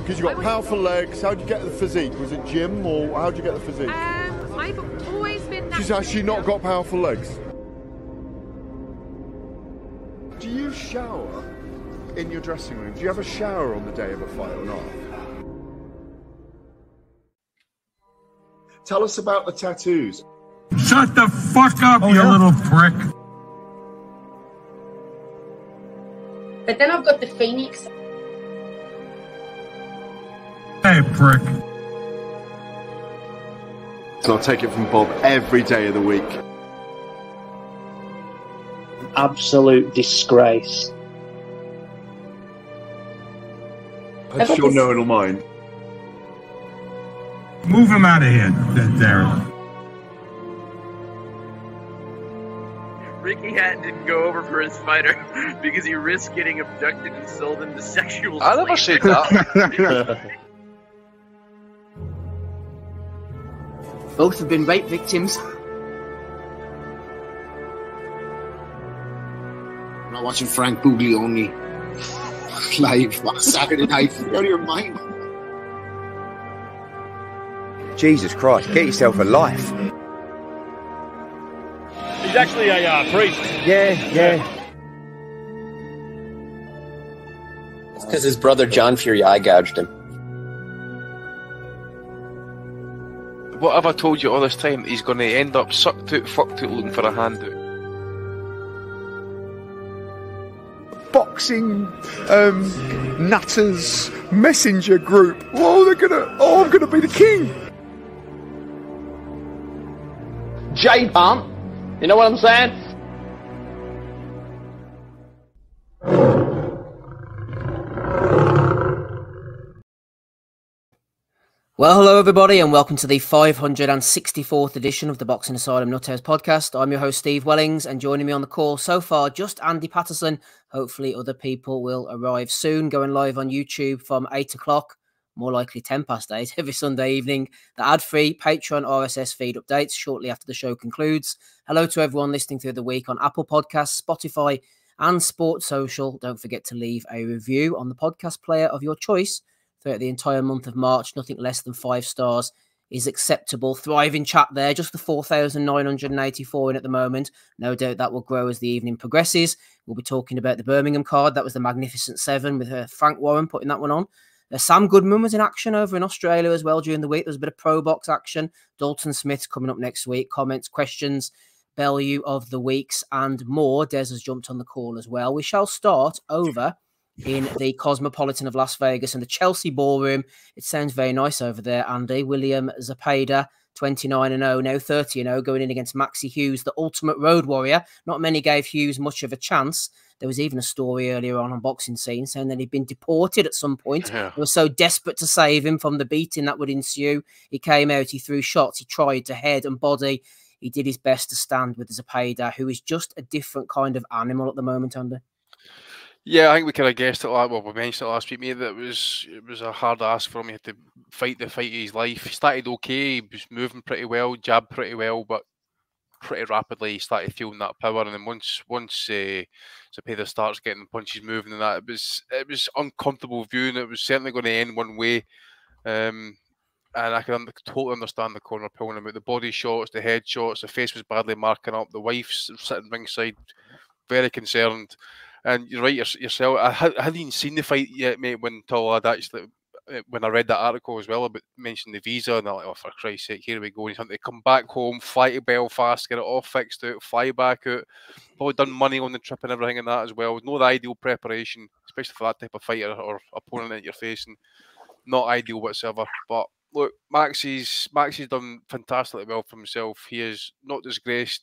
Because you've got powerful legs. How'd you get the physique? Was it gym or how'd you get the physique? I've always been... She's actually not got powerful legs. Do you shower in your dressing room? Do you have a shower on the day of a fight or not? Tell us about the tattoos. Shut the fuck up, you little prick. But then I've got the Phoenix. Hey, prick. So I'll take it from Bob every day of the week. Absolute disgrace. That's your knowing or mine. Move him out of here, Darren. Ricky Hatton didn't go over for his fighter because he risked getting abducted and sold into sexual slavery. I never said that. Both have been rape victims. I'm not watching Frank Buglioni live on Saturday night. You're out of your mind. Jesus Christ, get yourself a life. He's actually a priest. Yeah. It's because his brother John Fury eye gouged him. What have I told you all this time? He's going to end up sucked out, fucked out, looking for a handout. Boxing, nutters, messenger group. I'm gonna be the king. J-Pump. You know what I'm saying? Well, hello everybody and welcome to the 564th edition of the Boxing Asylum Nuthouse podcast. I'm your host Steve Wellings and joining me on the call so far just Andy Patterson. Hopefully other people will arrive soon. Going live on YouTube from 8 o'clock, more likely 10 past 8 every Sunday evening. The ad-free Patreon RSS feed updates shortly after the show concludes. Hello to everyone listening through the week on Apple Podcasts, Spotify and Sports Social. Don't forget to leave a review on the podcast player of your choice. Throughout the entire month of March, nothing less than 5 stars is acceptable. Thriving chat there, just the 4,984 in at the moment. No doubt that will grow as the evening progresses. We'll be talking about the Birmingham card. That was the Magnificent Seven with Frank Warren putting that one on. Sam Goodman was in action over in Australia as well during the week. There was a bit of pro box action. Dalton Smith's coming up next week. Comments, questions, value of the weeks and more. Des has jumped on the call as well. We shall start over in the Cosmopolitan of Las Vegas and the Chelsea Ballroom. It sounds very nice over there, Andy. William Zepeda, 29-0, now 30-0, going in against Maxi Hughes, the ultimate road warrior. Not many gave Hughes much of a chance. There was even a story earlier on Boxing Scene saying that he'd been deported at some point. Yeah. They were so desperate to save him from the beating that would ensue. He came out, he threw shots, he tried to head and body. He did his best to stand with Zepeda, who is just a different kind of animal at the moment, Andy. Yeah, I think we kind of guessed it. We mentioned it last week, mate. That it was a hard ask for him. He had to fight the fight of his life. He started okay. He was moving pretty well, jabbed pretty well, but pretty rapidly he started feeling that power. And then once Zepeda starts getting the punches moving and that, it was uncomfortable viewing. It was certainly going to end one way. And I can totally understand the corner pulling him out. The body shots, the head shots, the face was badly marking up. The wife's sitting ringside, very concerned. And you're right yourself. I hadn't even seen the fight yet, mate, until when I read that article as well about mentioning the visa, and I'm like, oh, for Christ's sake, here we go. He's having to come back home, fly to Belfast, get it all fixed out, fly back out. Probably done money on the trip and everything and that as well. Not the ideal preparation, especially for that type of fighter or opponent that you're facing. Not ideal whatsoever. But look, Maxi's done fantastically well for himself. He is not disgraced.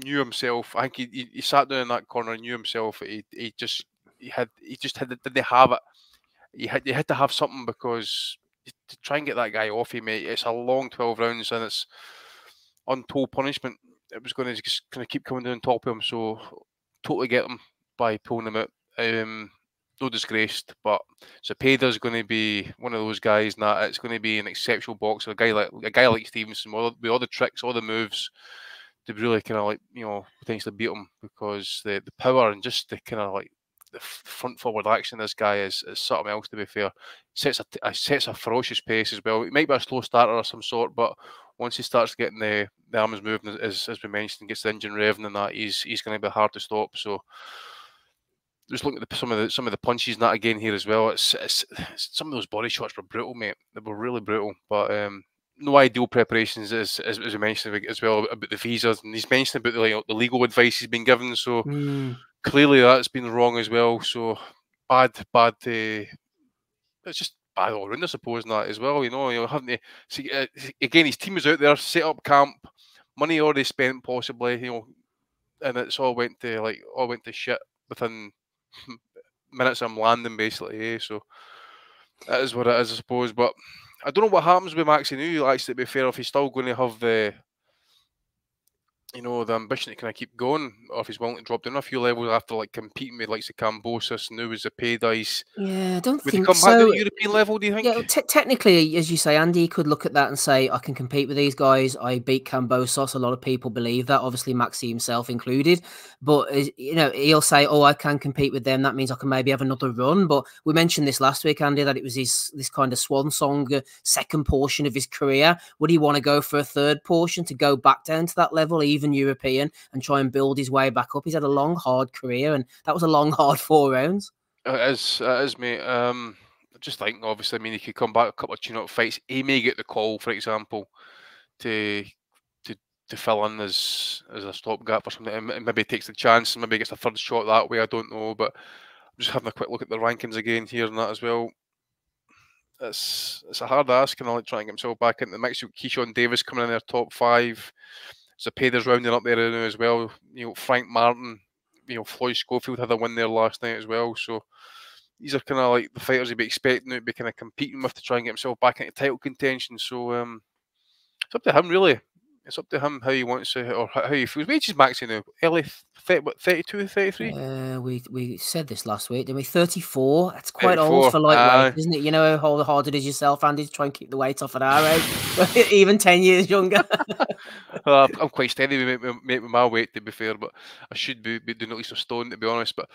Knew himself. I think he sat down in that corner and knew himself. He just didn't have it. You had to have something, because to try and get that guy off you, mate, it's a long 12 rounds and it's untold punishment. It was going to just kind of keep coming down top of him. So totally get him by pulling him out. No disgraced, but Zepeda's going to be one of those guys that it's going to be an exceptional boxer. A guy like Stevenson with all the tricks, all the moves, to really kind of potentially beat him, because the power and just the kind of the front forward action. This guy is something else. To be fair, sets a ferocious pace as well. It might be a slow starter of some sort, but once he starts getting the arms moving, as we mentioned, gets the engine revving and that, he's going to be hard to stop. So just looking at some of the punches and that again here as well. It's some of those body shots were brutal, mate. They were really brutal, but no ideal preparations as we mentioned as well about the visas, and he's mentioned about the legal advice he's been given. So clearly that's been wrong as well. So bad. It's just bad all round, I suppose, and that as well. Having to see again, his team was out there, set up camp, money already spent possibly, and it's all went to shit within minutes of him landing, basically. So that is what it is, I suppose. But I don't know what happens with Maxi now. Actually, to be fair, if he's still going to have the ambition to kind of keep going, or if he's willing to drop down a few levels after competing with likes of Cambosis and now with ZEPEDA. Yeah, I don't would think he come so. back to the European level, do you think? Yeah, technically, as you say, Andy could look at that and say, I can compete with these guys. I beat Cambosos. A lot of people believe that, obviously Maxi himself included. But, he'll say, oh, I can compete with them. That means I can maybe have another run. But we mentioned this last week, Andy, that it was this kind of swan song, second portion of his career. Would he want to go for a third portion to go back down to that level, even European, and try and build his way back up? He's had a long, hard career, and that was a long, hard 4 rounds. It is, mate. Just think, obviously, he could come back a couple of tune-up fights. He may get the call, for example, to fill in as a stopgap or something, and maybe takes the chance and maybe gets a third shot that way. I don't know, but I'm just having a quick look at the rankings again here and that as well. It's a hard ask, trying to get himself back into the mix. Keyshawn Davis coming in there top 5. ZEPEDA's rounding up there now as well. Frank Martin, Floyd Schofield had a win there last night as well. So these are kind of like the fighters he'd be expecting to be kind of competing with to try and get himself back into title contention. So it's up to him, really. It's up to him how he wants to, or how he feels. What age is Maxi now? Early, 32, 33? We said this last week, didn't we? 34. That's quite old for lightweight, isn't it? You know how hard it is yourself, Andy, to try and keep the weight off at our age, even 10 years younger. Well, I'm quite steady with my weight, to be fair, but I should be doing at least a stone, to be honest. But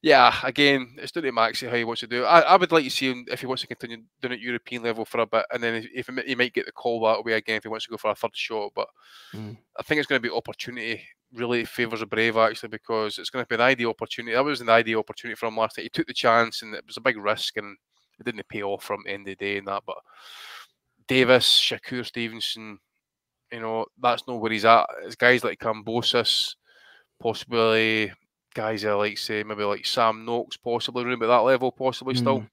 yeah, again, it's down to Maxi how he wants to do it. I would like to see him, if he wants to continue doing at European level for a bit, and then if he might get the call that way again if he wants to go for a third shot. But I think it's going to be opportunity. Really favours the brave, actually, because it's going to be an ideal opportunity. That was an ideal opportunity for him last night. He took the chance, and it was a big risk, and it didn't pay off for him at the end of the day and that. But Davis, Shakur Stevenson, that's not where he's at. It's guys like Cambosis, possibly guys I like, say, maybe like Sam Noakes, possibly around about that level, possibly still.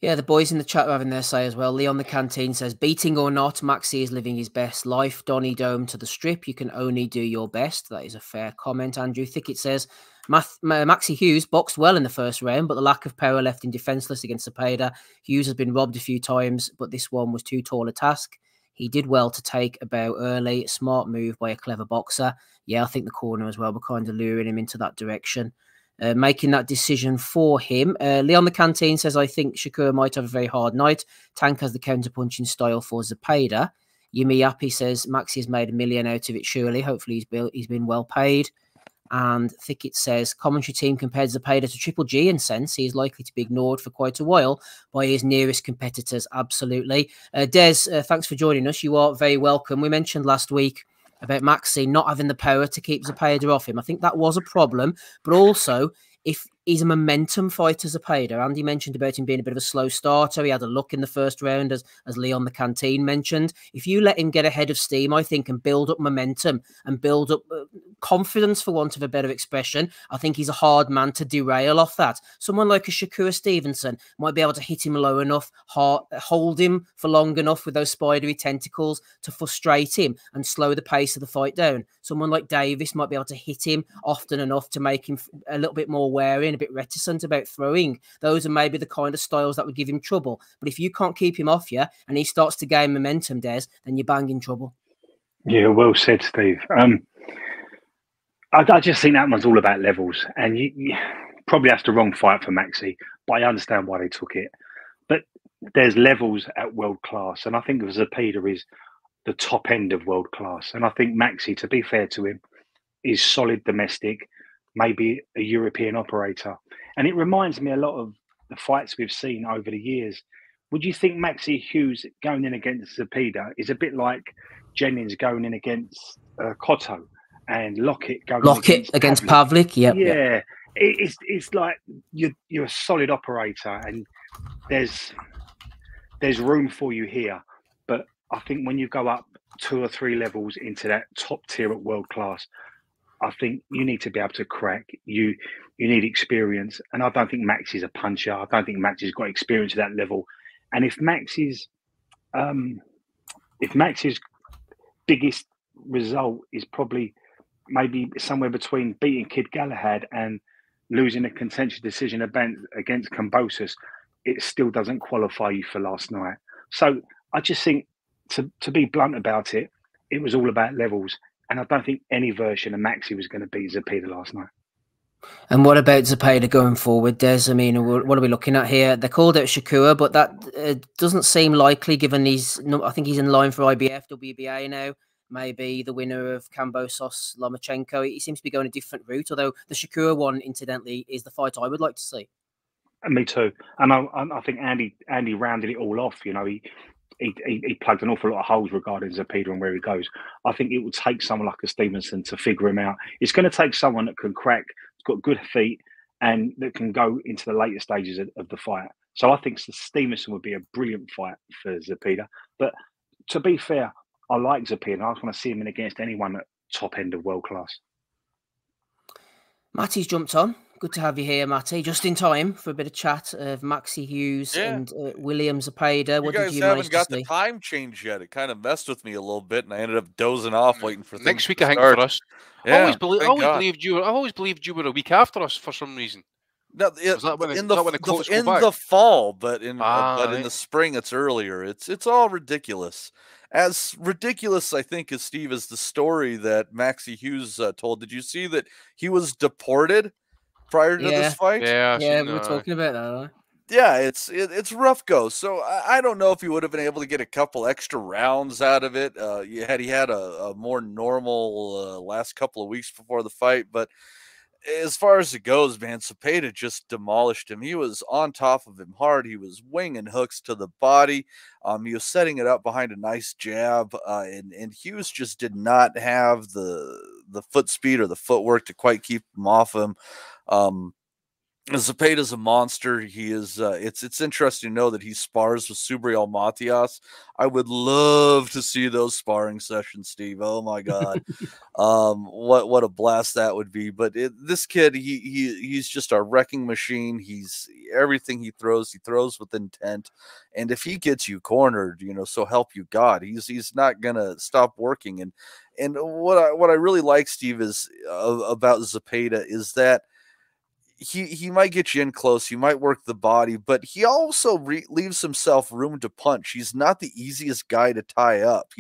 Yeah, the boys in the chat are having their say as well. Leon the Canteen says, beating or not, Maxi is living his best life. Donny Dome to the strip. You can only do your best. That is a fair comment. Andrew Thickett says, Maxi Hughes boxed well in the first round, but the lack of power left him defenceless against ZEPEDA. Hughes has been robbed a few times, but this one was too tall a task. He did well to take a bow early. Smart move by a clever boxer. Yeah, I think the corner as well were kind of luring him into that direction. Making that decision for him. Leon the Canteen says, I think Shakur might have a very hard night. Tank has the counter-punching style for ZEPEDA. Yumi Yappy says, Maxi has made $1 million out of it, surely. Hopefully he's been well paid. And Thickett says, commentary team compared ZEPEDA to Triple G in sense. He is likely to be ignored for quite a while by his nearest competitors. Absolutely. Des, thanks for joining us. You are very welcome. We mentioned last week about Maxi not having the power to keep ZEPEDA off him. I think that was a problem, but also if he's a momentum fighter, ZEPEDA. Andy mentioned about him being a bit of a slow starter. He had a look in the first round, as Leon the Canteen mentioned. If you let him get ahead of steam, I think, and build up momentum and build up confidence, for want of a better expression, I think he's a hard man to derail off that. Someone like a Shakur Stevenson might be able to hit him low enough, hold him for long enough with those spidery tentacles to frustrate him and slow the pace of the fight down. Someone like Davis might be able to hit him often enough to make him a little bit more wary and a bit reticent about throwing. Those are maybe the kind of styles that would give him trouble. But if you can't keep him off you and he starts to gain momentum, Des, then you're bang in trouble. Yeah, well said, Steve. I just think that one's all about levels, and you probably that's the wrong fight for Maxi, but I understand why they took it. But there's levels at world class, and I think ZEPEDA is the top end of world class. And I think Maxi, to be fair to him, is solid domestic, maybe a European operator. And it reminds me a lot of the fights we've seen over the years. Would you think Maxi Hughes going in against ZEPEDA is a bit like Jennings going in against Cotto and Lockett going in against Pavlik? Yep. Yeah, it's like you're a solid operator, and there's room for you here. But I think when you go up 2 or 3 levels into that top tier at world class, I think you need to be able to crack. You need experience, and I don't think Maxi's a puncher. I don't think Maxi's got experience at that level. And if Maxi's biggest result is probably maybe somewhere between beating Kid Galahad and losing a contentious decision against Kambosos, it still doesn't qualify you for last night. So I just think, to be blunt about it, it was all about levels. And I don't think any version of Maxi was going to beat ZEPEDA last night. And what about ZEPEDA going forward, Des? I mean, what are we looking at here? They called out Shakur, but that doesn't seem likely given I think he's in line for IBF, WBA now. Maybe the winner of Kambosos, Lomachenko. He seems to be going a different route, although the Shakur one, incidentally, is the fight I would like to see. And me too. And I think Andy rounded it all off. You know, he plugged an awful lot of holes regarding ZEPEDA and where he goes. I think it would take someone like a Stevenson to figure him out. It's going to take someone that can crack, got good feet, and that can go into the later stages of the fight. So I think Stevenson would be a brilliant fight for ZEPEDA. But to be fair, I like ZEPEDA, and I just want to see him in against anyone at top end of world class. Matty's jumped on. Good to have you here, Matty. Just in time for a bit of chat of Maxi Hughes and William ZEPEDA. What did you manage to see? You guys haven't got the time change yet. It kind of messed with me a little bit, and I ended up dozing off waiting for next week. I think for us. Yeah, I always believed you were a week after us for some reason. No, in the fall, but in the spring it's earlier. It's all ridiculous. As ridiculous, I think, as Steve, is the story that Maxi Hughes told. Did you see that he was deported prior to this fight? Yeah, we were talking about that. Huh? Yeah, it's rough go. So I don't know if he would have been able to get a couple extra rounds out of it. He had a more normal last couple of weeks before the fight, but as far as it goes, man, ZEPEDA just demolished him. He was on top of him hard. He was winging hooks to the body. He was setting it up behind a nice jab, and Hughes just did not have the foot speed or the footwork to quite keep him off him. ZEPEDA's a monster. He is. It's interesting to know that he spars with Subriel Matias. I would love to see those sparring sessions, Steve. Oh my God, what a blast that would be. But this kid, he's just a wrecking machine. He's everything he throws with intent, and if he gets you cornered, so help you God, he's not gonna stop working. And what I really like, Steve, is about ZEPEDA is that he might get you in close, he might work the body, but he also leaves himself room to punch. He's not the easiest guy to tie up.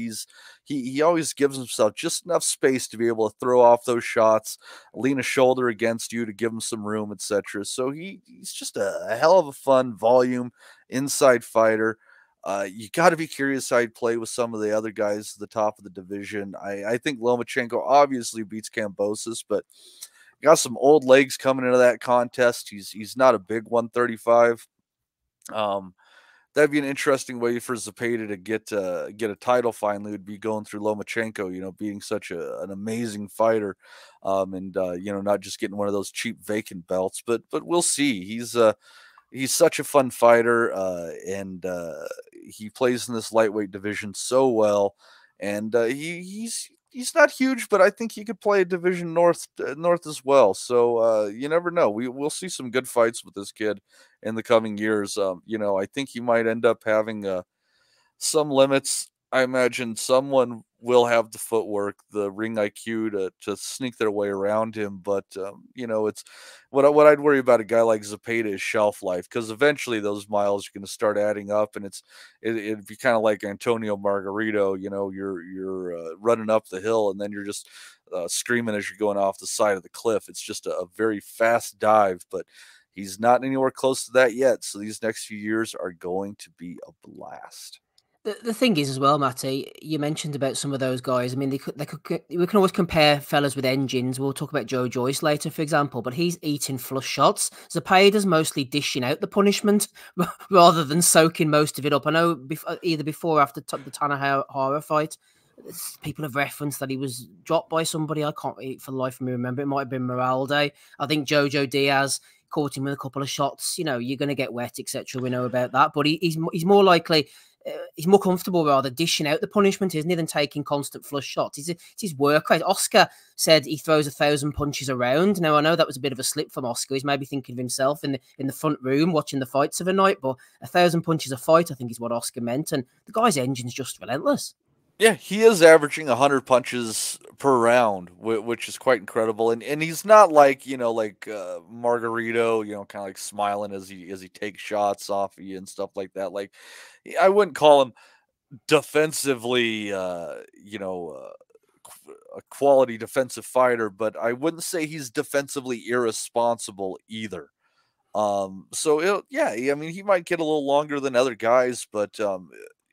He always gives himself just enough space to be able to throw off those shots, lean a shoulder against you to give him some room, etc. So he's just a hell of a fun volume inside fighter. You got to be curious how he'd play with some of the other guys at the top of the division. I think Lomachenko obviously beats Kambosos, but got some old legs coming into that contest. He's not a big 135. That'd be an interesting way for ZEPEDA to get a title finally, would be going through Lomachenko, being such an amazing fighter, and not just getting one of those cheap vacant belts, but we'll see. He's such a fun fighter, and he plays in this lightweight division so well, and he's not huge, but I think he could play a division north as well. So you never know. We'll see some good fights with this kid in the coming years. I think he might end up having some limits. I imagine someone will have the footwork, the ring IQ to sneak their way around him. But it's what I'd worry about a guy like ZEPEDA is shelf life, because eventually those miles are going to start adding up, and it'd be kind of like Antonio Margarito. You're running up the hill, and then you're just screaming as you're going off the side of the cliff. It's just a very fast dive, but he's not anywhere close to that yet. So these next few years are going to be a blast. The thing is as well, Matty, you mentioned about some of those guys. I mean, we can always compare fellas with engines. We'll talk about Joe Joyce later, for example, but he's eating flush shots. Zepeda's mostly dishing out the punishment rather than soaking most of it up. I know either before or after the Tanahara fight, people have referenced that he was dropped by somebody. I can't for the life of me remember. It might have been Moralde. I think Jojo Diaz caught him with a couple of shots. You know, you're going to get wet, etc. We know about that, but he's more likely. He's more comfortable rather dishing out the punishment, isn't he, than taking constant flush shots. It's his work rate. Oscar said he throws 1,000 punches around. Now, I know that was a bit of a slip from Oscar. He's maybe thinking of himself in the front room watching the fights of a night, but 1,000 punches a fight, I think, is what Oscar meant. And the guy's engine's just relentless. Yeah, he is averaging 100 punches per round, which is quite incredible. And he's not like, Margarito, kind of like smiling as he takes shots off of you and stuff like that. Like, I wouldn't call him defensively, a quality defensive fighter, but I wouldn't say he's defensively irresponsible either. He might get a little longer than other guys, but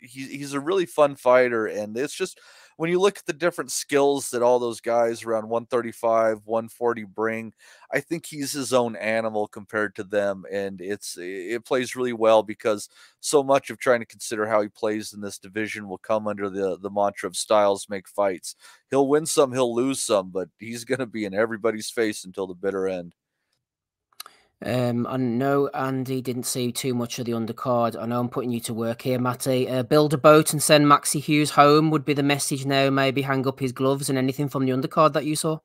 he's a really fun fighter, and it's just when you look at the different skills that all those guys around 135, 140 bring, I think he's his own animal compared to them, and it plays really well because so much of trying to consider how he plays in this division will come under the mantra of styles make fights. He'll win some, he'll lose some, but he's going to be in everybody's face until the bitter end. I know Andy didn't see too much of the undercard. I know I'm putting you to work here, Matty. Build a boat and send Maxi Hughes home would be the message now. Maybe hang up his gloves and anything from the undercard that you saw.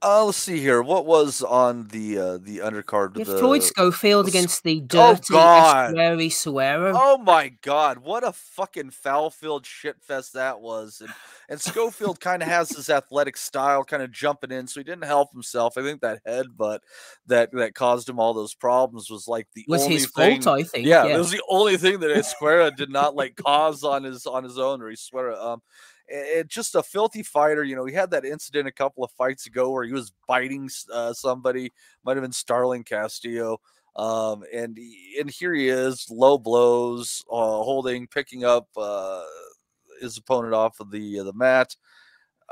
Let's see here. What was on the undercard? Floyd Schofield against the dirty Esqueri Suero. Oh my God! What a fucking foul-filled shitfest that was. And Schofield kind of has his athletic style, kind of jumping in, so he didn't help himself. I think that headbutt that caused him all those problems was like was his fault. I think. Yeah, it was the only thing that Esqueri did not cause on his own, or Esqueri. It's just a filthy fighter. He had that incident a couple of fights ago where he was biting somebody, might have been Starling Castillo. And here he is, low blows, picking up his opponent off of the mat.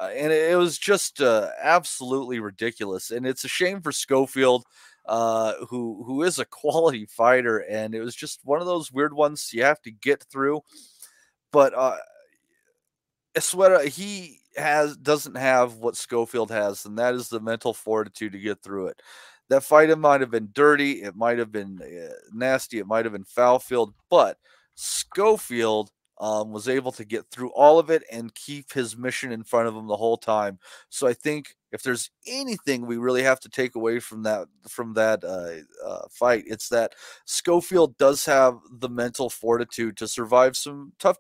And it was just absolutely ridiculous. And it's a shame for Schofield, who is a quality fighter. And it was just one of those weird ones you have to get through. But Esqueri, he doesn't have what Schofield has, and that is the mental fortitude to get through it. That fight, it might have been dirty, it might have been nasty, it might have been foul-filled, but Schofield was able to get through all of it and keep his mission in front of him the whole time. So I think if there's anything we really have to take away from that fight, it's that Schofield does have the mental fortitude to survive some tough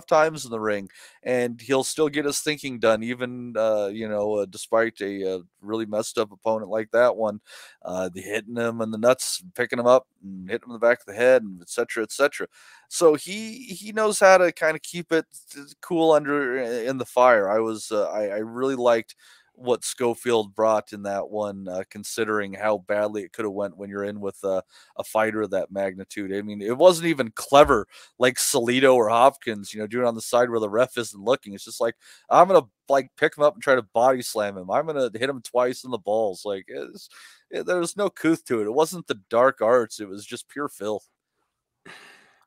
times in the ring, and he'll still get his thinking done, even despite a really messed up opponent like that one, hitting him in the nuts, picking him up, and hitting him in the back of the head, and etc. etc. So he knows how to kind of keep it cool in the fire. I really liked what Schofield brought in that one, considering how badly it could have went when you're in with a fighter of that magnitude. I mean, it wasn't even clever like Salido or Hopkins, doing it on the side where the ref isn't looking. It's just like, I'm going to pick him up and try to body slam him. I'm going to hit him twice in the balls. There was no couth to it. It wasn't the dark arts. It was just pure filth.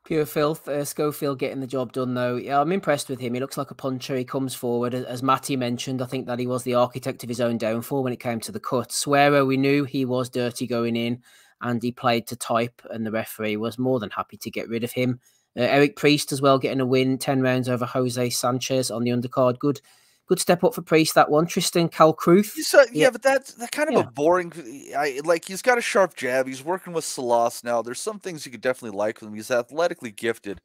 Pure filth. Schofield getting the job done, though. Yeah, I'm impressed with him. He looks like a puncher. He comes forward. As Matty mentioned, I think that he was the architect of his own downfall when it came to the cut. Suero, we knew he was dirty going in, and he played to type, and the referee was more than happy to get rid of him. Eric Priest as well, getting a win, 10 rounds over Jose Sanchez on the undercard. Good step up for Priest, that one. Tristan Calcruth. But that's kind of a boring. He's got a sharp jab. He's working with Salas now. There's some things you could definitely like with him. He's athletically gifted,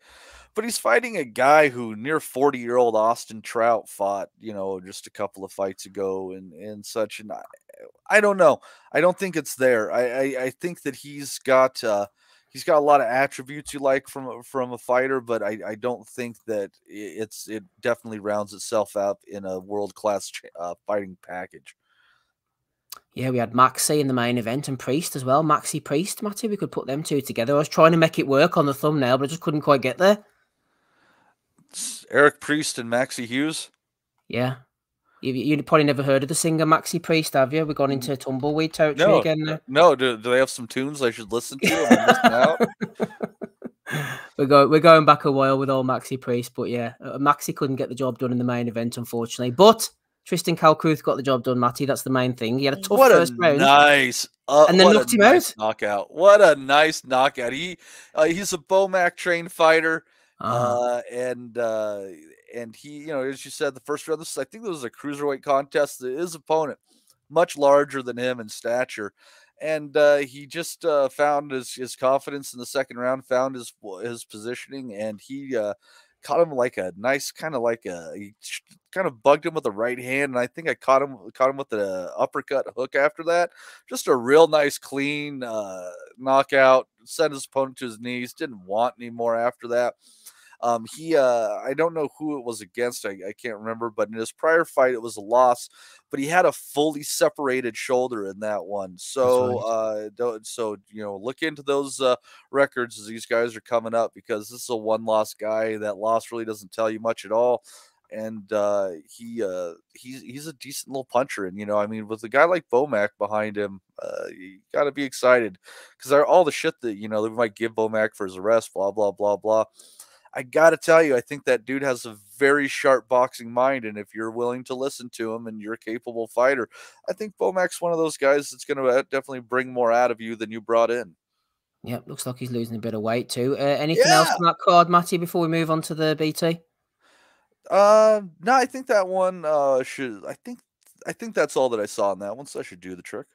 but he's fighting a guy who near 40-year-old Austin Trout fought, just a couple of fights ago and such. And I don't know. I don't think it's there. I think that he's got a lot of attributes you like from a fighter, but I don't think that it definitely rounds itself up in a world-class fighting package. Yeah, we had Maxi in the main event and Priest as well. Maxi Priest, Matty, we could put them two together. I was trying to make it work on the thumbnail, but I just couldn't quite get there. It's Eric Priest and Maxi Hughes. Yeah. You probably never heard of the singer Maxi Priest, have you? We've gone into tumbleweed territory again now. No. Do they have some tunes I should listen to? Am I missing out? We're going back a while with old Maxi Priest, but yeah, Maxi couldn't get the job done in the main event, unfortunately. But Tristan Kalkruth got the job done, Matty. That's the main thing. He had a tough first round. Nice, and then knocked him out. Knockout. What a nice knockout. He's a Bomac trained fighter, and he, as you said, the first round. I think this was a cruiserweight contest. His opponent, much larger than him in stature. And he just found his confidence in the second round, found his positioning, and he caught him like a nice kind of he kind of bugged him with the right hand, and I think I caught him with the uppercut hook after that. Just a real nice clean knockout. Sent his opponent to his knees. Didn't want any more after that. I don't know who it was against. I can't remember, but in his prior fight, it was a loss, but he had a fully separated shoulder in that one. So, look into those records as these guys are coming up, because this is a one-loss guy. That loss really doesn't tell you much at all. And he's a decent little puncher. And, with a guy like Bomac behind him, you got to be excited, because all the shit that, they might give Bomac for his arrest, blah, blah, blah, blah. I got to tell you, I think that dude has a very sharp boxing mind, and if you're willing to listen to him and you're a capable fighter, I think Bomac's one of those guys that's going to definitely bring more out of you than you brought in. Yeah, looks like he's losing a bit of weight too. Anything else on that card, Matty, before we move on to the BT? No, I think that one should. I think that's all that I saw on that one, so I should do the trick.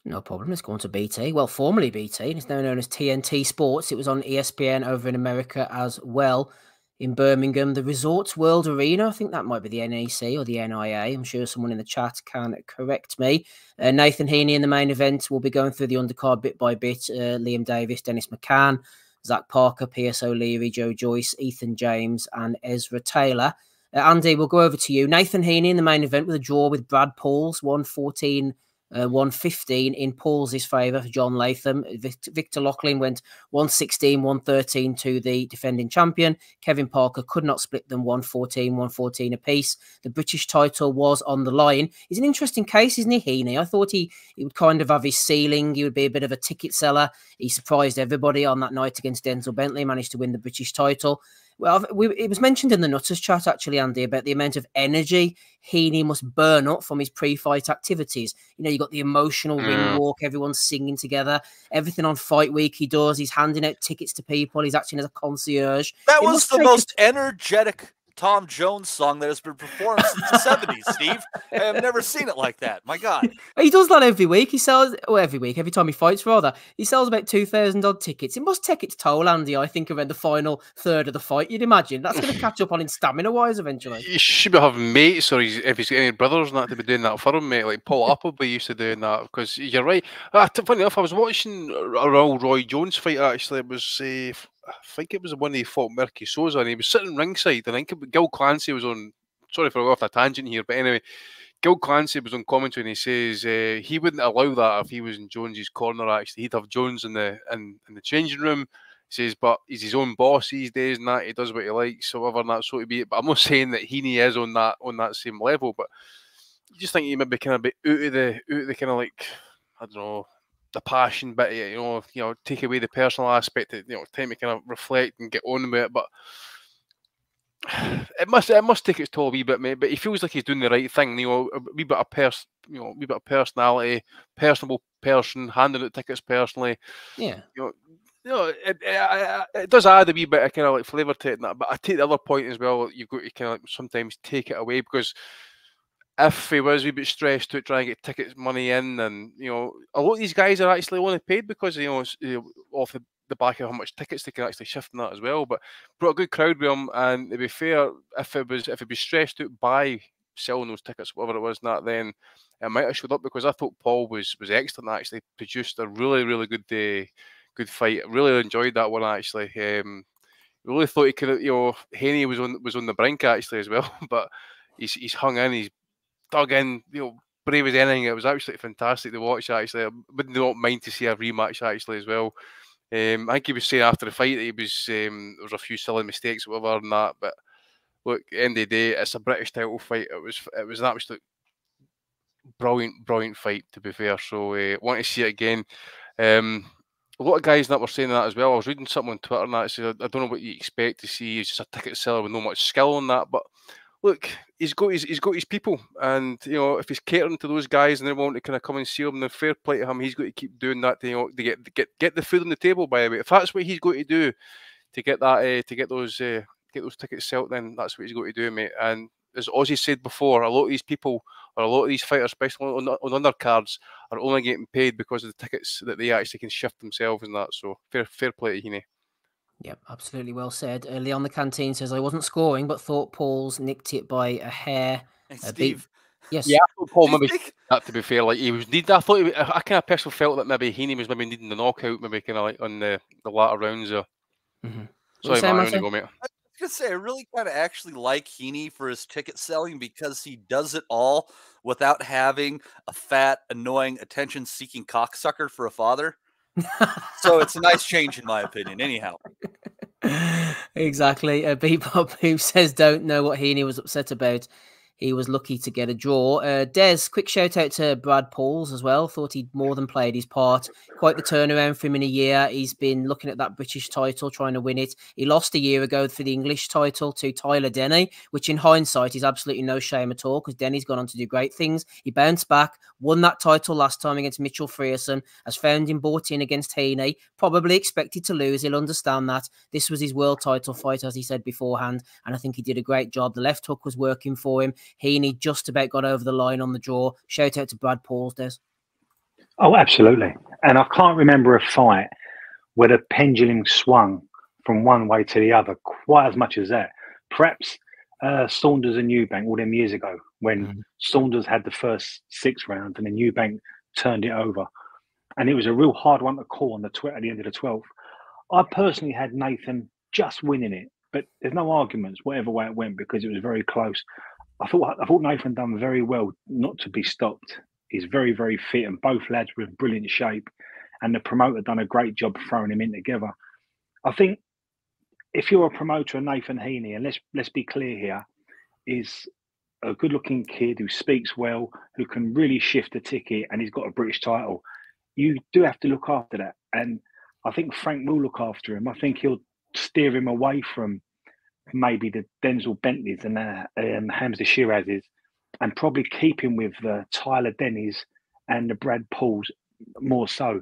No problem. Let's go on to BT. Well, formerly BT, and it's now known as TNT Sports. It was on ESPN over in America as well, in Birmingham. The Resorts World Arena, I think that might be the NEC or the NIA. I'm sure someone in the chat can correct me. Nathan Heaney in the main event. We'll be going through the undercard bit by bit. Liam Davis, Dennis McCann, Zach Parker, P.S. O'Leary, Joe Joyce, Ethan James, and Ezra Taylor. Andy, we'll go over to you. Nathan Heaney in the main event with a draw with Brad Pauls, 115 in Paul's favour for John Latham. Victor Lachlan went 116-113 to the defending champion. Kevin Parker could not split them, 114 apiece. The British title was on the line. He's an interesting case, isn't he, Heaney? I thought he would kind of have his ceiling. He would be a bit of a ticket seller. He surprised everybody on that night against Denzel Bentley, managed to win the British title. Well, it was mentioned in the Nutters chat, actually, Andy, about the amount of energy Heaney must burn up from his pre-fight activities. You got the emotional ring walk, everyone's singing together, everything on fight week he does. He's handing out tickets to people. He's acting as a concierge. That was the most energetic Tom Jones song that has been performed since the 70s, Steve. I have never seen it like that. My God. He does that every week. He sells, every time he fights, rather. He sells about 2,000 odd tickets. It must take its toll, Andy, I think, around the final third of the fight. You'd imagine. That's going to catch up on him stamina-wise eventually. He should be having mates, or if he's got any brothers and that, to be doing that for him, mate. Like Paul Appleby used to doing that, because you're right. Funny enough, I was watching a Roy Jones fight, actually. It was... I think it was the one he fought Murky Souza, and he was sitting ringside. I think Gil Clancy was on. Sorry for going off a tangent here, but anyway, Gil Clancy was on commentary, and he says he wouldn't allow that if he was in Jones's corner. Actually, he'd have Jones in the changing room. He says, but he's his own boss these days, and that he does what he likes, however, and that's so to be it. But I'm not saying that Heaney is on that same level, but you just think he maybe kind of be out of the kind of like, I don't know, the passion bit, take away the personal aspect, time to kind of reflect and get on with it. But it must take its toll a wee bit, mate. But he feels like he's doing the right thing. A wee bit of personality, personable person, handing out tickets personally. Yeah. It does add a wee bit of kind of like flavour to it, and that. But I take the other point as well. You've got to kind of like sometimes take it away, because if he was a wee bit stressed out trying to get tickets money in, and a lot of these guys are actually only paid because off the back of how much tickets they can actually shift in that as well. But brought a good crowd with him, and to be fair, if he'd be stressed out by selling those tickets, whatever it was, then it might have showed up, because I thought Paul was excellent. Actually produced a really good fight. I really enjoyed that one, actually. Really thought he could have, Heaney was on the brink actually as well, but he's hung in, he's dug in, brave as anything. It was absolutely fantastic to watch, actually. I would not mind to see a rematch, actually, as well. I think he was saying after the fight that there was a few silly mistakes, whatever, and that, but look, at the end of the day, it's a British title fight. It was an absolute brilliant fight, to be fair. So want to see it again. A lot of guys that were saying that as well. I was reading something on Twitter and that said, I don't know what you expect to see. He's just a ticket seller with no much skill on that. But look, he's got his people, and you know, if he's catering to those guys and they want to kind of come and see him, then fair play to him. He's got to keep doing that to, you know, to get the food on the table. By the way, if that's what he's got to do to get that to get those tickets sold, then that's what he's got to do, mate. And as Ozzy said before, a lot of these people or a lot of these fighters, especially on undercards, are only getting paid because of the tickets that they actually can shift themselves and that. So fair play to Heaney. Yep, absolutely well said. Leon the Canteen says, I wasn't scoring, but thought Paul's nicked it by a hair. Hey, Steve. Yes. Yeah, I thought Paul maybe that, to be fair. Like he was needed. I kind of personally felt that maybe Heaney was maybe needing the knockout, maybe kind of like on the latter rounds. Sorry, Matt, go, mate. I was gonna say, I really kind of actually like Heaney for his ticket selling because he does it all without having a fat, annoying, attention-seeking cocksucker for a father. So it's a nice change, in my opinion. Anyhow. Exactly. Bebop who says don't know what Heaney was upset about. He was lucky to get a draw. Des, quick shout out to Brad Pauls as well. Thought he'd more than played his part. Quite the turnaround for him in a year. He's been looking at that British title, trying to win it. He lost a year ago for the English title to Tyler Denny, which in hindsight is absolutely no shame at all because Denny's gone on to do great things. He bounced back, won that title last time against Mitchell Frierson, has found him bought in against Heaney. Probably expected to lose. He'll understand that. This was his world title fight, as he said beforehand, and I think he did a great job. The left hook was working for him. Heaney just about got over the line on the draw. Shout out to Brad Pauls, Des. Oh, absolutely. And I can't remember a fight where the pendulum swung from one way to the other quite as much as that. Perhaps Saunders and Eubank all them years ago when Saunders had the first 6 rounds and then Eubank turned it over. And it was a real hard one to call on at the end of the 12th. I personally had Nathan just winning it, but there's no arguments, whatever way it went, because it was very close. I thought Nathan done very well not to be stopped. He's very, very fit, and both lads were in brilliant shape. And the promoter done a great job throwing him in together. I think if you're a promoter of Nathan Heaney, and let's be clear here, is a good-looking kid who speaks well, who can really shift a ticket, and he's got a British title. You do have to look after that, and I think Frank will look after him. I think he'll steer him away from maybe the Denzel Bentleys and Hamza Shirazes, and probably keep him with the Tyler Denny's and the Brad Pauls more so.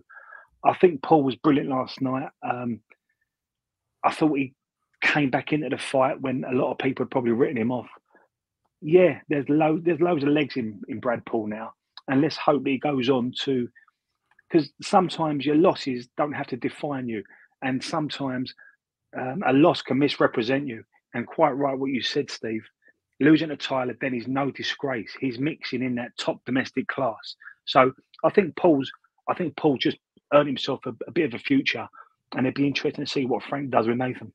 I think Paul was brilliant last night. I thought he came back into the fight when a lot of people had probably written him off. Yeah, there's loads of legs in Brad Paul now, and let's hope that he goes on to, because sometimes your losses don't have to define you, and sometimes a loss can misrepresent you. And quite right what you said, Steve. Losing to Tyler Denny's no disgrace. He's mixing in that top domestic class. So I think Paul just earned himself a bit of a future, and it'd be interesting to see what Frank does with Nathan.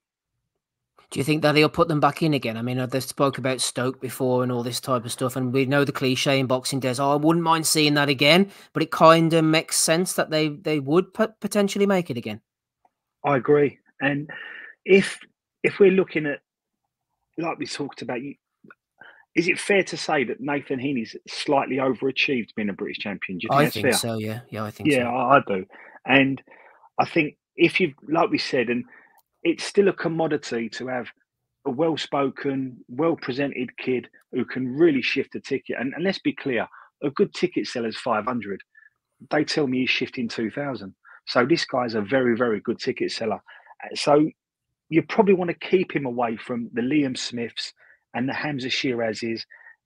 Do you think that he'll put them back in again? I mean, they spoke about Stoke before and all this type of stuff, and we know the cliche in boxing, Des. I wouldn't mind seeing that again, but it kind of makes sense that they would potentially make it again. I agree. And if we're looking at, like we talked about, is it fair to say that Nathan Heaney's slightly overachieved being a British champion? Do you think I that's think fair? so, yeah. Yeah, I think so. Yeah, I do. And I think if you, like we said, and it's still a commodity to have a well-spoken, well-presented kid who can really shift a ticket. And let's be clear, a good ticket seller's 500. They tell me he's shifting 2,000. So this guy's a very, very good ticket seller. So you probably want to keep him away from the Liam Smiths and the Hamza Shirazes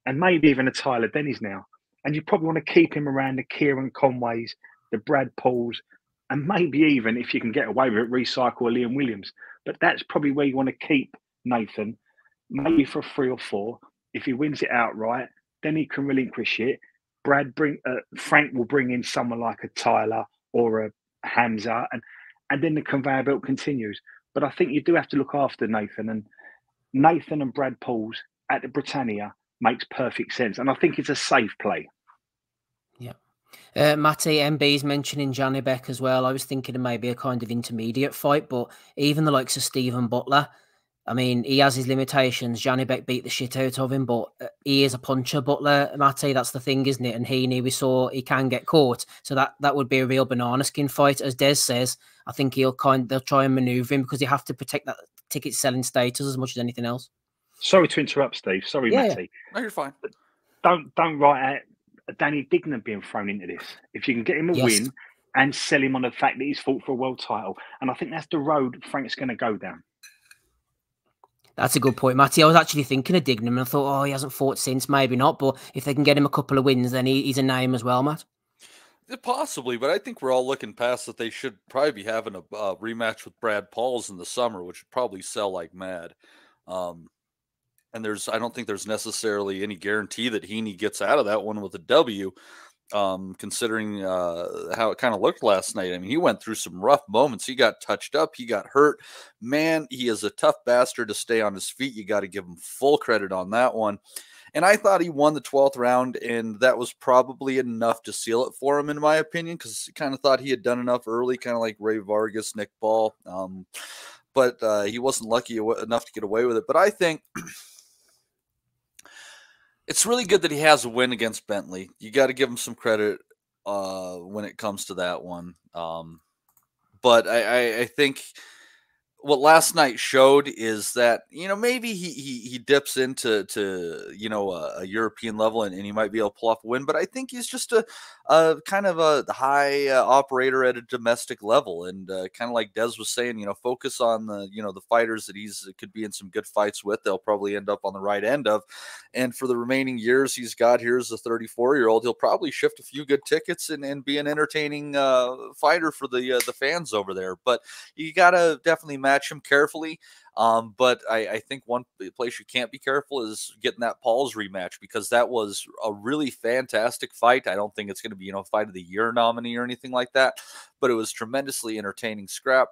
and maybe even the Tyler Denny's now. And you probably want to keep him around the Kieran Conways, the Brad Pauls, and maybe even, if you can get away with it, recycle a Liam Williams. But that's probably where you want to keep Nathan, maybe for 3 or 4. If he wins it outright, then he can relinquish it. Frank will bring in someone like a Tyler or a Hamza, and then the conveyor belt continues. But I think you do have to look after Nathan, and Nathan and Brad Pauls at the Britannia makes perfect sense. And I think it's a safe play. Yeah. Matty MB's mentioning Janibek as well. I was thinking of maybe a kind of intermediate fight, but even the likes of Stephen Butler, I mean, he has his limitations. Johnny Beck beat the shit out of him, but he is a puncher, Butler, Matty. That's the thing, isn't it? And Heaney, we saw he can get caught. So that would be a real banana skin fight. As Des says, I think they'll try and maneuver him because you have to protect that ticket selling status as much as anything else. Sorry to interrupt, Steve. Sorry, Matty. No, you're fine. Don't write out Danny Dignam being thrown into this. If you can get him a win and sell him on the fact that he's fought for a world title. And I think that's the road Frank's going to go down. That's a good point, Matty. I was actually thinking of Dignam and I thought, oh, he hasn't fought since, maybe not. But if they can get him a couple of wins, then he's a name as well, Matt. Possibly, but I think we're all looking past that. They should probably be having a rematch with Brad Pauls in the summer, which would probably sell like mad. And I don't think there's necessarily any guarantee that Heaney gets out of that one with a W. Considering how it kind of looked last night. I mean, he went through some rough moments. He got touched up. He got hurt. Man, he is a tough bastard to stay on his feet. You got to give him full credit on that one. And I thought he won the 12th round, and that was probably enough to seal it for him, in my opinion, because I kind of thought he had done enough early, kind of like Ray Vargas, Nick Ball. But he wasn't lucky enough to get away with it. But I think it's really good that he has a win against Bentley. You got to give him some credit when it comes to that one. But I think what last night showed is that, maybe he dips into a European level and he might be able to pull off a win. But I think he's just a kind of a high operator at a domestic level. And kind of like Des was saying, focus on the fighters that could be in some good fights with. They'll probably end up on the right end of. And for the remaining years he's got here as a 34-year-old, he'll probably shift a few good tickets and be an entertaining fighter for the fans over there. But you got to definitely match him carefully. But I think one place you can't be careful is getting that Pauls rematch, because that was a really fantastic fight. I don't think it's going to be, fight of the year nominee or anything like that, but it was tremendously entertaining scrap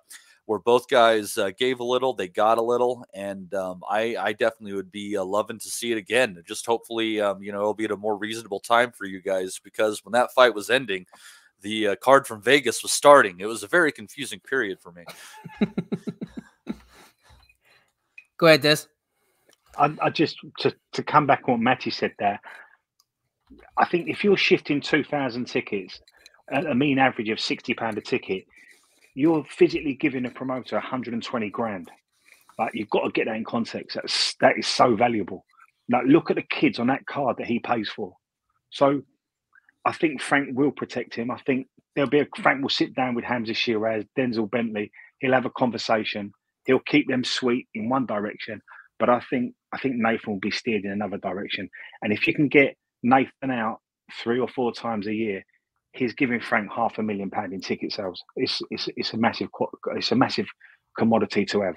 where both guys gave a little, they got a little, and I definitely would be loving to see it again. Just hopefully, it'll be at a more reasonable time for you guys, because when that fight was ending, the card from Vegas was starting. It was a very confusing period for me. Go ahead, Des. I just, to come back on what Matty said there, I think if you're shifting 2,000 tickets at a mean average of £60 a ticket, you're physically giving a promoter 120 grand. Like, you've got to get that in context. That is so valuable. Like, look at the kids on that card that he pays for. So I think Frank will protect him. I think Frank will sit down with Hamza Shiraz, Denzel Bentley. He'll have a conversation. He'll keep them sweet in one direction, but I think Nathan will be steered in another direction. And if you can get Nathan out 3 or 4 times a year, he's giving Frank £500,000 in ticket sales. It's a massive commodity to have.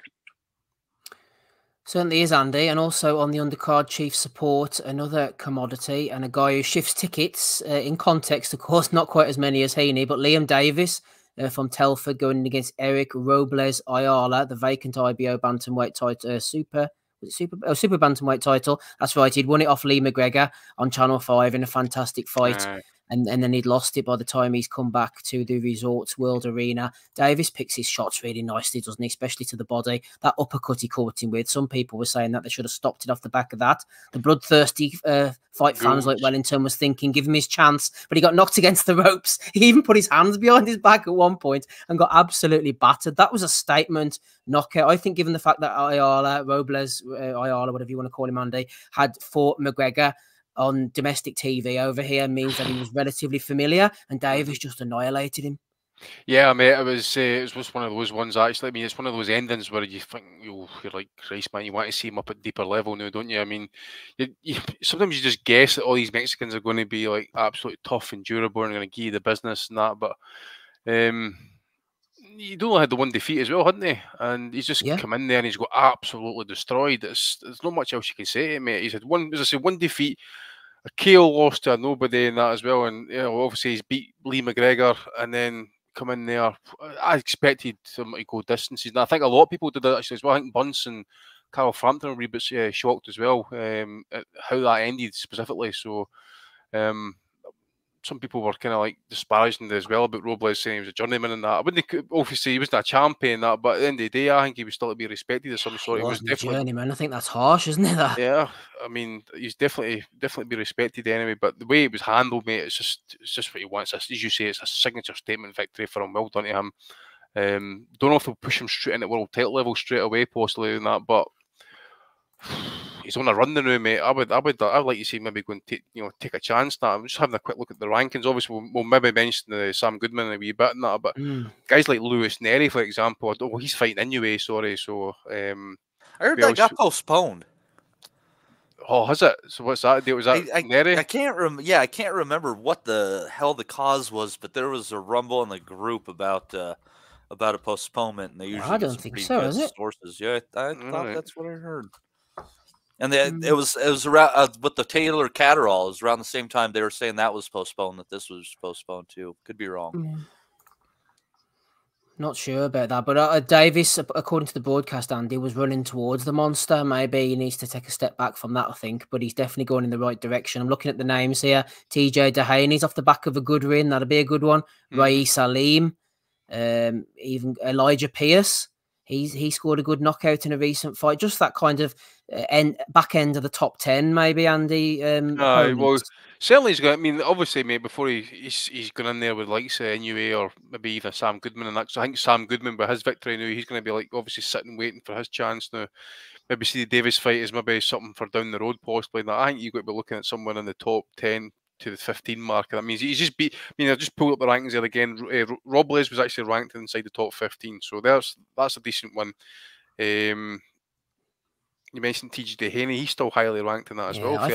Certainly is, Andy. And also on the undercard, chief support, another commodity, and a guy who shifts tickets in context, of course, not quite as many as Heaney, but Liam Davis from Telford going in against Eric Robles Ayala, the vacant IBO bantamweight title, super bantamweight title. That's right. He'd won it off Lee McGregor on Channel 5 in a fantastic fight. And then he'd lost it by the time he's come back to the Resorts World Arena. Davis picks his shots really nicely, doesn't he? Especially to the body. That uppercut he caught him with. Some people were saying that they should have stopped it off the back of that. The bloodthirsty fight fans like Wellington was thinking, give him his chance. But he got knocked against the ropes. He even put his hands behind his back at one point and got absolutely battered. That was a statement knockout. I think given the fact that Robles, whatever you want to call him, Andy, had fought McGregor on domestic TV over here, means that he was relatively familiar, and Davis just annihilated him. Yeah, mate, it was one of those ones, actually. I mean, it's one of those endings where you think, you're like, Christ, man, you want to see him up at deeper level now, don't you? I mean, sometimes you just guess that all these Mexicans are going to be like absolutely tough and durable and going to give you the business and that, but he only had the one defeat as well, hadn't he? And he's just come in there and he's got absolutely destroyed. There's not much else you can say to him, mate. He's had one defeat, a KO loss to a nobody in that as well, and obviously he's beat Lee McGregor and then come in there. I expected him to go distances, and I think a lot of people did that actually as well. I think Bunce and Carl Frampton were a bit shocked as well at how that ended specifically. So some people were kind of like disparaging as well about Robles, saying he was a journeyman and that. I wouldn't obviously he wasn't a champion that, but at the end of the day, I think he was still to be respected as some sort. He He was wasn't a definitely journeyman. I think that's harsh, isn't it? That? Yeah, I mean, he's definitely be respected anyway. But the way it was handled, mate, it's just what he wants. As you say, it's a signature statement victory for him. Well done to him. Don't know if they'll push him straight into world title level straight away, possibly in that, but he's on a run now, mate. I'd like to see maybe go and take a chance. That I'm just having a quick look at the rankings. Obviously, we'll maybe mention Sam Goodman a wee bit in that, but guys like Lewis Neri, for example, he's fighting anyway. Sorry, so I heard that got postponed. Oh, has it? So what's that deal? Was that Neri? I can't remember what the hell the cause was, but there was a rumble in the group about a postponement, and they usually I don't think so, is it? Sources. Yeah, I thought that's what I heard. And it was around with the Taylor Catterall. It was around the same time they were saying that was postponed, that this was postponed too. Could be wrong. Not sure about that, but Davis, according to the broadcast, Andy, was running towards the monster. Maybe he needs to take a step back from that, I think, but he's definitely going in the right direction. I'm looking at the names here. TJ Dehaney's off the back of a good win. That'll be a good one. Ray Salim, even Elijah Pierce. He scored a good knockout in a recent fight. Just that kind of back end of the top 10, maybe, Andy. Well, certainly he's got. I mean, obviously, mate, before he's gone in there with like say NUA or maybe even Sam Goodman and that. So I think Sam Goodman, with his victory now, he's going to be like obviously sitting waiting for his chance now. Maybe see the Davis fight as maybe something for down the road, possibly. Now, I think you've got to be looking at someone in the top 10 to the 15 mark. That means he's just beat. I mean, I just pulled up the rankings there again. Robles was actually ranked inside the top 15, so that's a decent one. You mentioned TJ Dehaney; he's still highly ranked in that as well. I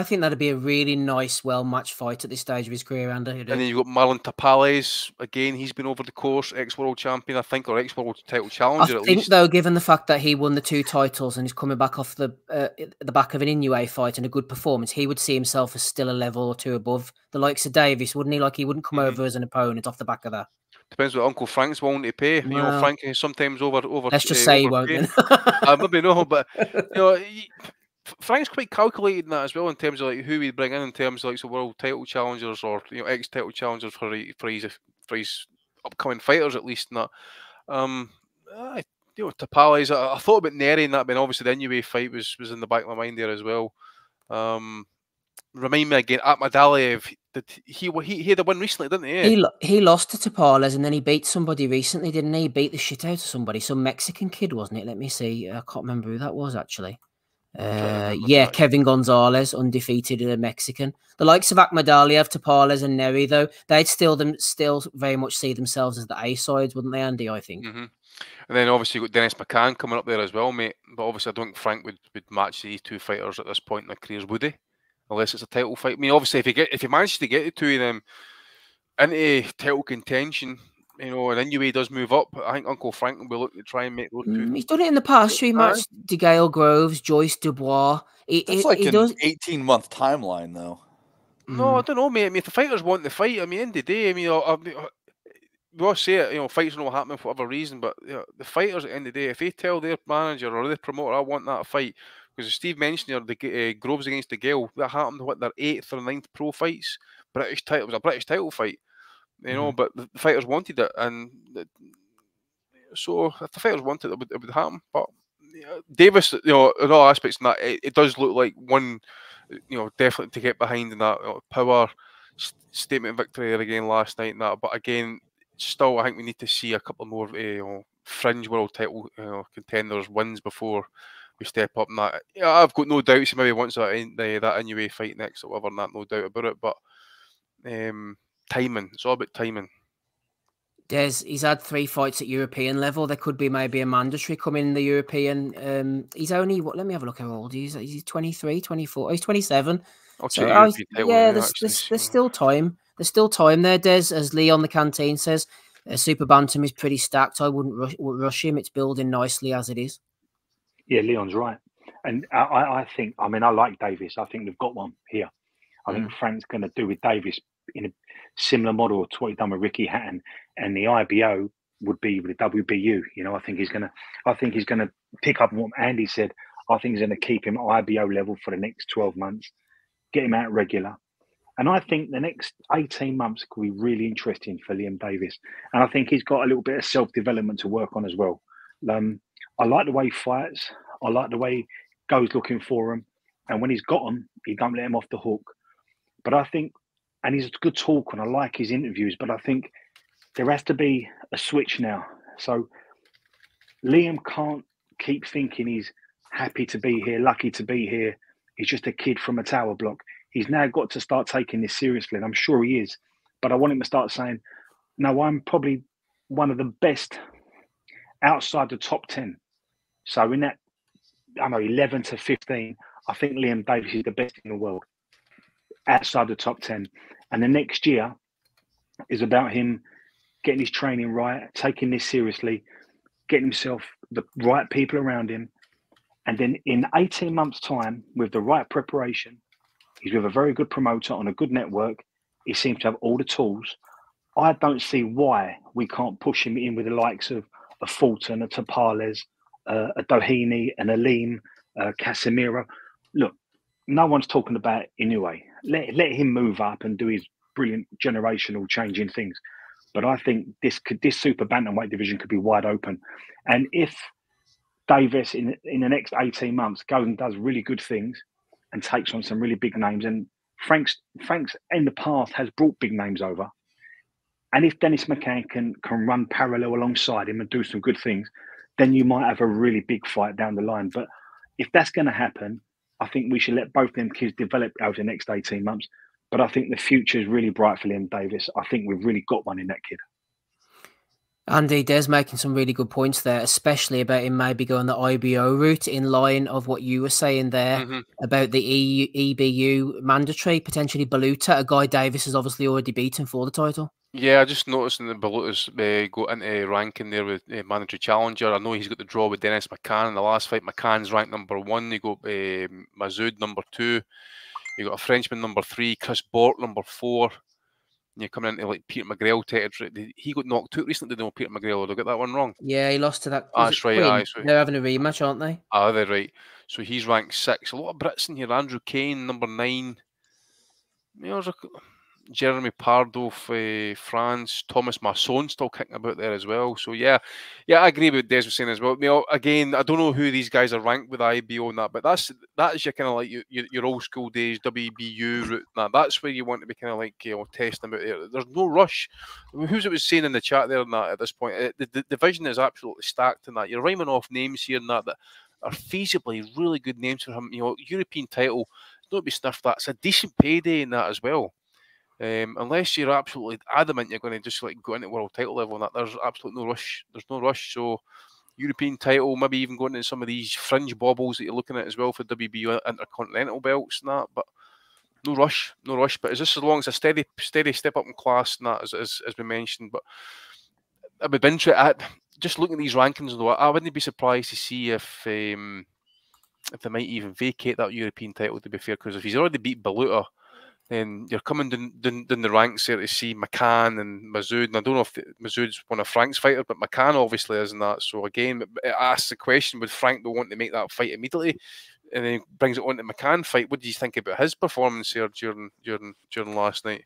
think that'd be a really nice, well-matched fight at this stage of his career, Andy. And then you've got Marlon Tapales. Again, he's been over the course, ex-world champion, I think, or ex-world title challenger. I think, though, given the fact that he won the 2 titles and he's coming back off the back of an Inoue fight and a good performance, he would see himself as still a level or 2 above the likes of Davis, wouldn't he? Like, he wouldn't come over as an opponent off the back of that. Depends what Uncle Frank's willing to pay. You know, Frank is sometimes over. Let's just say he won't. Maybe no, but you know, Frank's quite calculated in that as well in terms of like who we bring in terms of like the world title challengers or ex-title challengers for his upcoming fighters at least. And that, Tapales. I thought about Neri and that, but obviously the Inoue fight was in the back of my mind there as well. Remind me again, Akhmadaliev, he had a win recently, didn't he? He lost to Tapales and then he beat somebody recently, didn't he? He beat the shit out of somebody, some Mexican kid, wasn't it? Let me see. I can't remember who that was actually. Kevin Gonzalez, undefeated Mexican. The likes of Akhmadaliev, Tapales, and Neri, though, they'd still very much see themselves as the A sides, wouldn't they, Andy? I think. And then obviously you've got Dennis McCann coming up there as well, mate. But obviously I don't think Frank would match these 2 fighters at this point in their careers, would he? Unless it's a title fight. I mean, obviously, if he manages to get the 2 of them into title contention, and Inoue does move up, I think Uncle Frank will be looking to try and make those 2. He's done it in the past. He matched DeGale Groves, Joyce Dubois. It's like an 18-month timeline, though. No, I don't know, mate. I mean, if the fighters want the fight, I mean, end of the day, I mean, we all say it, fights are not happening for whatever reason, but the fighters at the end of the day, if they tell their manager or their promoter, I want that fight. Because as Steve mentioned here, the Groves against DeGale, that happened their 8th or 9th pro fights. It was a British title fight, but the fighters wanted it, and so if the fighters wanted it, it would happen. But Davis, in all aspects, in that it does look like one, definitely to get behind in that power statement victory there again last night. And that, but again, still, I think we need to see a couple more fringe world title contenders wins before we step up in that. I've got no doubts he maybe wants that Inoue fight next or whatever, and that, no doubt about it. But timing, it's all about timing. He's had 3 fights at European level. There could be maybe a mandatory coming in the European. He's only, let me have a look how old he is. He's 23, 24. He's 27. There's still time. There's still time there, Des. As Lee on the canteen says, Super Bantam is pretty stacked. I wouldn't rush him. It's building nicely as it is. Yeah, Leon's right. And I think, I like Davis. I think they've got one here. I think Frank's going to do with Davis in a similar model to what he's done with Ricky Hatton, and the IBO would be with the WBU. I think he's going to pick up on what Andy said. I think he's going to keep him at IBO level for the next 12 months, get him out regular, And I think the next 18 months could be really interesting for Liam Davis. And I think he's got a little bit of self-development to work on as well. I like the way he fights. I like the way he goes looking for him. And when he's got them, he don't let him off the hook. But I think, and he's a good talker, and I like his interviews, but I think there has to be a switch now. So Liam can't keep thinking he's happy to be here, lucky to be here. He's just a kid from a tower block. He's now got to start taking this seriously, and I'm sure he is. But I want him to start saying, no, I'm probably one of the best outside the top 10. So in that, I know, 11 to 15, I think Liam Davis is the best in the world outside the top 10. And the next year is about him getting his training right, taking this seriously, getting himself the right people around him. And then in 18 months' time, with the right preparation, he's with a very good promoter on a good network. He seems to have all the tools. I don't see why we can't push him in with the likes of a Fulton, a Tapales, a Doheny, an Aleem, Casemiro. Look, no one's talking about it anyway. Let him move up and do his brilliant generational changing things. But I think this super bantamweight division could be wide open. And if Davis in the next 18 months goes and does really good things and takes on some really big names, and Frank's in the past has brought big names over. And if Dennis McCann can run parallel alongside him and do some good things, then you might have a really big fight down the line. But if that's going to happen, I think we should let both them kids develop over the next 18 months. But I think the future is really bright for Liam Davis. I think we've really got one in that kid. Andy, Des making some really good points there, especially about him maybe going the IBO route, in line of what you were saying there about the EBU mandatory, potentially Baluta, a guy Davis has obviously already beaten for the title. Yeah, I just noticed in the Baluta's got into ranking there with mandatory challenger. I know he's got the draw with Dennis McCann in the last fight. McCann's ranked number 1. You got Mazoud number 2. You got a Frenchman number 3, Chris Bort number 4. You're coming into like Peter McGrail territory. He got knocked out recently, didn't know Peter McGrail? Did I get that one wrong? Yeah, he lost to that. That's right. They're having a rematch, aren't they? Ah, they're right. So he's ranked 6. A lot of Brits in here. Andrew Kane, number 9. There's Jeremy Pardo for France. Thomas Masson still kicking about there as well. So yeah, I agree with what Des was saying as well. Again, I don't know who these guys are ranked with IBO and that, but that is your kind of like your old school days WBU route. That's where you want to be kind of like testing about there. There's no rush. I mean, who's it was saying in the chat there and that at this point? The division is absolutely stacked in that. You're rhyming off names here and that are feasibly really good names for him. European title, don't be sniffed at. It's a decent payday in that as well. Unless you're absolutely adamant you're going to just like go into world title level and that, there's absolutely no rush. There's no rush. So European title, maybe even going into some of these fringe baubles that you're looking at as well for WBU intercontinental belts and that, but no rush. But is this as long as a steady step up in class and that, as we mentioned? But I would be interested. Just looking at these rankings though, I wouldn't be surprised to see if they might even vacate that European title, to be fair, because if he's already beat Baluta, then you're coming down the ranks there to see McCann and Mazoud. And I don't know if Mazoud's one of Frank's fighters, but McCann obviously isn't that. So again, it asks the question, would Frank be wanting to make that fight immediately? And then he brings it on to McCann fight. What do you think about his performance here during last night?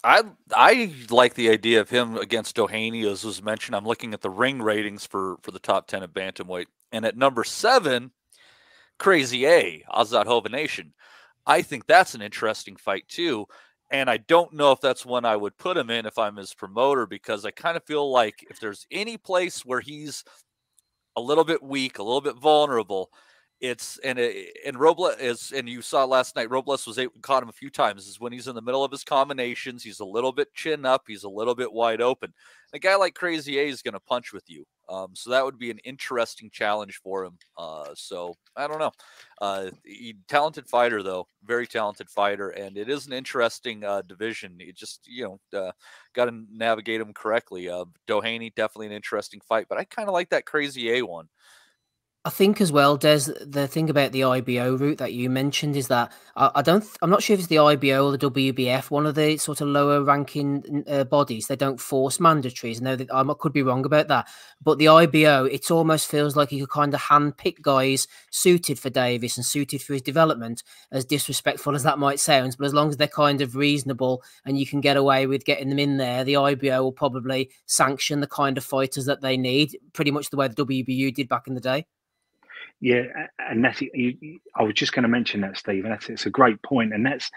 I like the idea of him against Doheny, as was mentioned. I'm looking at the ring ratings for the top 10 at bantamweight. And at number 7, Crazy A, Azad Hovanation. I think that's an interesting fight too. And I don't know if that's one I would put him in if I'm his promoter, because I kind of feel like if there's any place where he's a little bit weak, a little bit vulnerable, it's and Robles is, and you saw last night, Robles caught him a few times, is when he's in the middle of his combinations, he's a little bit chin up, he's a little bit wide open. A guy like Crazy A is going to punch with you. So that would be an interesting challenge for him. So I don't know. Talented fighter though, very talented fighter, and it is an interesting division. You just got to navigate him correctly. Doheny, definitely an interesting fight, but I kind of like that Crazy A one. I think as well, Des, the thing about the IBO route that you mentioned is that I'm not sure if it's the IBO or the WBF, one of the sort of lower ranking bodies. They don't force mandatories. No, I could be wrong about that. But the IBO, it almost feels like you could kind of handpick guys suited for Davis and suited for his development, as disrespectful as that might sound. But as long as they're kind of reasonable and you can get away with getting them in there, the IBO will probably sanction the kind of fighters that they need, pretty much the way the WBU did back in the day. Yeah, and that's I was just going to mention that, Steve, and it's a great point, and that's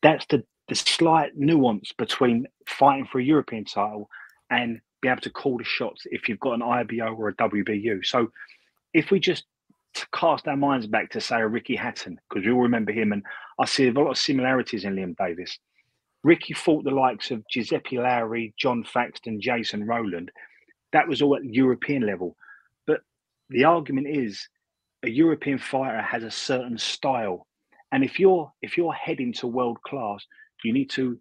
the slight nuance between fighting for a European title and be able to call the shots if you've got an IBO or a WBU. So if we just cast our minds back to, say, a Ricky Hatton, because we all remember him, and I see a lot of similarities in Liam Davis. Ricky fought the likes of Giuseppe Lowry, John Faxton, Jason Rowland. That was all at the European level. But the argument is, a European fighter has a certain style, and if you're heading to world class, you need to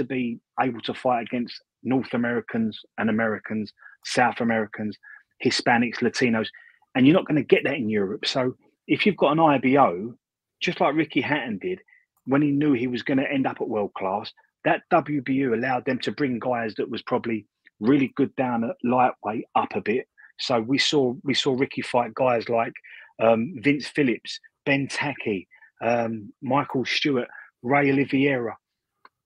be able to fight against North Americans and Americans, South Americans, Hispanics, Latinos, and you're not going to get that in Europe. So if you've got an IBO, just like Ricky Hatton did, when he knew he was going to end up at world class, that WBU allowed them to bring guys that was probably really good down at lightweight up a bit. So we saw Ricky fight guys like Vince Phillips, Ben Tacky, Michael Stewart, Ray Oliveira.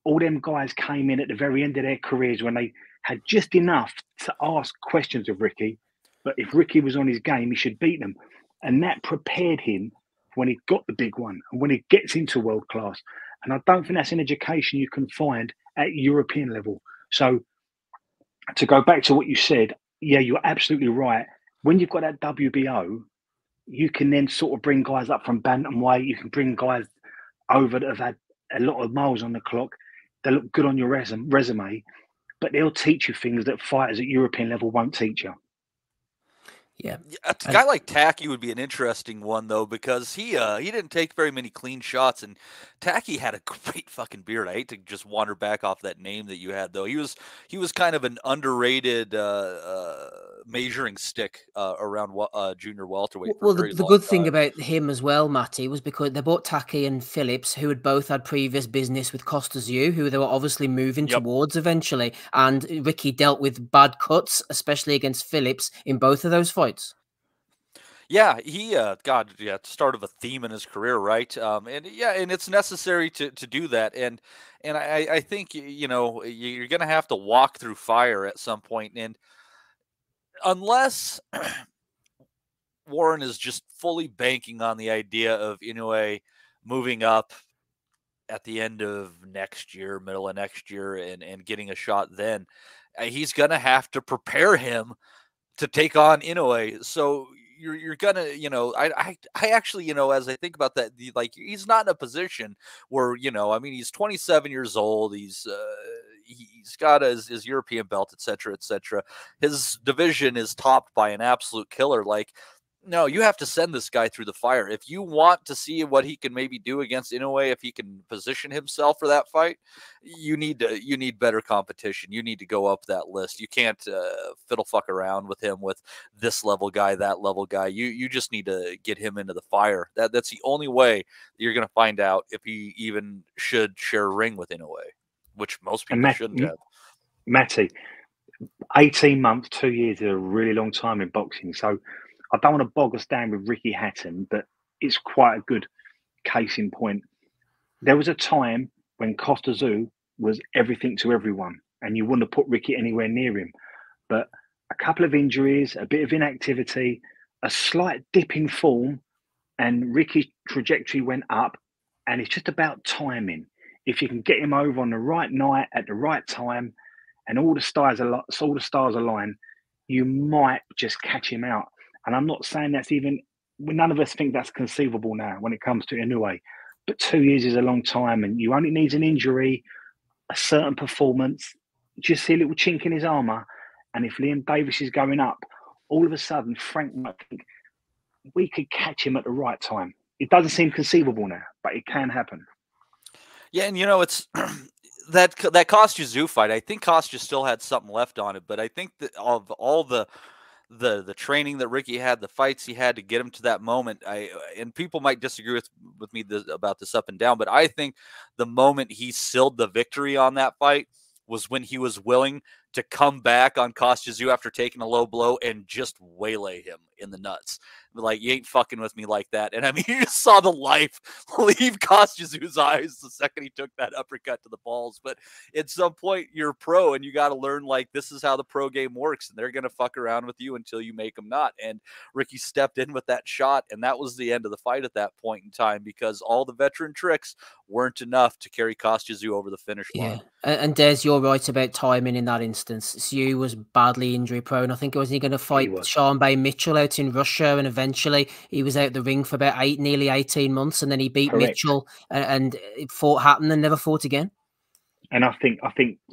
All them guys came in at the very end of their careers when they had just enough to ask questions of Ricky. But if Ricky was on his game, he should beat them. And that prepared him when he got the big one and when he gets into world class. And I don't think that's an education you can find at European level. So to go back to what you said, yeah, you're absolutely right. When you've got that WBO, you can then sort of bring guys up from bantamweight. You can bring guys over that have had a lot of miles on the clock. They look good on your resume, but they'll teach you things that fighters at European level won't teach you. Yeah, a guy like Tacky would be an interesting one though, because he didn't take very many clean shots, and Tacky had a great fucking beard. I hate to just wander back off that name that you had though. He was kind of an underrated measuring stick around junior welterweight. Well, the good thing about him as well, Matty, was because they bought Tacky and Phillips, who had both had previous business with Costas U, who they were obviously moving towards eventually. And Ricky dealt with bad cuts, especially against Phillips, in both of those fights. Yeah, he start of a theme in his career, right? And it's necessary to do that. And I think you're going to have to walk through fire at some point. And unless Warren is just fully banking on the idea of Inoue moving up at the end of next year, middle of next year, and getting a shot then, he's going to have to prepare him to take on Inoue. So you're gonna, I actually, as I think about that, he's not in a position where, he's 27 years old. He's got his European belt, et cetera, et cetera. His division is topped by an absolute killer. No, you have to send this guy through the fire. If you want to see what he can maybe do against Inoue, if he can position himself for that fight, you need better competition. You need to go up that list. You can't fiddle fuck around with him with this level guy, that level guy. You just need to get him into the fire. That's the only way that you're going to find out if he even should share a ring with Inoue, which most people shouldn't have. Matty, 18 months, 2 years is a really long time in boxing. So I don't want to bog us down with Ricky Hatton, but it's quite a good case in point. There was a time when Costa Zoo was everything to everyone, and you wouldn't have put Ricky anywhere near him. But a couple of injuries, a bit of inactivity, a slight dip in form, and Ricky's trajectory went up, and it's just about timing. If you can get him over on the right night at the right time, and all the stars align, you might just catch him out. And I'm not saying none of us think that's conceivable now when it comes to Inoue, but 2 years is a long time, and you only need an injury, a certain performance, just see a little chink in his armour. And if Liam Davis is going up, all of a sudden Frank might think we could catch him at the right time. It doesn't seem conceivable now, but it can happen. Yeah, and it's that Kostya Zoo fight. I think Kostya still had something left on it, but I think that of all the the training that Ricky had, the fights he had to get him to that moment. And people might disagree with me about this up and down, but I think the moment he sealed the victory on that fight was when he was willing to come back on Kostya after taking a low blow and just waylay him in the nuts. Like, you ain't fucking with me like that. And I mean, you just saw the life leave Kostya's eyes the second he took that uppercut to the balls. But at some point, you're pro, and you got to learn, like, this is how the pro game works, and they're going to fuck around with you until you make them not. And Ricky stepped in with that shot, and that was the end of the fight at that point in time, because all the veteran tricks weren't enough to carry Kostya over the finish line. And Des, you're right about timing in that instance. Tszyu was badly injury prone. I think was he going to fight Sean Bay Mitchell out in Russia, and eventually he was out the ring for about nearly 18 months, and then he beat Mitchell, and it fought Hatton and never fought again. And I think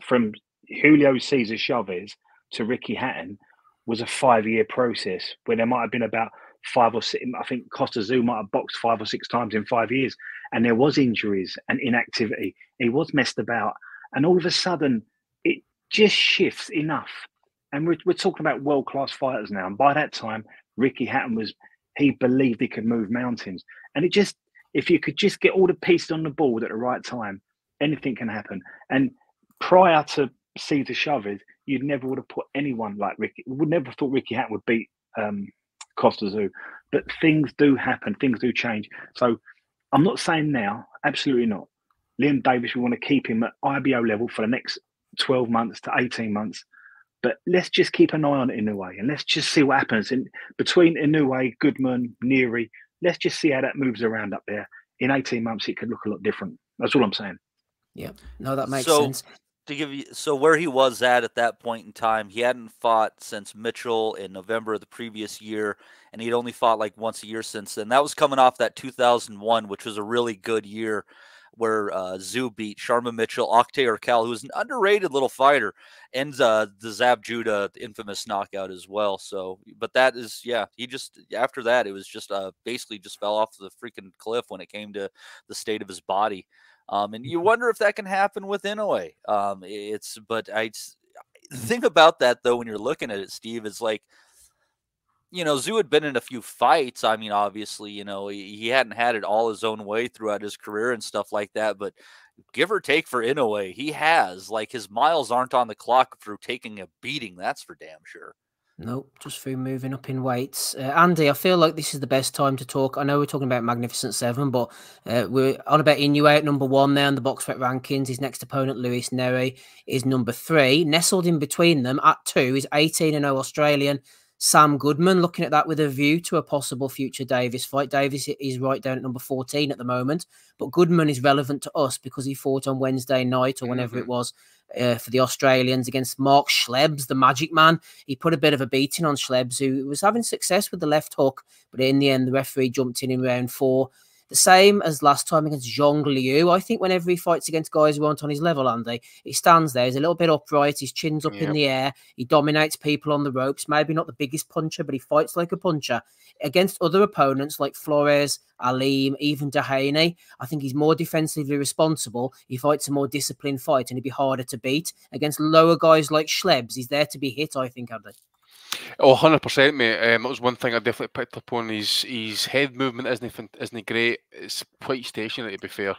from Julio Cesar Chavez to Ricky Hatton was a 5-year process where there might have been about 5 or 6. I think Costa Tszyu might have boxed 5 or 6 times in 5 years, and there was injuries and inactivity. He was messed about. And all of a sudden, it just shifts enough. And we're talking about world-class fighters now. And by that time, Ricky Hatton he believed he could move mountains. And it just, if you could just get all the pieces on the board at the right time, anything can happen. And prior to Cesar Chavez, you'd never would have put anyone like Ricky. We would never have thought Ricky Hatton would beat Costa Tszyu. But things do happen. Things do change. So I'm not saying now, absolutely not. Liam Davis, we want to keep him at IBO level for the next 12 months to 18 months. But let's just keep an eye on Inoue, and let's just see what happens. Between Inoue, Goodman, Neary, let's just see how that moves around up there. In 18 months, it could look a lot different. That's all I'm saying. Yeah, no, that makes sense. To give you, where he was at that point in time, he hadn't fought since Mitchell in November of the previous year, and he'd only fought like once a year since then. That was coming off that 2001, which was a really good year, where Tszyu beat Sharma Mitchell, Oktay Urkel, who was an underrated little fighter, and the Zab Judah infamous knockout as well. So, but that is, he just, after that, it was just basically just fell off the freaking cliff when it came to the state of his body. And you wonder if that can happen with Inoue. The thing about that, though, when you're looking at it, Steve, is like, Tszyu had been in a few fights. I mean, obviously, he hadn't had it all his own way throughout his career and stuff like that. But give or take for Inoue, he has. Like, his miles aren't on the clock through taking a beating. That's for damn sure. Nope, just through moving up in weights. Andy, I feel like this is the best time to talk. I know we're talking about Magnificent Seven, but we're on about Inoue at number 1 now in the BoxRec rankings. His next opponent, Luis Neri, is number 3. Nestled in between them at 2 is 18-0 Australian Sam Goodman, looking at that with a view to a possible future Davis fight. Davis is right down at number 14 at the moment, but Goodman is relevant to us because he fought on Wednesday night or whenever it was for the Australians against Mark Schlebs, the Magic Man. He put a bit of a beating on Schlebs, who was having success with the left hook, but in the end, the referee jumped in round 4. The same as last time against Zhong Liu. I think whenever he fights against guys who aren't on his level, Andy, he stands there. He's a little bit upright. His chin's up in the air. He dominates people on the ropes. Maybe not the biggest puncher, but he fights like a puncher. Against other opponents like Flores, Alim, even Dehaney, I think he's more defensively responsible. He fights a more disciplined fight and he'd be harder to beat. Against lower guys like Schlebs, he's there to be hit, I think, Andy. Oh, 100%, mate. That was one thing I definitely picked up on. His head movement isn't great. It's quite stationary, to be fair.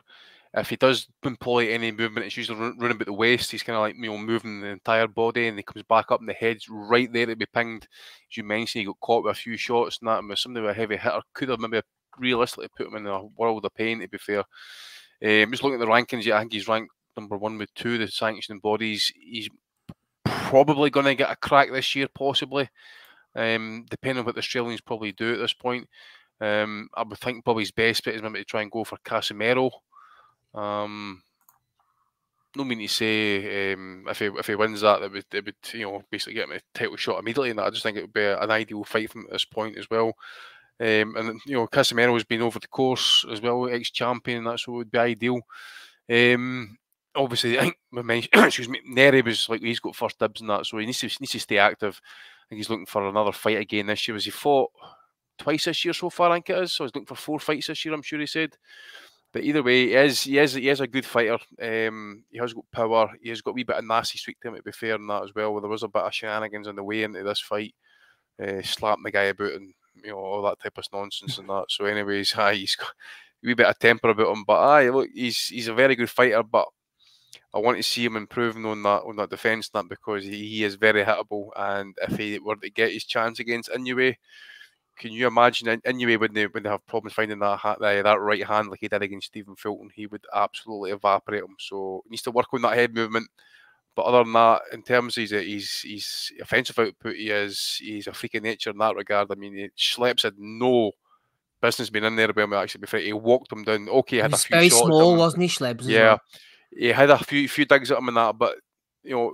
If he does employ any movement, it's usually running about the waist. He's kind of like, moving the entire body, and he comes back up and the head's right there to be pinged. As you mentioned, he got caught with a few shots and that, and with somebody with a heavy hitter could have maybe realistically put him in a world of pain, to be fair. Just looking at the rankings, I think he's ranked number 1 with 2 of the sanctioning bodies. He's probably going to get a crack this year, possibly, depending on what the Australians probably do at this point. I would think probably his best bet is maybe to try and go for Casemiro. No mean to say if he wins that, it would basically get him a title shot immediately, and I just think it would be an ideal fight from at this point as well. And Casemiro has been over the course as well, ex-champion. That's what would be ideal. Obviously, I think we mentioned, excuse me, Neri was like, he's got first dibs and that, so he needs to stay active. I think he's looking for another fight again this year. He fought twice this year so far, I think it is. So he's looking for 4 fights this year, I'm sure he said. But either way, he is a good fighter. He has got power. He has got a wee bit of nasty streak to him, to be fair, and that as well. There was a bit of shenanigans on the way into this fight. slapping the guy about and all that type of nonsense and that. So, anyways, he's got a wee bit of temper about him, but look, he's a very good fighter, but I want to see him improving on that defence, because he is very hittable, and if he were to get his chance against Inoue, can you imagine Inoue when they have problems finding that right hand like he did against Stephen Fulton? He would absolutely evaporate him. So he needs to work on that head movement. But other than that, in terms of his offensive output, he's a freak of nature in that regard. I mean, Schleps had no business being in there when we actually before he walked him down. Okay, he had a few very shots. Small, wasn't he, Schleps? Yeah, he had a few digs at him and that, but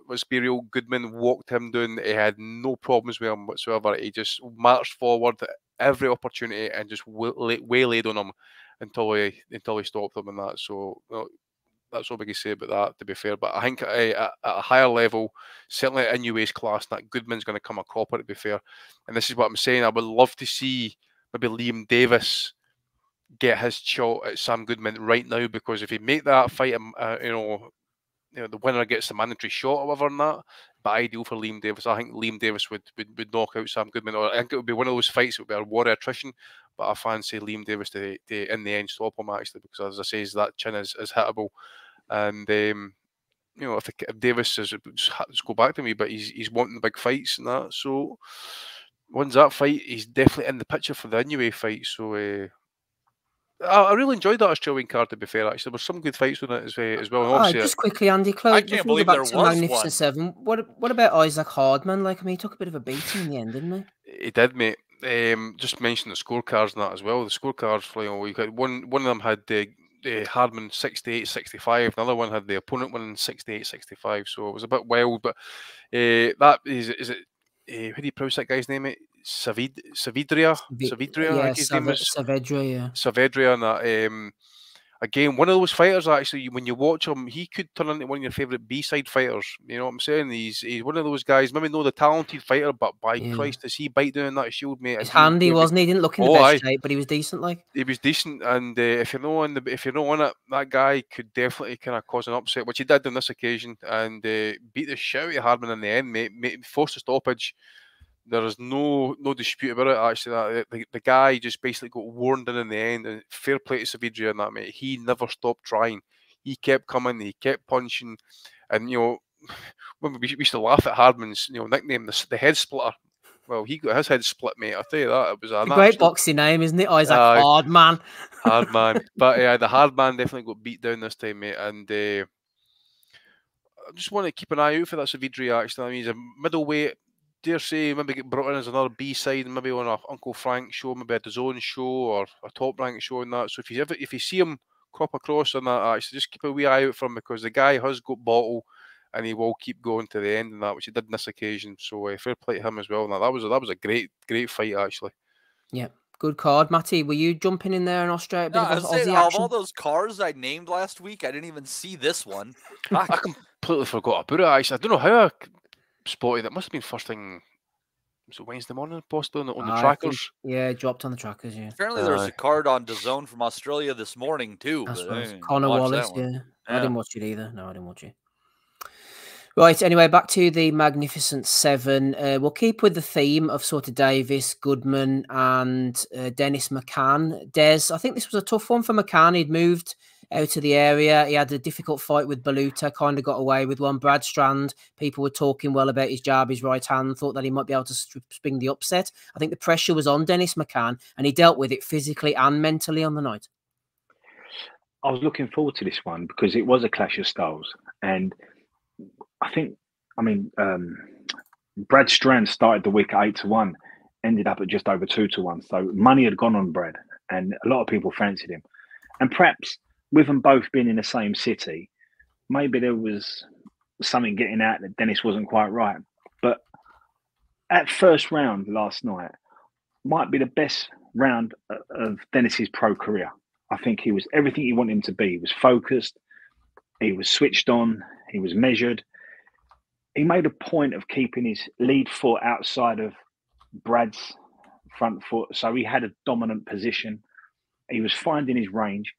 let's be real, Goodman walked him down. He had no problems with him whatsoever. He just marched forward every opportunity and just waylaid on him until he stopped him and that. So that's all we can say about that, to be fair. But I think at a higher level, certainly at Inoue's class, that Goodman's going to come a cropper, to be fair. And this is what I'm saying. I would love to see maybe Liam Davis get his shot at Sam Goodman right now, because if he make that fight, the winner gets the mandatory shot or whatever, and that, but ideal for Liam Davis. I think Liam Davis would knock out Sam Goodman, or I think it would be one of those fights. It would be a war of attrition, but I fancy Liam Davis to in the end stop him, actually, because as I say, that chin is hittable, and if Davis is just go back to me, but he's wanting the big fights and that. So wins that fight, he's definitely in the picture for the Inoue fight. So. I really enjoyed that Australian card, to be fair. Actually, there were some good fights on it as well. And just quickly, Andy, I can't believe there was Magnificent one. Seven. What about Isaac Hardman? Like, I mean, he took a bit of a beating in the end, didn't he? He did, mate. Just mention the scorecards and that as well. The scorecards, we got one of them had Hardman 68-65. Another one had the opponent winning 68-65. So it was a bit wild, but that is it. How do you pronounce that guy's name, mate? Savidria, yeah, I think his name is. Saavedra, yeah. Saavedra, and that. Again, one of those fighters, actually, when you watch him, he could turn into one of your favourite B-side fighters. You know what I'm saying? He's one of those guys, maybe not the talented fighter, but by Christ, does he bite down that shield, mate? He's handy, wasn't he? He didn't look in the best shape, but he was decent, like. He was decent, and if you're not on it, that guy could definitely kind of cause an upset, which he did on this occasion, and beat the shit out of Hardman in the end, mate. Forced a stoppage. There is no dispute about it, actually. The guy just basically got worn in the end. And fair play to Savidria and that, mate. He never stopped trying. He kept coming. He kept punching. And, when we used to laugh at Hardman's, nickname, the head splitter. Well, he got his head split, mate. I'll tell you that. It was a great boxing name, isn't it? Isaac Hardman. Hardman. But the Hardman definitely got beat down this time, mate. And I just want to keep an eye out for that Savidria, actually. I mean, he's a middleweight. Dare say maybe get brought in as another B-side, maybe on a Uncle Frank show, maybe a DAZN show or a Top Rank show and that. So if you see him crop across on that, actually just keep a wee eye out for him, because the guy has got bottle and he will keep going to the end and that, which he did on this occasion. So fair play to him as well. Now that was a great fight, actually. Yeah, good card, Matty. Were you jumping in there in Australia? Of all those cars I named last week, I didn't even see this one. I completely forgot about it. Actually, I don't know how I spotted it. Must have been first thing. Was it Wednesday morning? Possibly on the trackers. Yeah, dropped on the trackers. Yeah. Apparently, there was a card on DAZN from Australia this morning too. Connor Wallace. Yeah, I didn't watch it either. No, I didn't watch it. Right. Anyway, back to the Magnificent Seven. We'll keep with the theme of sort of Davis, Goodman, and Dennis McCann. Des, I think this was a tough one for McCann. He'd moved out of the area. He had a difficult fight with Baluta, kind of got away with one. Brad Strand, people were talking well about his jab, his right hand, thought that he might be able to spring the upset. I think the pressure was on Dennis McCann, and he dealt with it physically and mentally on the night. I was looking forward to this one because it was a clash of styles. And Brad Strand started the week at 8-1, ended up at just over 2-1. So money had gone on Brad, and a lot of people fancied him. And perhaps with them both being in the same city, maybe there was something getting out that Dennis wasn't quite right. But at first round last night might be the best round of Dennis's pro career. I think he was everything you want him to be. He was focused. He was switched on. He was measured. He made a point of keeping his lead foot outside of Brad's front foot. So he had a dominant position. He was finding his range.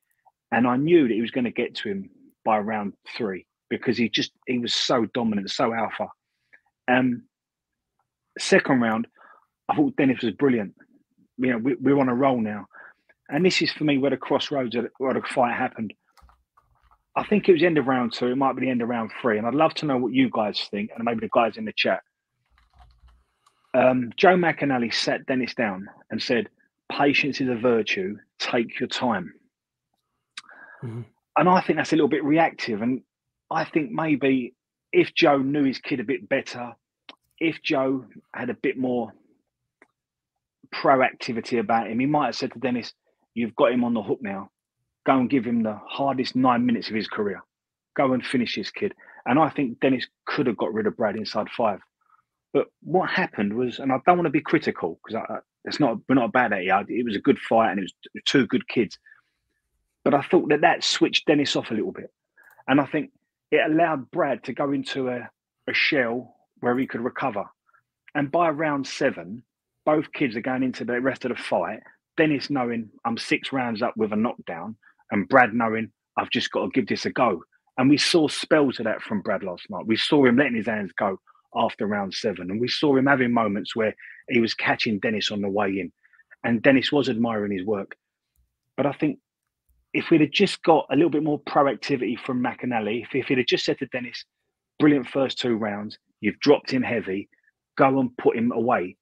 And I knew that he was going to get to him by round 3 because he was so dominant, so alpha. Second round, I thought Dennis was brilliant. You know, we're on a roll now. And this is, for me, where the crossroads where the fight happened. I think it was the end of round 2. It might be the end of round 3. And I'd love to know what you guys think, and maybe the guys in the chat. Joe McAnally sat Dennis down and said, patience is a virtue. Take your time. Mm-hmm. And I think that's a little bit reactive. And I think maybe if Joe knew his kid a bit better, if Joe had a bit more proactivity about him, he might have said to Dennis, you've got him on the hook now. Go and give him the hardest 9 minutes of his career. Go and finish this kid. And I think Dennis could have got rid of Brad inside 5. But what happened was, and I don't want to be critical because we're not bad at it. It was a good fight and it was 2 good kids. But I thought that switched Dennis off a little bit. And I think it allowed Brad to go into a shell where he could recover. And by round 7, both kids are going into the rest of the fight. Dennis knowing I'm 6 rounds up with a knockdown, and Brad knowing I've just got to give this a go. And we saw spells of that from Brad last night. We saw him letting his hands go after round 7. And we saw him having moments where he was catching Dennis on the way in. And Dennis was admiring his work. But I think if we'd have just got a little bit more proactivity from McAnally, if he'd have just said to Dennis, brilliant first 2 rounds, you've dropped him heavy, go and put him away,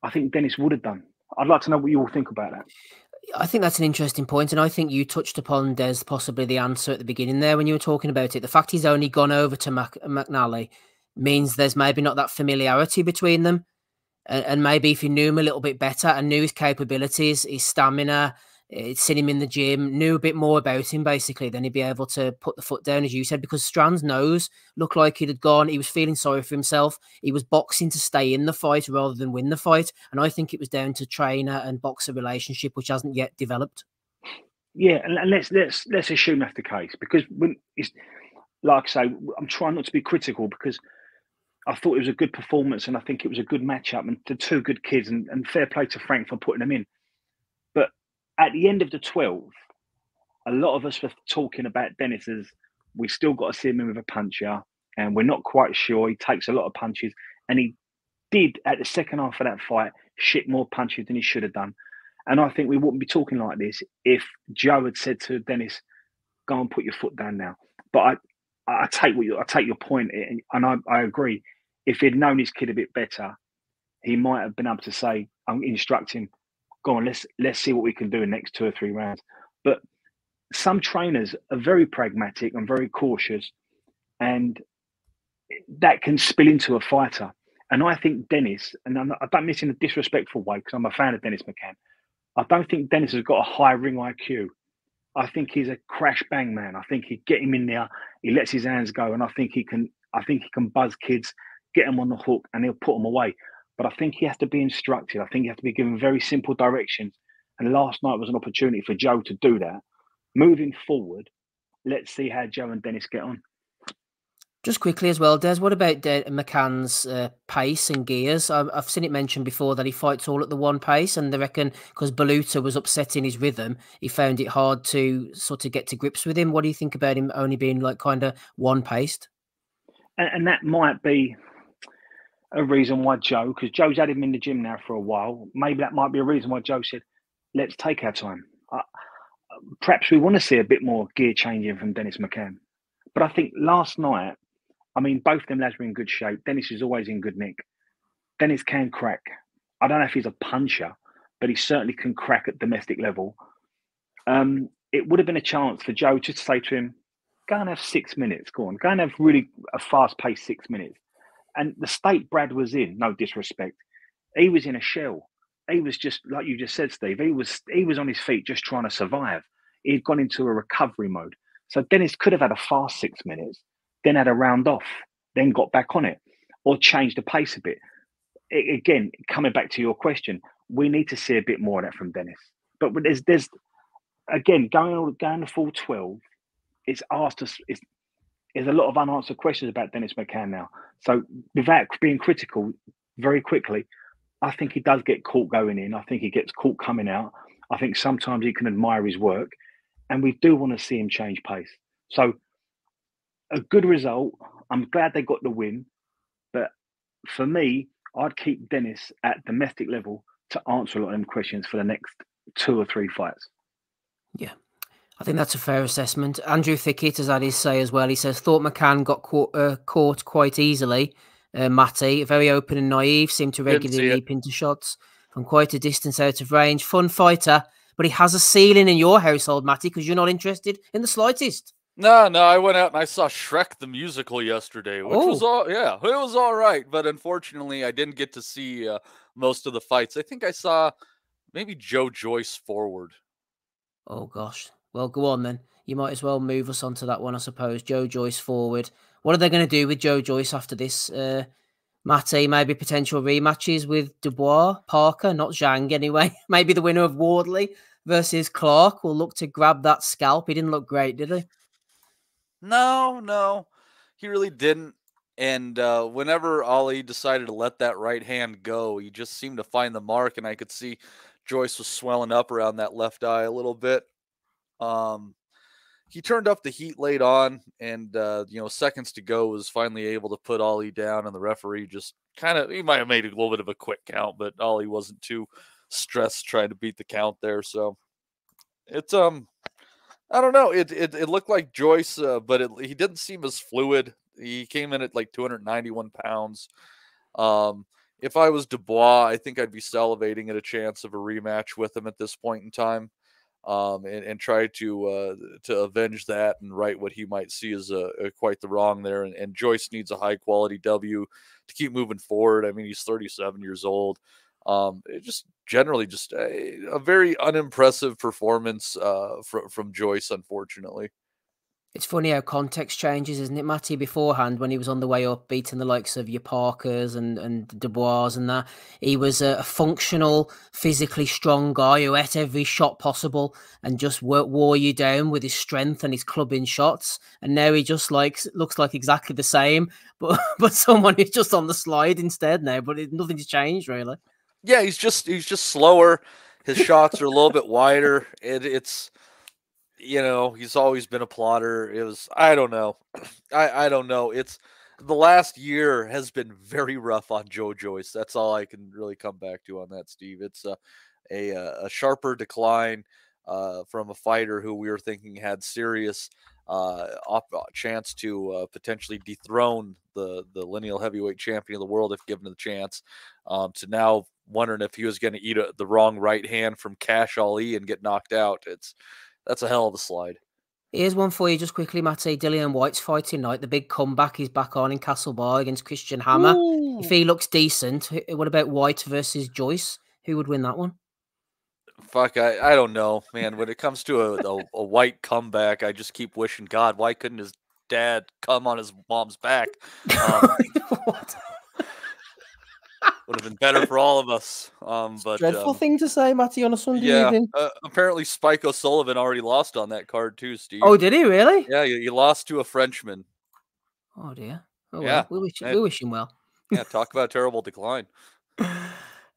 I think Dennis would have done. I'd like to know what you all think about that. I think that's an interesting point, and I think you touched upon, Des, possibly the answer at the beginning there when you were talking about it. The fact he's only gone over to McNally means there's maybe not that familiarity between them, and maybe if you knew him a little bit better and knew his capabilities, his stamina, seen him in the gym, knew a bit more about him, basically, then he'd be able to put the foot down, as you said, because Strand's nose looked like it had gone. He was feeling sorry for himself. He was boxing to stay in the fight rather than win the fight. And I think it was down to trainer and boxer relationship, which hasn't yet developed. Yeah, and let's assume that's the case, because when it's, like I say, I'm trying not to be critical because I thought it was a good performance and I think it was a good matchup and the 2 good kids, and fair play to Frank for putting them in. But at the end of the 12th, a lot of us were talking about Dennis as we still got to see him in with a puncher, and we're not quite sure. He takes a lot of punches, and he did at the second half of that fight shit more punches than he should have done. And I think we wouldn't be talking like this if Joe had said to Dennis, "Go and put your foot down now." But I take your point, and I agree. If he'd known his kid a bit better, he might have been able to say, "I'm instructing. Go on, let's see what we can do in the next 2 or 3 rounds." But some trainers are very pragmatic and very cautious, and that can spill into a fighter. And I think Dennis, and I don't mean this in a disrespectful way because I'm a fan of Dennis McCann, I don't think Dennis has got a high ring IQ. I think he's a crash bang man. I think he'd get him in there, he lets his hands go, and I think he can buzz kids, get them on the hook, and he'll put them away. But I think he has to be instructed. I think he has to be given very simple directions. And last night was an opportunity for Joe to do that. Moving forward, let's see how Joe and Dennis get on. Just quickly as well, Des, what about McCann's pace and gears? I've seen it mentioned before that he fights all at the one pace, and they reckon because Baluta was upsetting his rhythm, he found it hard to sort of get to grips with him. What do you think about him only being like kind of one paced? And that might be a reason why Joe, because Joe's had him in the gym now for a while, maybe that might be a reason why Joe said, let's take our time. Perhaps we want to see a bit more gear changing from Dennis McCann. But I think last night, I mean, both them lads were in good shape. Dennis is always in good nick. Dennis can crack. I don't know if he's a puncher, but he certainly can crack at domestic level. It would have been a chance for Joe just to say to him, go and have 6 minutes. Go on, go and have really a fast-paced 6 minutes. And the state Brad was in, no disrespect, he was in a shell. He was just, like you just said, Steve, he was on his feet just trying to survive. He'd gone into a recovery mode. So Dennis could have had a fast 6 minutes, then had a round off, then got back on it, or changed the pace a bit. Again, coming back to your question, we need to see a bit more of that from Dennis. But there's again, going the full 12, it's asked us, there's a lot of unanswered questions about Dennis McCann now. So without being critical, very quickly, I think he does get caught going in. I think he gets caught coming out. I think sometimes he can admire his work. And we do want to see him change pace. So a good result. I'm glad they got the win. But for me, I'd keep Dennis at domestic level to answer a lot of them questions for the next 2 or 3 fights. Yeah, I think that's a fair assessment. Andrew Thickett has had his say as well. He says, thought McCann got caught quite easily. Matty, very open and naive, seemed to regularly leap into shots from quite a distance out of range. Fun fighter, but he has a ceiling in your household, Matty, because you're not interested in the slightest. No, I went out and I saw Shrek the musical yesterday, which was it was all right, but unfortunately I didn't get to see most of the fights. I think I saw maybe Joe Joyce forward. Oh gosh. Well, go on then. You might as well move us on to that one, I suppose. Joe Joyce forward. What are they going to do with Joe Joyce after this? Matty, maybe potential rematches with Dubois, Parker, not Zhang anyway. Maybe the winner of Wardley versus Clark will look to grab that scalp. He didn't look great, did he? No, he really didn't. And whenever Ali decided to let that right hand go, he just seemed to find the mark, and I could see Joyce was swelling up around that left eye a little bit. He turned up the heat late on, and seconds to go was finally able to put Ali down, and the referee just he might have made a little bit of a quick count, but Ali wasn't too stressed trying to beat the count there. So it's I don't know. It looked like Joyce, but he didn't seem as fluid. He came in at like 291 pounds. If I was Dubois, I think I'd be salivating at a chance of a rematch with him at this point in time, and try to avenge that and right what he might see as quite the wrong there. And Joyce needs a high quality W to keep moving forward. I mean, he's 37 years old. It just generally just a very unimpressive performance from Joyce, unfortunately. It's funny how context changes, isn't it, Matty? Beforehand, when he was on the way up, beating the likes of your Parkers and Dubois and that, he was a functional, physically strong guy who ate every shot possible and just wore you down with his strength and his clubbing shots. And now he just looks like exactly the same, but someone who's just on the slide instead now. But nothing's changed really. Yeah, he's just slower. His shots are a little bit wider. It's. He's always been a plotter. I don't know. I don't know. It's the last year has been very rough on Joe Joyce. That's all I can really come back to on that, Steve. It's a sharper decline from a fighter who we were thinking had serious chance to potentially dethrone the lineal heavyweight champion of the world if given the chance, to now wondering if he was going to eat the wrong right hand from Cash Ali and get knocked out. That's a hell of a slide. Here's one for you just quickly, Matty. Dillian White's fighting night. The big comeback he's back on in Castle Bar against Christian Hammer. Ooh. If he looks decent, what about White versus Joyce? Who would win that one? Fuck, I don't know, man. When it comes to a White comeback, I just keep wishing, God, why couldn't his dad come on his mom's back? What? Would have been better for all of us. But dreadful thing to say, Matty, on a Sunday evening. Apparently Spike O'Sullivan already lost on that card too, Steve. Oh, did he really? Yeah, he lost to a Frenchman. Oh dear. Oh yeah, well. We wish him well. Yeah, talk about a terrible decline.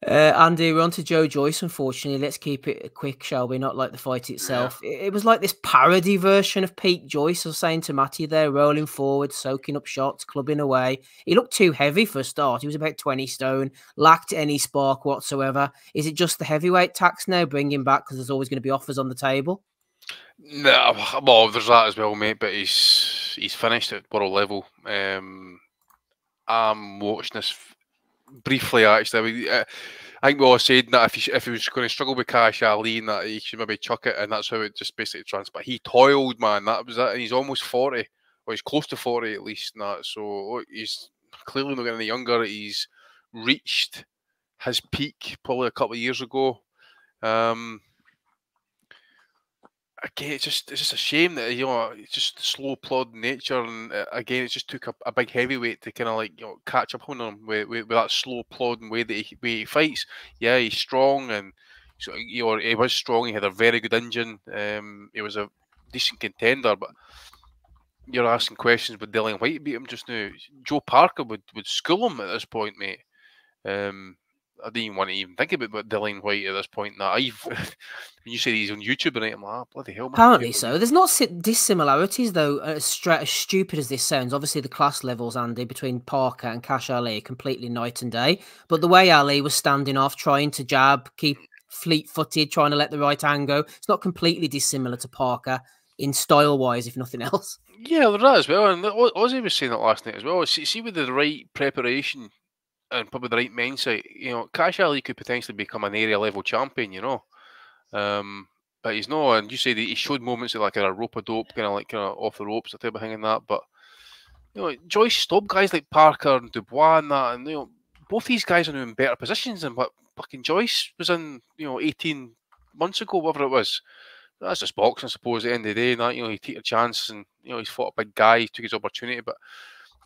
Andy, we're on to Joe Joyce, unfortunately. Let's keep it quick, shall we? Not like the fight itself. Yeah. It was like this parody version of peak Joyce. I was saying to Matty there, rolling forward, soaking up shots, clubbing away. He looked too heavy for a start. He was about 20 stone, lacked any spark whatsoever. Is it just the heavyweight tax now bringing back because there's always going to be offers on the table? No, well, there's that as well, mate, but he's finished at world level. I'm watching this briefly, actually. I think we all said that if he was going to struggle with Cash Ali, and that he should maybe chuck it, and that's how it just basically transpired. He toiled, man. That was it. And he's almost 40, or he's close to 40 at least. And that, so he's clearly not getting any younger. He's reached his peak probably a couple of years ago. Again, it's just a shame that it's just slow plodding nature, and again, it just took a big heavyweight to kind of catch up on him with that slow plodding way that he fights. Yeah, he's strong, and so he was strong. He had a very good engine. He was a decent contender, but you're asking questions. Would Dillian White beat him just now? Joe Parker would school him at this point, mate. I didn't even want to even think about Dillian White at this point. That when you say he's on YouTube, and I'm like, oh, bloody hell, man. Apparently so. There's not dissimilarities though. As stupid as this sounds, obviously the class levels, Andy, between Parker and Cash Ali are completely night and day. But the way Ali was standing off, trying to jab, keep fleet-footed, trying to let the right hand go, it's not completely dissimilar to Parker in style-wise, if nothing else. Yeah, there is as well. And Ozzy was saying that last night as well. See with the right preparation and probably the right mindset, Cash Ali could potentially become an area level champion, but he's not. And you say that he showed moments of like a rope-a-dope, kind of off the ropes, type of thing and that. But Joyce stopped guys like Parker and Dubois and that, and both these guys are now in better positions than what fucking Joyce was in, 18 months ago, whatever it was. That's just boxing, I suppose. At the end of the day, and that he took a chance, and he's fought a big guy, he took his opportunity, but.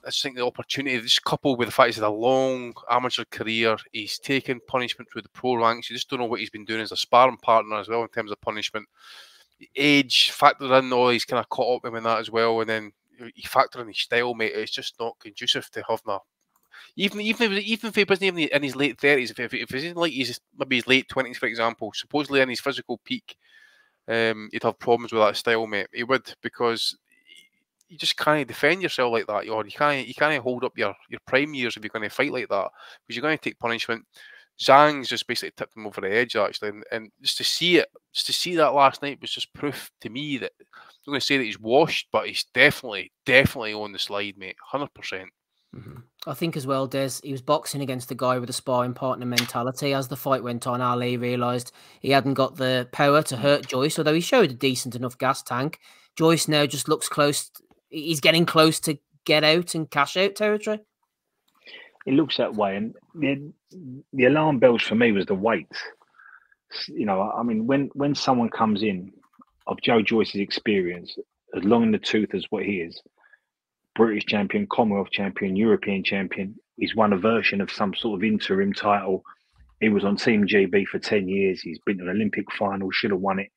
I just think the opportunity, just coupled with the fact he's had a long amateur career, he's taken punishment through the pro ranks. You just don't know what he's been doing as a sparring partner as well in terms of punishment. Age, factor in all, he's kind of caught up with him in that as well. And then you factor in his style, mate. It's just not conducive to having a. Even if he wasn't even in his late 30s, if he's in like maybe his late 20s, for example, supposedly in his physical peak, he'd have problems with that style, mate. He would, because. You just can't defend yourself like that, or you can't hold up your prime years if you're going to fight like that, because you're going to take punishment. Zhang's just basically tipped him over the edge, actually, and just to see that last night was just proof to me that I'm not going to say that he's washed, but he's definitely on the slide, mate, 100%. I think as well, Des, he was boxing against a guy with a sparring partner mentality. As the fight went on, Ali realised he hadn't got the power to hurt Joyce, although he showed a decent enough gas tank. Joyce now just looks close. He's getting close to get out and cash out territory. It looks that way, and the alarm bells for me was the weight. I mean, when someone comes in of Joe Joyce's experience, as long in the tooth as what he is, British champion, Commonwealth champion, European champion, he's won a version of some sort of interim title. He was on Team GB for 10 years. He's been to an Olympic final, should have won it.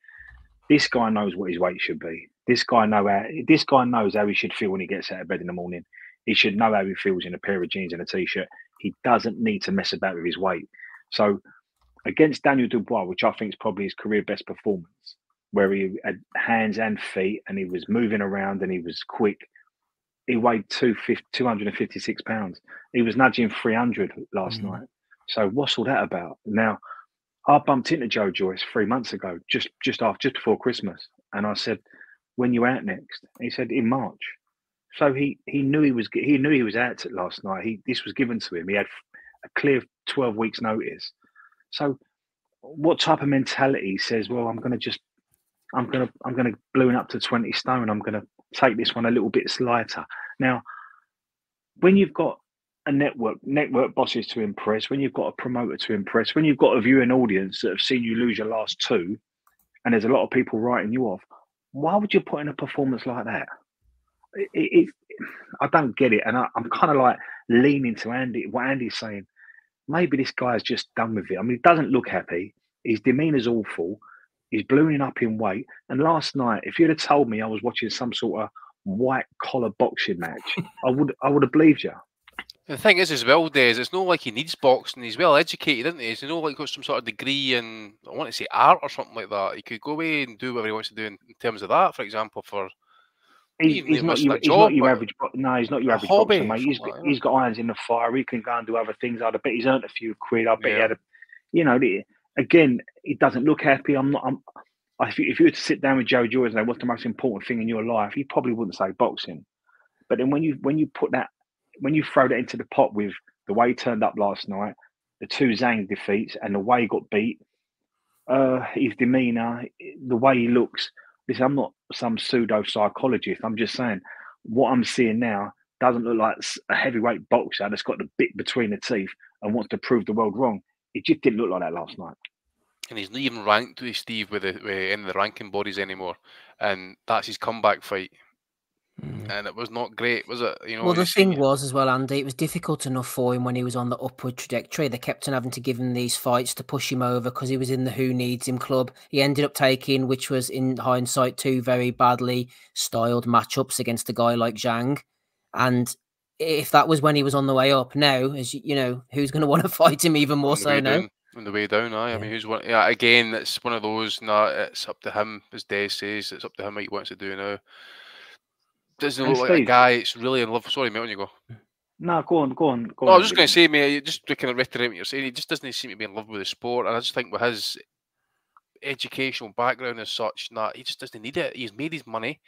This guy knows what his weight should be. This guy knows how he should feel when he gets out of bed in the morning. He should know how he feels in a pair of jeans and a t-shirt. He doesn't need to mess about with his weight. So against Daniel Dubois, which I think is probably his career best performance, where he had hands and feet and he was moving around and he was quick, he weighed 256 pounds. He was nudging 300 last night. So what's all that about? Now, I bumped into Joe Joyce 3 months ago, just before Christmas, and I said, "When you out next?" He said, "In March." So he knew he was out last night. This was given to him. He had a clear 12 weeks notice. So, what type of mentality says, "Well, I'm going to balloon up to 20 stone. I'm going to take this one a little bit lighter." Now, when you've got a network bosses to impress, when you've got a promoter to impress, when you've got a viewing audience that have seen you lose your last two, and there's a lot of people writing you off, why would you put in a performance like that? I don't get it, and I'm kind of like leaning to Andy. What Andy's saying, maybe this guy's just done with it. I mean, he doesn't look happy. His demeanor's awful. He's ballooning up in weight. And last night, if you'd have told me I was watching some sort of white collar boxing match, I would have believed you. The thing is, as well, Des, it's not like he needs boxing. He's well educated, isn't he? He's like got some sort of degree in, I want to say, art or something like that. He could go away and do whatever he wants to do in terms of that, for example. He's not your average boxer, mate. He's got irons in the fire. He can go and do other things. I bet he's earned a few quid. I bet he had again, he doesn't look happy. If you were to sit down with Joe Joyce and say, "What's the most important thing in your life?" he probably wouldn't say boxing. But then when you throw that into the pot with the way he turned up last night, the two Zhang defeats, and the way he got beat, his demeanour, the way he looks. Listen, I'm not some pseudo psychologist. I'm just saying what I'm seeing now doesn't look like a heavyweight boxer that's got the bit between the teeth and wants to prove the world wrong. It just didn't look like that last night. And he's not even ranked with Steve with any of the ranking bodies anymore, and that's his comeback fight. And it was not great, was it? Well, the thing was as well, Andy, it was difficult enough for him when he was on the upward trajectory. They kept on having to give him these fights to push him over because he was in the Who Needs Him club. He ended up taking, which was in hindsight, two very badly styled matchups against a guy like Zhang. And if that was when he was on the way up. Now, as you know, who's going to want to fight him even more so now? On the way down, I mean, who's one? Yeah, again, it's one of those. Nah, it's up to him, as Des says. It's up to him what he wants to do now. Doesn't look like a guy. It's really in love. Sorry, mate, on you go. No, go on. I was just going to say, mate, just to kind of reiterate what you're saying, he just doesn't seem to be in love with the sport, and I just think with his educational background as such, he just doesn't need it. He's made his money.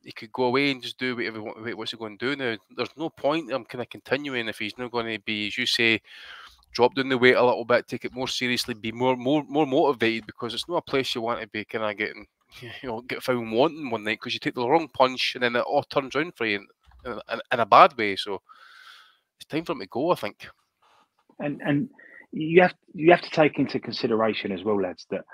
He could go away and just do whatever what's he going to do now. There's no point in him kind of continuing if he's not going to be, as you say, drop down the weight a little bit, take it more seriously, be more motivated, because it's not a place you want to be kind of getting, get found wanting one night because you take the wrong punch and then it all turns around for you in a bad way. So it's time for him to go, I think. And you have to take into consideration as well, lads, that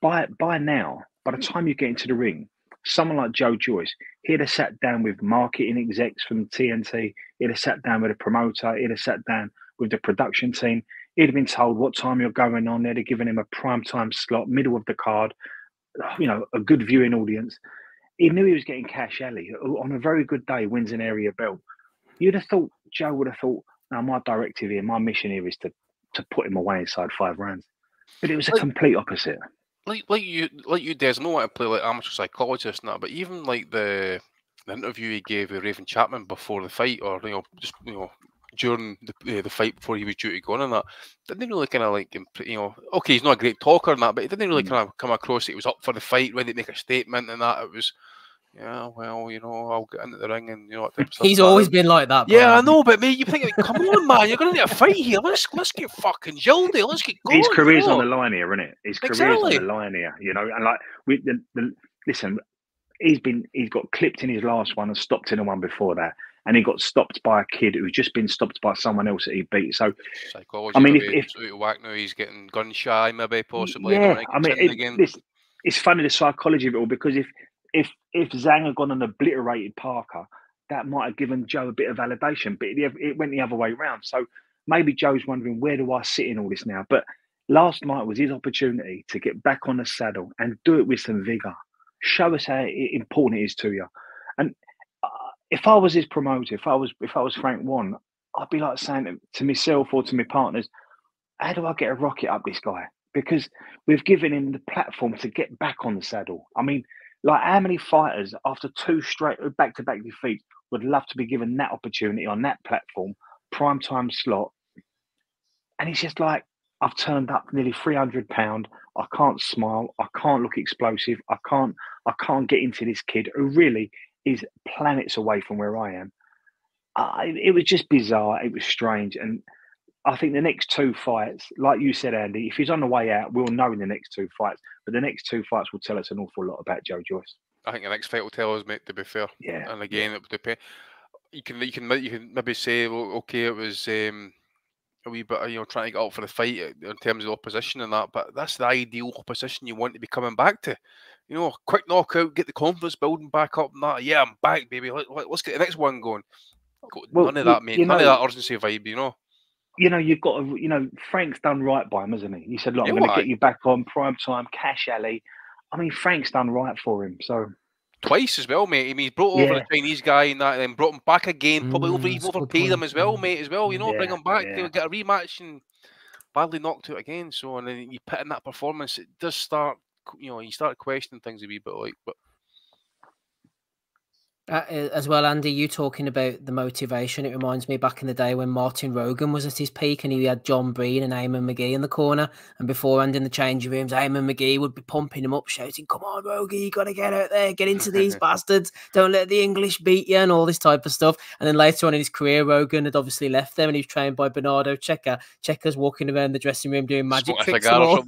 by now, by the time you get into the ring, someone like Joe Joyce, he'd have sat down with marketing execs from TNT, he'd have sat down with a promoter, he'd have sat down with the production team, he'd have been told what time you're going on. They'd have given him a prime time slot, middle of the card, a good viewing audience. He knew he was getting Cash Alley on a very good day, wins an area belt. You'd have thought, Joe would have thought, now my directive here, my mission here is to put him away inside 5 rounds. But it was a complete opposite. Like you, Des. I don't want to play like amateur psychologist and that, but even like the interview he gave with Raven Chapman before the fight, or during the fight before he was due to go on and that, didn't really kind of like, okay, he's not a great talker and that, but it didn't really kind of come across that he was up for the fight, ready to make a statement and that. It was, yeah, well, I'll get into the ring and he's always been like that. Yeah, I know, but mate, you think, come on, man, you're going to need a fight here. Let's get fucking gildy. Let's get going. His career's on the line here, isn't it? His career's on the line here, and like listen, he's got clipped in his last one and stopped in the one before that. And he got stopped by a kid who's just been stopped by someone else that he beat. So, psychology, I mean, if whack now, he's getting gun shy, maybe possibly. Yeah, I mean, it's funny, the psychology of it all, because if Zhang had gone and obliterated Parker, that might have given Joe a bit of validation, but it went the other way around. So maybe Joe's wondering, where do I sit in all this now? But last night was his opportunity to get back on the saddle and do it with some vigor. Show us how important it is to you. And if I was his promoter, if I was Frank Warren, I'd be like saying to myself or to my partners, how do I get a rocket up this guy? Because we've given him the platform to get back on the saddle. I mean, like, how many fighters after 2 straight back-to-back defeats would love to be given that opportunity on that platform, prime time slot? And he's just like, I've turned up nearly 300 pounds. I can't smile. I can't look explosive. I can't get into this kid who really is planets away from where I am. It was just bizarre. It was strange. And I think the next 2 fights, like you said, Andy, if he's on the way out, we'll know in the next 2 fights. But the next 2 fights will tell us an awful lot about Joe Joyce. I think the next fight will tell us, mate, to be fair. Yeah. And again, it would depend. You can maybe say, well, okay, it was a wee bit, trying to get up for the fight in terms of opposition and that, but that's the ideal opposition you want to be coming back to. Quick knockout, get the confidence building back up and that. Yeah, I'm back, baby. Let's get the next one going. None of that, mate. None of that urgency vibe, You've got to, Frank's done right by him, hasn't he? He said, look, I'm going to get you back on prime time, Cash Alley. I mean, Frank's done right for him, so. Twice as well, mate. I mean, he brought over the Chinese guy and that, and then brought him back again. Probably overpaid him as well, mate, bring him back, they'll get a rematch and badly knocked out again. So, and then you put in that performance, it does start, you start questioning things a wee bit but. As well, Andy, you talking about the motivation. It reminds me back in the day when Martin Rogan was at his peak and he had John Breen and Eamon McGee in the corner. And beforehand in the changing rooms, Eamon McGee would be pumping him up, shouting, "Come on, Rogie, you got to get out there, get into these bastards. Don't let the English beat you," and all this type of stuff. And then later on in his career, Rogan had obviously left them and he was trained by Bernardo Checker. Checker's walking around the dressing room doing magic tricks. And all.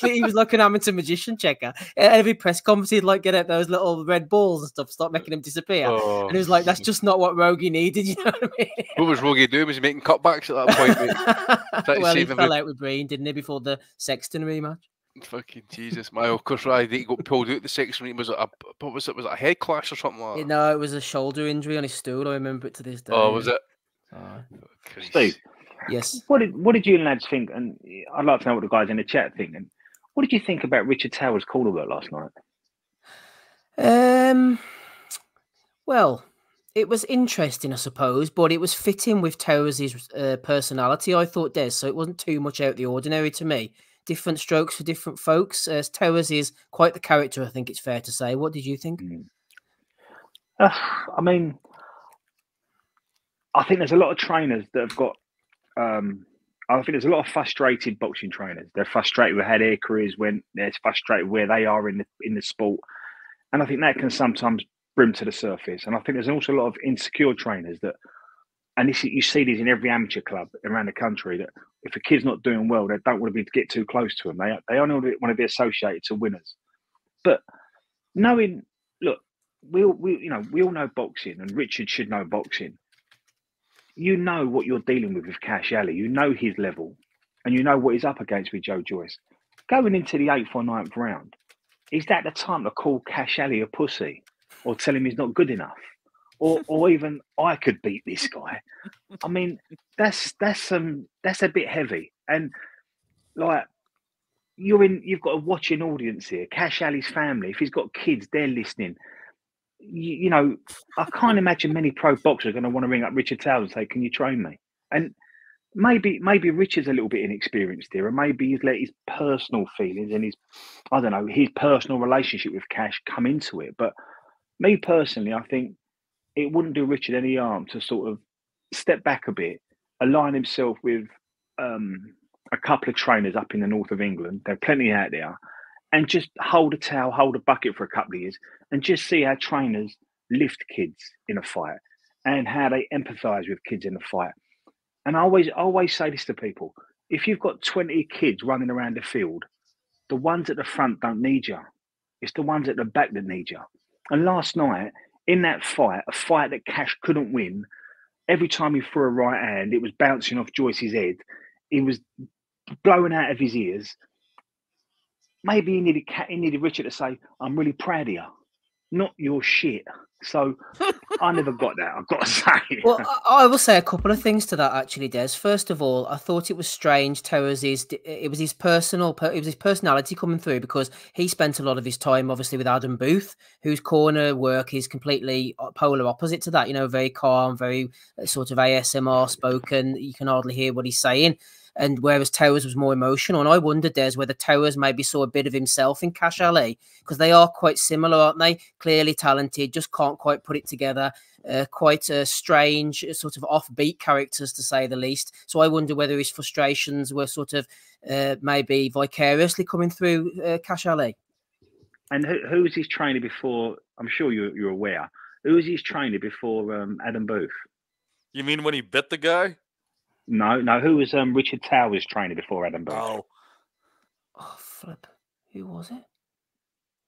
He was like an amateur magician, Checker. At every press conference, he'd like get out those little red balls and stuff, start making him disappear. And it was like, that's just not what Rogie needed, you know what I mean? What was Rogie doing? Was he making cutbacks at that point? Well, he fell out with Breen, didn't he, before the Sexton rematch? Fucking Jesus, my of course, right? He got pulled out the Sexton. Was it a head clash or something like that? No, it was a shoulder injury on his stool. I remember it to this day. Oh, was it? Steve, yes. What did you lads think? And I'd like to know what the guys in the chat think. And what did you think about Richard Towers' corner work last night? Well, It was interesting, I suppose, but it was fitting with Towers' personality, I thought, Des, so it wasn't too much out of the ordinary to me. Different strokes for different folks. Towers is quite the character, I think it's fair to say. What did you think? I mean, I think there's a lot of trainers that have got. I think there's a lot of frustrated boxing trainers. They're frustrated with how their careers went. They're frustrated where they are in the sport, and I think that can sometimes brim to the surface. And I think there's also a lot of insecure trainers that, and you see these in every amateur club around the country, that if a kid's not doing well, they don't want to get too close to them. They only want to be associated to winners. But knowing, look, we all know boxing, and Richard should know boxing. You know what you're dealing with Cash Ali. You know his level, and you know what he's up against with Joe Joyce. Going into the 8th or 9th round, is that the time to call Cash Ali a pussy, or tell him he's not good enough, or even I could beat this guy? I mean, that's a bit heavy, and like you've got a watching audience here. Cash Ali's family, if he's got kids, they're listening. You know, I can't imagine many pro boxers are going to want to ring up Richard Towers and say, "Can you train me?" And maybe Richard's a little bit inexperienced here, and maybe he's let his personal feelings and his personal relationship with Cash come into it. But me personally, I think it wouldn't do Richard any harm to sort of step back a bit, align himself with a couple of trainers up in the north of England. There are plenty out there. And just hold a towel, hold a bucket for a couple of years, and just see how trainers lift kids in a fight and how they empathise with kids in a fight. And I always say this to people: if you've got 20 kids running around the field, the ones at the front don't need you. It's the ones at the back that need you. And last night, in that fight, a fight that Cash couldn't win, every time he threw a right hand, it was bouncing off Joyce's head. He was blowing out of his ears. Maybe he needed Richard to say, "I'm really proud of you, not your shit." So I never got that, I've got to say. Well, I will say a couple of things to that, actually, Des. First of all, I thought it was strange. It was his personality coming through, because he spent a lot of his time, obviously, with Adam Booth, whose corner work is completely polar opposite to that. You know, very calm, very sort of ASMR spoken. You can hardly hear what he's saying. And whereas Towers was more emotional, and I wondered, Des, whether Towers maybe saw a bit of himself in Cash Ali, because they are quite similar, aren't they? Clearly talented, just can't quite put it together. Quite strange, sort of offbeat characters, to say the least. So I wonder whether his frustrations were sort of maybe vicariously coming through Cash Ali. And who was his trainer before? I'm sure you're aware. Who was his trainer before Adam Booth? You mean when he bit the guy? No. Who was Richard Towers' trainer before Adam Booth? Oh, flip. Who was it?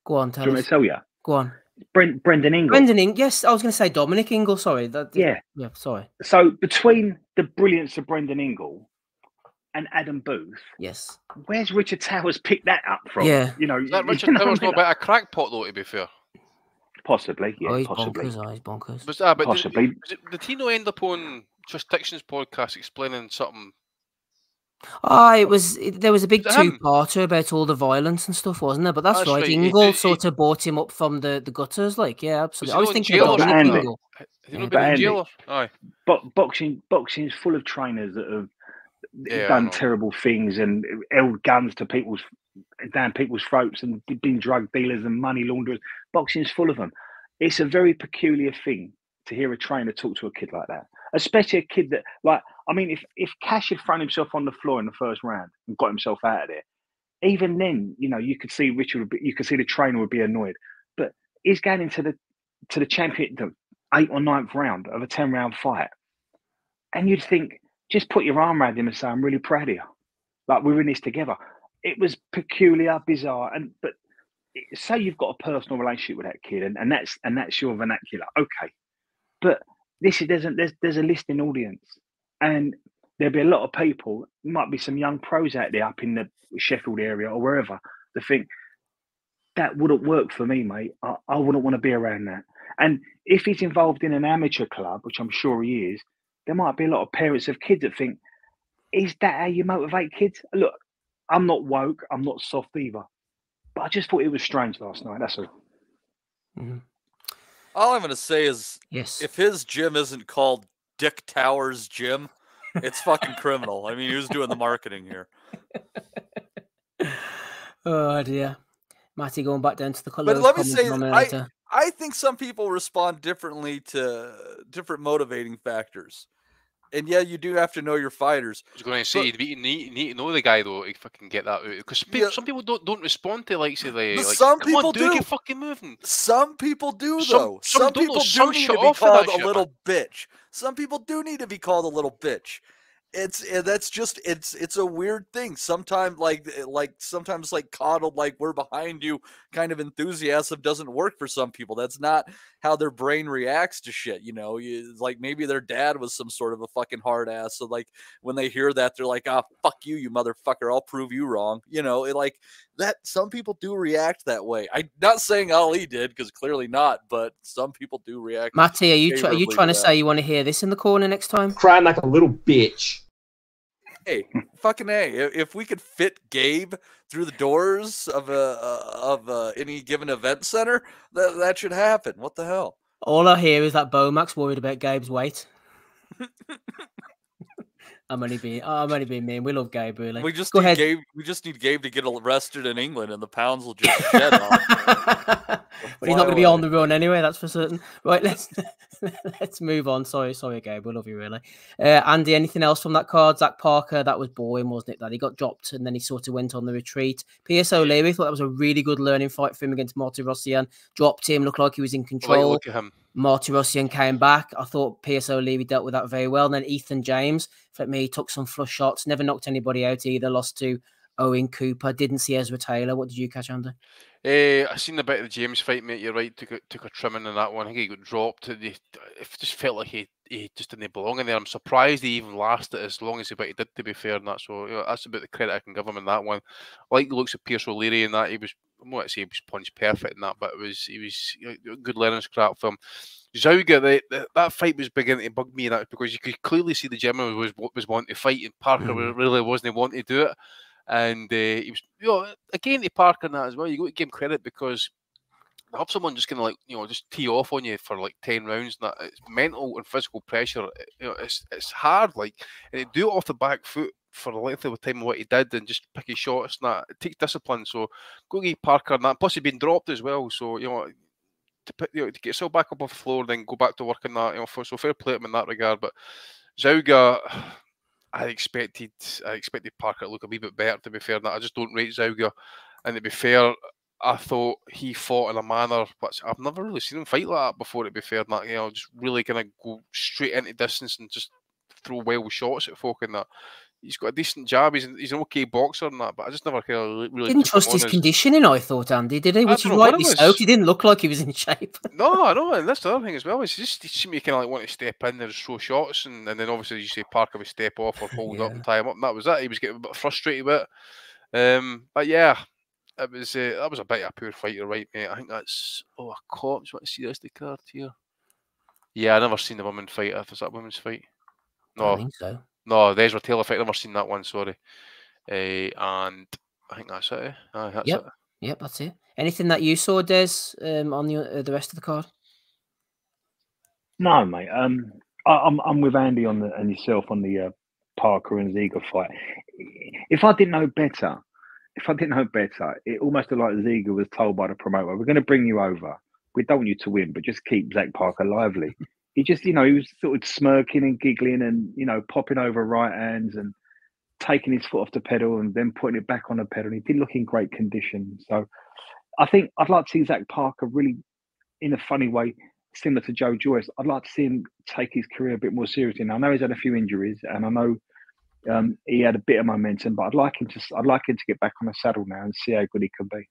Go on, tell us. Do you want me to tell you? Go on. Brendan Ingle. Brendan Ingle. Yes, I was going to say Dominic Ingle. Sorry. Yeah, sorry. So between the brilliance of Brendan Ingle and Adam Booth, yes, where's Richard Towers picked that up from? Yeah, you know, is that Richard Towers not about a crackpot, though? To be fair, possibly. Yeah, he's possibly. Bonkers. He's bonkers. But possibly. Did he not end up on Jurisdictions podcast explaining something? There was a big two-parter about all the violence and stuff, wasn't there? But that's right. Ingle sort of bought him up from the gutters, like, yeah, absolutely. I was thinking about Andy. Ingle. Has he not been in jail? Aye. But boxing's full of trainers that have done terrible things and held guns to down people's throats and been drug dealers and money launderers. Boxing's full of them. It's a very peculiar thing to hear a trainer talk to a kid like that, especially a kid that, like, I mean, if Cash had thrown himself on the floor in the first round and got himself out of there, even then, you know, you could see you could see the trainer would be annoyed. But he's going into the champion, the 8th or 9th round of a 10-round fight, and you'd think, just put your arm around him and say, "I'm really proud of you. Like, we're in this together." It was peculiar, bizarre, but say you've got a personal relationship with that kid, and that's your vernacular, okay. But there's a listening audience, and there'll be a lot of people. There might be some young pros out there up in the Sheffield area or wherever that think that wouldn't work for me, mate. I wouldn't want to be around that. And if he's involved in an amateur club, which I'm sure he is, there might be a lot of parents of kids that think, "Is that how you motivate kids?" Look, I'm not woke, I'm not soft either, but I just thought it was strange last night. That's all. Mm-hmm. All I'm going to say is, yes, if his gym isn't called Dick Towers Gym, it's fucking criminal. I mean, he was doing the marketing here. Oh dear, Matty going back down to the But colours. let me say, Denominator. I think some people respond differently to different motivating factors. And yeah, you do have to know your fighters. I was going to say, you need to know the guy though to fucking get that out. Because some people don't respond to like say the like. Some people do. Get fucking moving. Some people do though. Some people do need to be called a little bitch. Some people do need to be called a little bitch. It's a weird thing. Sometimes sometimes coddled, like we're behind you kind of enthusiasm doesn't work for some people. That's not how their brain reacts to shit. You know, like maybe their dad was some sort of a fucking hard ass. So like when they hear that, they're like, ah, fuck you, you motherfucker. I'll prove you wrong. You know, like that. Some people do react that way. I'm not saying Ali did, because clearly not, but some people do react. Matty, are you trying to say you want to hear this in the corner next time? Crying like a little bitch. Hey, fucking A! If we could fit Gabe through the doors of any given event center, that should happen. What the hell? All I hear is that Bomax worried about Gabe's weight. I'm only being mean. We love Gabe, really. We just need Gabe. We just need Gabe to get arrested in England, and the pounds will just shed off. But he's not going to be on the run anyway. That's for certain. Right, let's move on. Sorry, Gabe. We love you, really. Andy, anything else from that card? Zach Parker, that was boring, wasn't it? That he got dropped and then he sort of went on the retreat. P.S. O'Leary thought that was a really good learning fight for him against Marty Rossian. Dropped him, looked like he was in control. Look at him. Marty Rossian came back. I thought P.S. O'Leary dealt with that very well. And then Ethan James, for me, took some flush shots. Never knocked anybody out either. Lost to Owen Cooper. Didn't see Ezra Taylor. What did you catch, Andy? I seen a bit of the James fight, mate. You're right. Took a trimming in that one. I think he got dropped. It just felt like he just didn't belong in there. I'm surprised he even lasted as long as he did, to be fair. And that, so that's about the credit I can give him in that one. I like the looks of Pierce O'Leary in that. He was, I'm not to say he was punch perfect in that, but he was a good learning scrap for him. Zauga, that fight was beginning to bug me, and that because you could clearly see the German was wanting to fight, and Parker really wasn't wanting to do it. And he was, again to Parker and that as well. You got to give him credit because to have someone just kind of just tee off on you for like 10 rounds. And that it's mental and physical pressure. It's hard, and to do it off the back foot for the length of the time of what he did and just pick his shots and that. It takes discipline. So go get Parker and that. Plus he'd been dropped as well. So to get yourself back up off the floor, then go back to work on that. So fair play to him in that regard. But Zauga, I expected Parker to look a wee bit better, to be fair. I just don't rate Zauga. And to be fair, I thought he fought in a manner which I've never really seen him fight like that before, to be fair. Just really kind of go straight into distance and just throw wild shots at folk and that. He's got a decent jab. He's an okay boxer and that, but I just never kind of really didn't trust his conditioning. I thought, Andy, did he? Which is rightly so. He didn't look like he was in shape. No, I know, and that's the other thing as well. He seemed to kind of want to step in and just throw shots, and then obviously you say Parker would step off or hold up and tie him up, and that was it. He was getting a bit frustrated with it. But yeah, that was a bit of a poor fight. You're right, mate. I think that's I just want to see this the card here. Yeah, I never seen the women fight. Is that a women's fight? No, I think so. No, the Ezra Taylor fight. I've never seen that one. Sorry, and I think that's it. That's it. Yep, that's it. Anything that you saw, Des, on the rest of the card? No, mate. I'm with Andy and yourself on the Parker and Ziga fight. If I didn't know better, it almost looked like Ziga was told by the promoter, "We're going to bring you over. We don't want you to win, but just keep Zach Parker lively." He just, he was sort of smirking and giggling and, popping over right hands and taking his foot off the pedal and then putting it back on the pedal. He didn't look in great condition. So I think I'd like to see Zach Parker really, in a funny way, similar to Joe Joyce. I'd like to see him take his career a bit more seriously. And I know he's had a few injuries and I know he had a bit of momentum, but I'd like him to get back on the saddle now and see how good he can be.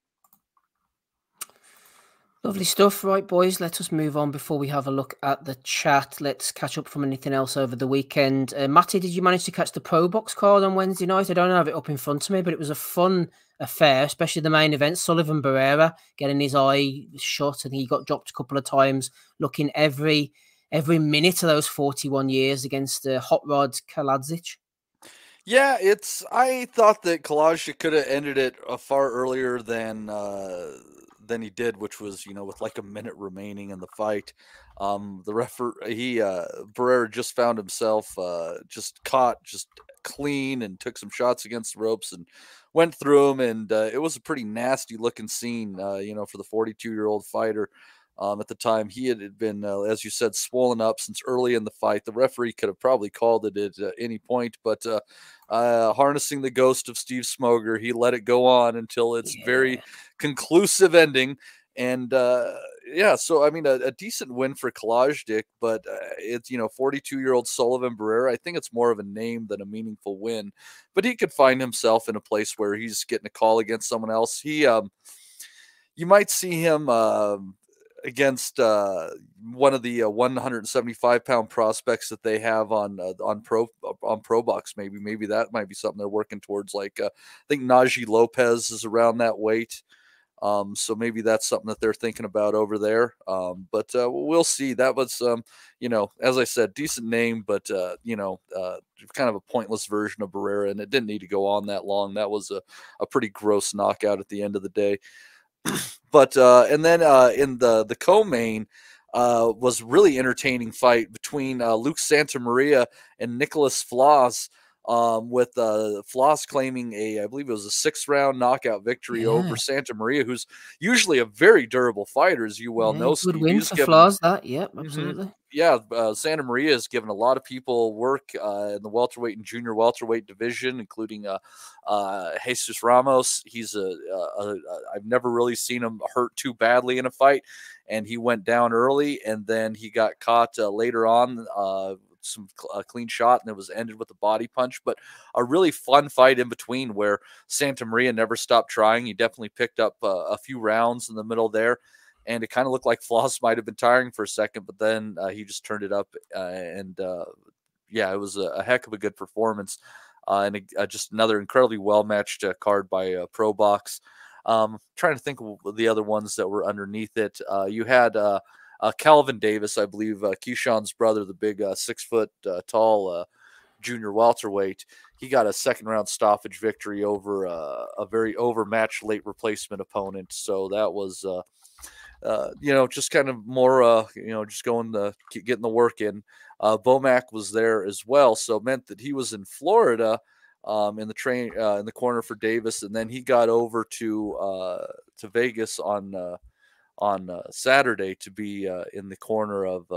Lovely stuff. Right, boys, let us move on before we have a look at the chat. Let's catch up from anything else over the weekend. Matty, did you manage to catch the Pro Box card on Wednesday night? I don't have it up in front of me, but it was a fun affair, especially the main event. Sullivan Barrera getting his eye shot. I think he got dropped a couple of times, looking every minute of those 41 years against Hot Rod Kaladzic. Yeah, I thought that Kaladzic could have ended it far earlier than than he did, which was, with like a minute remaining in the fight. The referee, Barrera just found himself just caught just clean and took some shots against the ropes and went through him. And it was a pretty nasty looking scene, for the 42-year-old fighter. At the time, he had been, as you said, swollen up since early in the fight. The referee could have probably called it at any point, but harnessing the ghost of Steve Smoger, he let it go on until its very conclusive ending. And so I mean, a decent win for Kalajdzic, but it's 42-year-old Sullivan Barrera. I think it's more of a name than a meaningful win, but he could find himself in a place where he's getting a call against someone else. He, you might see him against one of the 175-pound prospects that they have on ProBox. Maybe that might be something they're working towards. Like I think Najee Lopez is around that weight. So maybe that's something that they're thinking about over there. But we'll see. That was, as I said, decent name, but, kind of a pointless version of Barrera, and it didn't need to go on that long. That was a pretty gross knockout at the end of the day. But, and then in the co-main, was a really entertaining fight between Luke Santamaria and Nicholas Floss. With Floss claiming I believe it was a 6-round knockout victory over Santamaria, who's usually a very durable fighter, as you well know. Good win for Floss, that. Yep, absolutely. Yeah, Santamaria has given a lot of people work in the welterweight and junior welterweight division, including Jesus Ramos. He's I've never really seen him hurt too badly in a fight, and he went down early, and then he got caught later on. Some clean shot, and it was ended with a body punch, but a really fun fight in between where Santamaria never stopped trying. He definitely picked up a few rounds in the middle there, and it kind of looked like Floss might have been tiring for a second, but then he just turned it up, and it was a heck of a good performance, and just another incredibly well-matched card by ProBox. Trying to think of the other ones that were underneath it. You had Calvin Davis, I believe, Keyshawn's brother, the big 6 foot tall junior welterweight. He got a second-round stoppage victory over a very overmatched late replacement opponent. So that was, just kind of more, just getting the work in. Bomac was there as well, so it meant that he was in Florida in the train in the corner for Davis, and then he got over to Vegas on Saturday to be in the corner of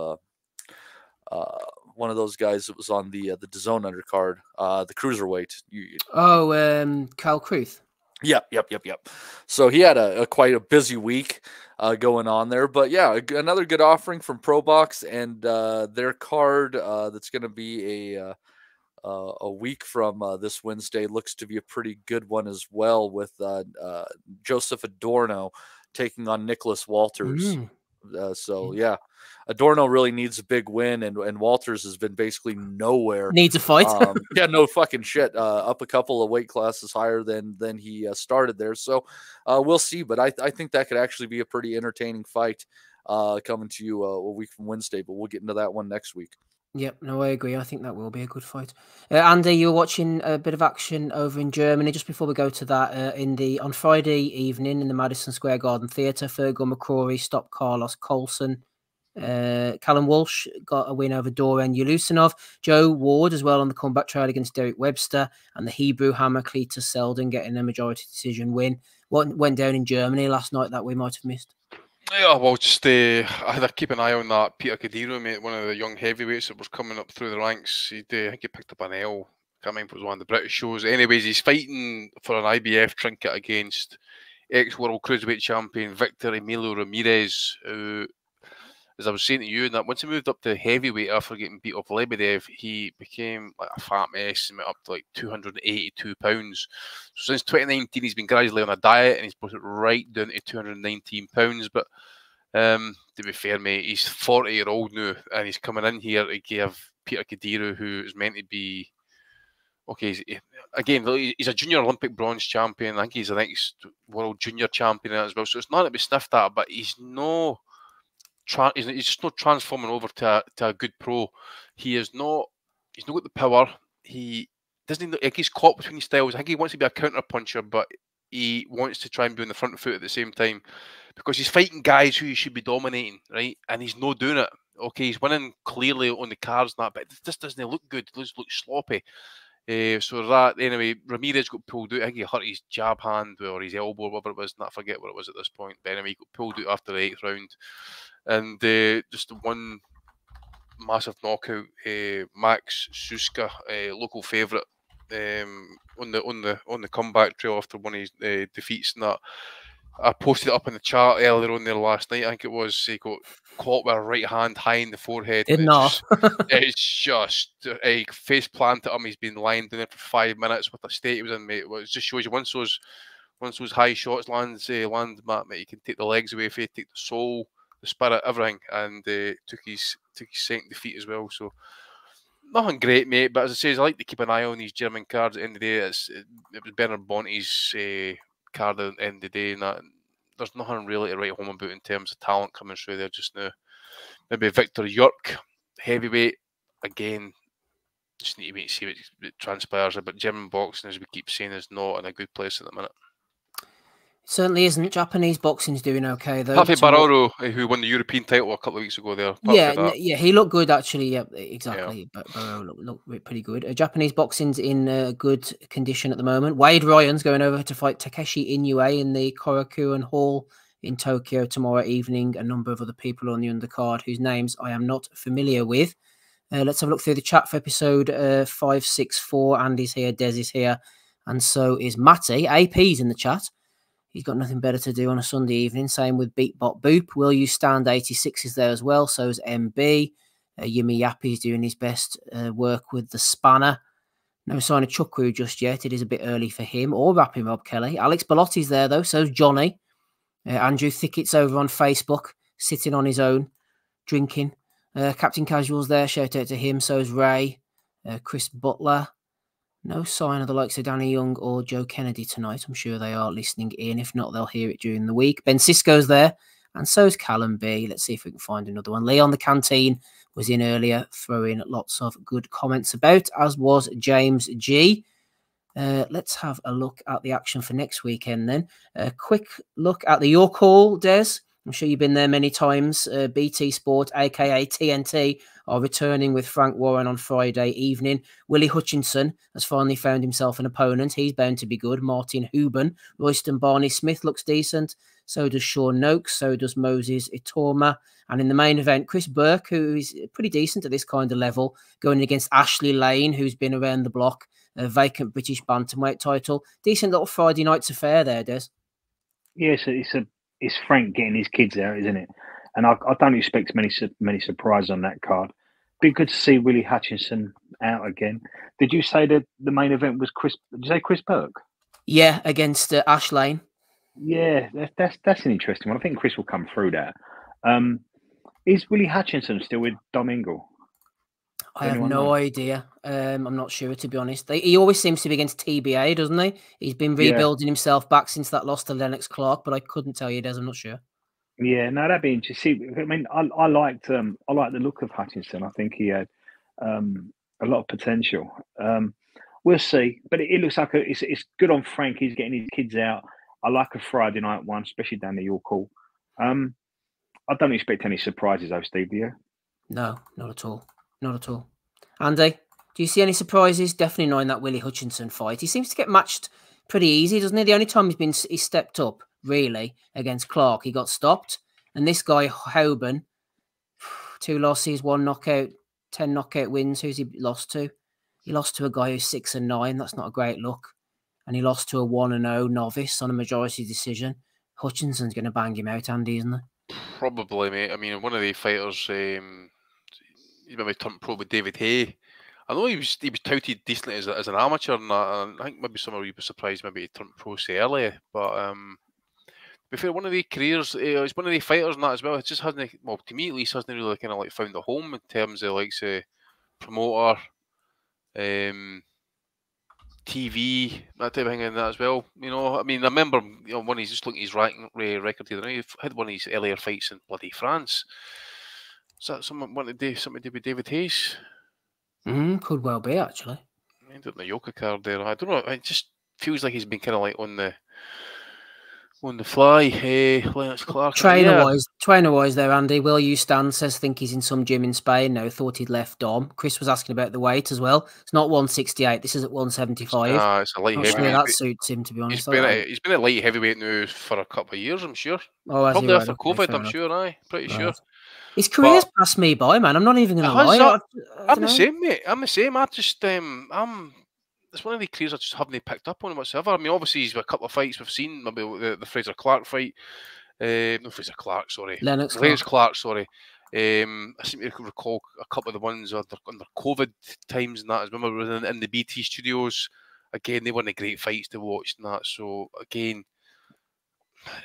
one of those guys that was on the DAZN undercard, the cruiserweight. Kyle Kruth. Yep. So he had quite a busy week going on there, but yeah, another good offering from ProBox, and their card that's going to be a week from this Wednesday looks to be a pretty good one as well, with Joseph Adorno taking on Nicholas Walters. Yeah, Adorno really needs a big win, and Walters has been basically nowhere. Needs a fight. No fucking shit. Up a couple of weight classes higher than he started there. So we'll see, but I think that could actually be a pretty entertaining fight coming to you a week from Wednesday, but we'll get into that one next week. Yep, no, I agree. I think that will be a good fight. Andy, you're watching a bit of action over in Germany. Just before we go to that, on Friday evening in the Madison Square Garden Theatre, Fergal McCrory stopped Carlos Colson. Callum Walsh got a win over Doran Yulusinov. Joe Ward as well on the comeback trial against Derek Webster, and the Hebrew Hammer Cletus Selden getting a majority decision win. What went down in Germany last night that we might have missed? Yeah, well, just I had to keep an eye on that Peter Cadiro, mate, one of the young heavyweights that was coming up through the ranks. I think he picked up an L. Can't remember if it was one of the British shows. Anyways, he's fighting for an IBF trinket against ex-world cruiserweight champion Victor Emilio Ramirez, who, as I was saying to you, that once he moved up to heavyweight after getting beat off Lebedev, he became like a fat mess and went up to like 282 pounds. So since 2019, he's been gradually on a diet, and he's brought it right down to 219 pounds. But to be fair, mate, he's 40-year-old now, and he's coming in here to give Peter Cadiro, who is meant to be he's a junior Olympic bronze champion. I think he's the next world junior champion as well. So it's not to be sniffed at, but he's just not transforming over to a good pro. He's not got the power. He doesn't look like he's caught between styles. I think he wants to be a counter puncher, but he wants to try and be on the front foot at the same time. because he's fighting guys who he should be dominating, right? And he's not doing it. Okay, he's winning clearly on the cards and that, but this doesn't look good. It looks sloppy. So that, anyway, Ramirez got pulled out. I think he hurt his jab hand or his elbow, whatever it was. I forget what it was at this point. But anyway, he got pulled out after the 8th round. And just one massive knockout. Max Suska, local favourite, on the comeback trail after one of his defeats and that. I posted it up in the chat earlier on there last night. I think it was. He got caught with a right hand high in the forehead. It's just a face planted him. He's been lying down there for 5 minutes with the state he was in, mate. It just shows you once those high shots land, mate, you can take the legs away if you take the soul, the spirit, everything, and took his second defeat as well. So nothing great, mate. But as I say, I like to keep an eye on these German cards. At the end of the day, it was Bernard Bonte's card at the end of the day, and that there's nothing really to write home about in terms of talent coming through there just now. Maybe Victor York, heavyweight, again, just need to wait and see what transpires. But German boxing, as we keep saying, is not in a good place at the minute. Certainly isn't. Japanese boxing's doing okay though. Pape Baroro, who won the European title a couple of weeks ago there. Yeah, he looked good actually. Yeah, exactly. But Baroro looked pretty good. Japanese boxing's in good condition at the moment. Wade Ryan's going over to fight Takeshi Inoue in the Korakuen Hall in Tokyo tomorrow evening. A number of other people on the undercard whose names I am not familiar with. Let's have a look through the chat for episode 564. Andy's here, Des is here, and so is Matty. AP's in the chat. He's got nothing better to do on a Sunday evening. Same with Beatbot Boop. Will You Stand 86 is there as well. So is MB. Yumi Yappy's doing his best work with the spanner. No sign of Chukwu just yet. It is a bit early for him or Rapping Rob Kelly. Alex Bellotti's there though. So's Johnny. Andrew Thickett's over on Facebook, sitting on his own, drinking. Captain Casual's there. Shout out to him. So's Ray. Chris Butler. No sign of the likes of Danny Young or Joe Kennedy tonight. I'm sure they are listening in. If not, they'll hear it during the week. Ben Sisko's there, and so's Callum B. Let's see if we can find another one. Leon the Canteen was in earlier, throwing lots of good comments about, as was James G. Let's have a look at the action for next weekend then. A quick look at the Your Call, Des. I'm sure you've been there many times. BT Sport, a.k.a. TNT, are returning with Frank Warren on Friday evening. Willie Hutchinson has finally found himself an opponent. He's bound to be good. Martin Huben. Royston Barney Smith looks decent. So does Sean Noakes. So does Moses Itorma. And in the main event, Chris Burke, who is pretty decent at this kind of level, going against Ashley Lane, who's been around the block. A vacant British bantamweight title. Decent little Friday night's affair there, Des. Yes, it's Frank getting his kids out, isn't it? And I don't expect many surprises on that card. Be good to see Willie Hutchinson out again. Did you say that the main event was Chris? Did you say Chris Burke? Yeah, against Ash Lane. Yeah, that's an interesting one. I think Chris will come through that. Is Willie Hutchinson still with Domingo? I have no idea. I'm not sure, to be honest. He always seems to be against TBA, doesn't he? He's been rebuilding himself back since that loss to Lennox Clark, but I couldn't tell you, Des. I'm not sure. Yeah, no, that'd be interesting. I mean, I liked the look of Hutchinson. I think he had a lot of potential. We'll see, but it looks like it's good on Frank. He's getting his kids out. I like a Friday night one, especially down the York Hall. I don't expect any surprises, though, Steve. Do you? No, not at all. Not at all. Andy, do you see any surprises? Definitely not in that Willie Hutchinson fight. He seems to get matched pretty easy, doesn't he? The only time he stepped up, really, against Clark, he got stopped. And this guy, Hoban, 2 losses, 1 knockout, 10 knockout wins. Who's he lost to? He lost to a guy who's 6-9. That's not a great look. And he lost to a 1-0 novice on a majority decision. Hutchinson's going to bang him out, Andy, isn't he? Probably, mate. I mean, one of the fighters, he maybe turned pro with David Hay. I know he was touted decently as an amateur, and I think maybe some of you were surprised maybe he turned pro so early. But to be fair, one of the careers, he's one of the fighters and that as well. It just hasn't, well, to me at least, hasn't really kind of like found a home in terms of like say promoter, TV, that type of thing, and that as well. You know, I mean, I remember when he's just looking at his record here, he had one of his earlier fights in bloody France. Is that something to do with David Hayes? Could well be, actually. I ended up in the Yoka card there. I don't know. It just feels like he's been kind of like on On the fly, Lennox Clark. Trainer-wise there, Andy. Will you stand says think he's in some gym in Spain now. Thought he'd left Dom. Chris was asking about the weight as well. It's not 168. This is at 175. It's a light Not heavyweight. sure that suits him, to be honest. He's been a light heavyweight now for a couple of years, I'm sure. Oh, probably right? after COVID, I'm sure. Pretty sure. His career's passed me by, man. I'm not even going to lie. I'm the same, mate. I'm the same. I just it's one of the careers I just haven't picked up on whatsoever. I mean, obviously he's got a couple of fights we've seen, maybe the Fraser Clark fight. No, Fraser Clark, sorry. Lennox Clark, sorry. I seem to recall a couple of the ones under COVID times and that. I remember we were in the BT studios. Again, they weren't great fights to watch and that. So again,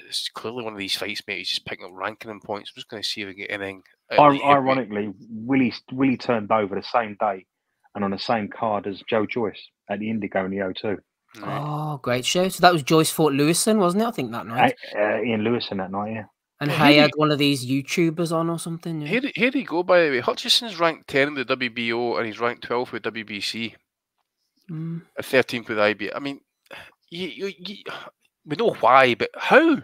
it's clearly one of these fights, mate. He's just picking up ranking and points. I'm just going to see if we get anything. Ironically, Willie turned over the same day and on the same card as Joe Joyce at the Indigo in the O2. Oh, great show. So that was Joyce fought Lewison, wasn't it? I think that night. Ian Lewison that night, yeah. And Hay had one of these YouTubers on or something. Yeah. Here you go, by the way. Hutchison's ranked 10 in the WBO and he's ranked 12 with WBC. 13th with IB. I mean, we know why, but how?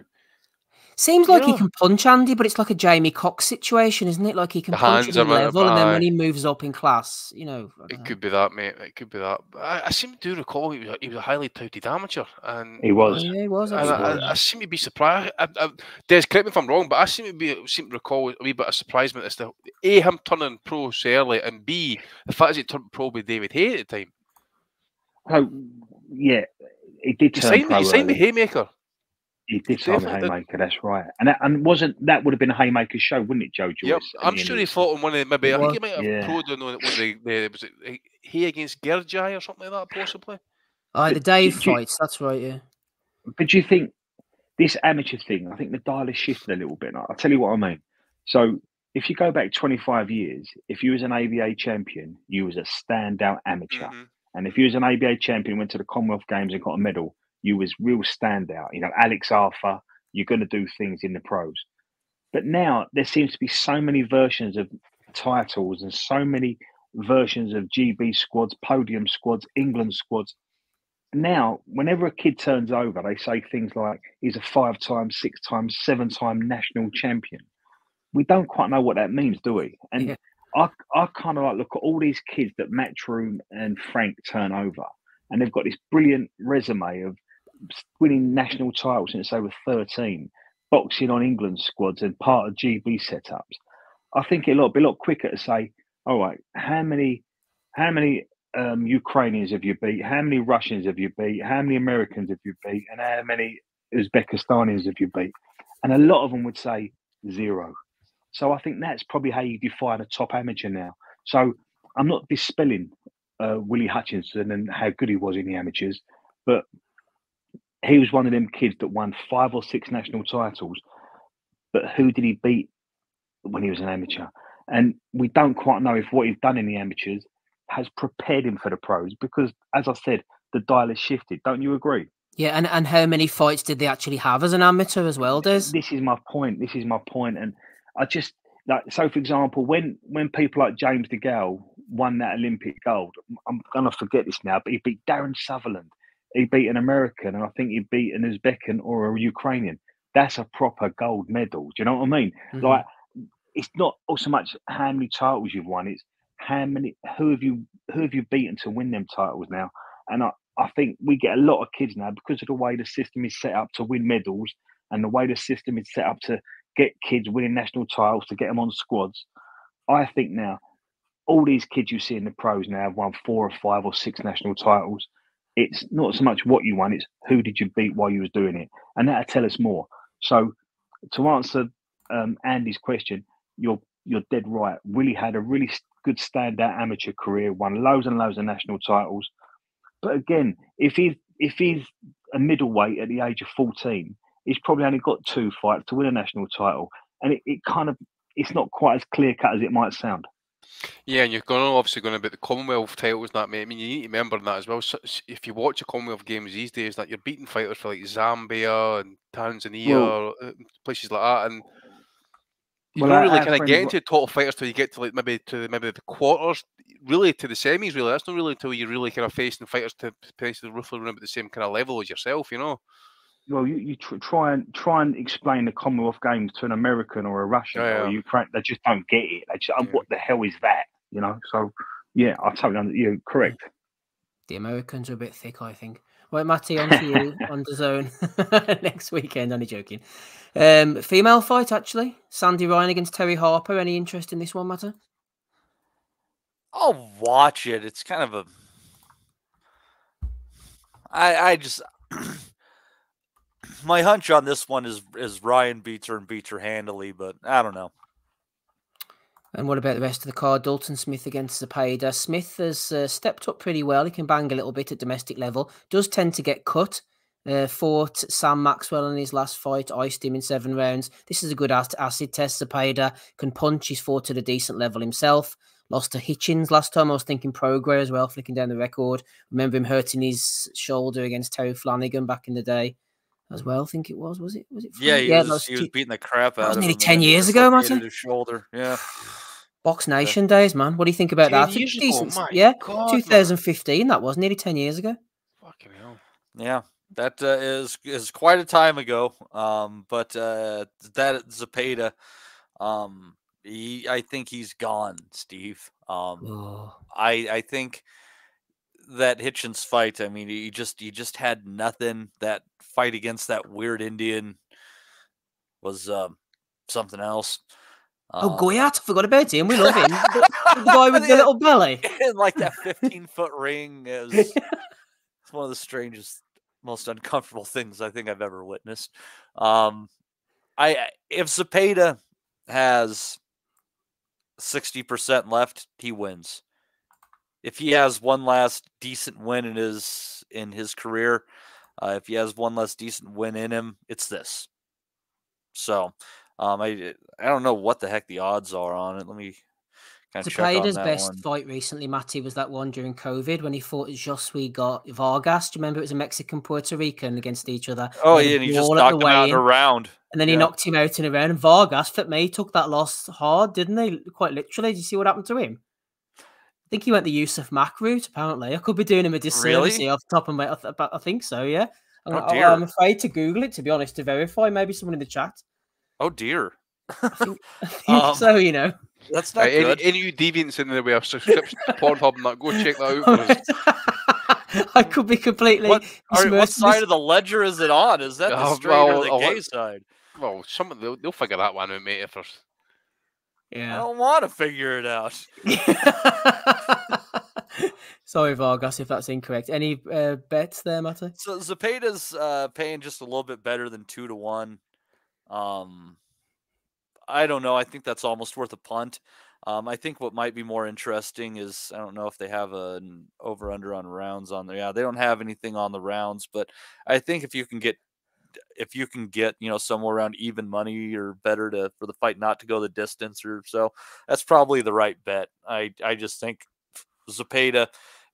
Seems like he can punch Andy, but it's like a Jamie Cox situation, isn't it? Like he can punch at a level, and then when he moves up in class, it could be that, mate. It could be that. I seem to recall he was a highly touted amateur, and he was. Yeah, he was. I seem to be surprised. Des, correct me if I'm wrong, but I seem to recall a wee bit of surprisement as to A, him turning pro so early, and B, the fact that he turned pro with David Hay at the time. Oh, yeah, he did turn pro. He signed the Haymaker. He did sign the Haymaker, that's right. And wasn't that would have been a Haymaker show, wouldn't it, Joe Joyce? Yep, I'm sure he fought on one of the, maybe I think he might have pro'd on one of the was it Hay against Gerjai or something like that, possibly? The Dave fights, that's right, yeah. But do you think this amateur thing, I think the dial has shifted a little bit. I'll tell you what I mean. So if you go back 25 years, if you was an ABA champion, you was a standout amateur. And if you was an ABA champion, went to the Commonwealth Games and got a medal, you was real standout. Alex Arthur, you're going to do things in the pros. But now there seems to be so many versions of titles and so many versions of GB squads, podium squads, England squads. Now, whenever a kid turns over, they say things like he's a 5-time, 6-time, 7-time national champion. We don't quite know what that means, do we? And I kind of look at all these kids that Matchroom and Frank turn over, and they've got this brilliant resume of winning national titles since they were 13, boxing on England squads and part of GB setups. I think it'll be a lot quicker to say, all right, how many Ukrainians have you beat? How many Russians have you beat? How many Americans have you beat? And how many Uzbekistanians have you beat? And a lot of them would say 0. So I think that's probably how you define a top amateur now. So I'm not dispelling Willie Hutchinson and how good he was in the amateurs, but he was one of them kids that won 5 or 6 national titles. But who did he beat when he was an amateur? And we don't quite know if what he's done in the amateurs has prepared him for the pros, because, as I said, the dial has shifted. Don't you agree? Yeah, and how many fights did they actually have as an amateur as well, Des? This is my point. And I just, so for example, when people like James DeGale won that Olympic gold, I'm going to forget this now, but he beat Darren Sutherland. He beat an American, and I think he beat an Uzbekan or a Ukrainian. That's a proper gold medal. Do you know what I mean? Like, it's not so much how many titles you've won; it's who have you beaten to win them titles now. And I think we get a lot of kids now, because of the way the system is set up to win medals and the way the system is set up to get kids winning national titles, to get them on squads. I think now all these kids you see in the pros now have won 4 or 5 or 6 national titles. It's not so much what you won, it's who did you beat while you was doing it. And that'll tell us more. So to answer Andy's question, you're dead right. Willie had a really good standout amateur career, won loads and loads of national titles. But again, if he's a middleweight at the age of 14, he's probably only got 2 fights to win a national title. And it's not quite as clear cut as it might sound. Yeah, and you're obviously going about the Commonwealth titles, that, mate. I mean, you need to remember that as well. So if you watch the Commonwealth games these days, that you're beating fighters for like Zambia and Tanzania, places like that, and you don't really kind of get into top fighters till you get to like maybe the quarters, really to the semis. Really, that's not really until you're really kind of facing fighters to potentially roughly around at the same kind of level as yourself, you know. Well, you try and explain the Commonwealth Games to an American or a Russian or a Ukraine. They just don't get it. They just, what the hell is that? You know. So yeah, I totally you're correct. The Americans are a bit thick, I think. Right, Matty, on to you on the zone next weekend. Only joking. Female fight, actually. Sandy Ryan against Terry Harper. Any interest in this one, Matty? I'll watch it. It's kind of a... I just... My hunch on this one is Ryan beats her and beats her handily, but I don't know. And what about the rest of the card? Dalton Smith against Zepeda. Smith has stepped up pretty well. He can bang a little bit at domestic level. Does tend to get cut. Fought Sam Maxwell in his last fight. Iced him in 7 rounds. This is a good acid test. Zepeda can punch. He's fought at a decent level himself. Lost to Hitchens last time. I was thinking Progress as well, flicking down the record. Remember him hurting his shoulder against Terry Flanagan back in the day as well. I think it was. Was it? Yeah, he was beating the crap out of him. That was nearly 10 years ago, Martin. His shoulder. Yeah. Box Nation days, man. What do you think about that? Decent. Yeah, God, 2015. That was nearly 10 years ago. Fucking hell. Yeah, that is quite a time ago. But that Zepeda, I think he's gone, Steve. I think that Hitchens fight. I mean, he just had nothing. That fight against that weird Indian was something else. Goyat, I forgot about him. We love him. The guy with the little belly. Like that 15-foot ring. It's one of the strangest, most uncomfortable things I think I've ever witnessed. If Zepeda has 60% left, he wins. If he has one last decent win in his career, if he has one less decent win in him, it's this. So I don't know what the heck the odds are on it. Let me kind of check on that best one. fight recently, Matty, was that one during COVID when he fought Josue Vargas. Do you remember it was a Mexican Puerto Rican against each other? Oh yeah, and he just knocked him out in a round. And then he knocked him out in a round. And Vargas, for me, took that loss hard, didn't he? Quite literally. Did you see what happened to him? I think he went the Yusuf Mack route, apparently. I could be doing him a disservice here off the top of my... I think so, yeah. I'm afraid to Google it, to be honest, to verify. Maybe someone in the chat. Oh, dear. I think so, you know. That's not good. Any you deviants in the way of subscription to Pornhub, go check that out for us. I could be completely... What side of the ledger is it on? Is that the straight or the gay side? Well, they'll figure that one out, mate, if there's... Yeah. I don't want to figure it out. Sorry, Vargas, if that's incorrect. Any bets there, Matty? So Zepeda's paying just a little bit better than 2-1. I don't know. I think that's almost worth a punt. I think what might be more interesting is, I don't know if they have an over-under on rounds on there. Yeah, they don't have anything on the rounds, but I think if you can get somewhere around even money or better for the fight not to go the distance or so, that's probably the right bet. I just think Zepeda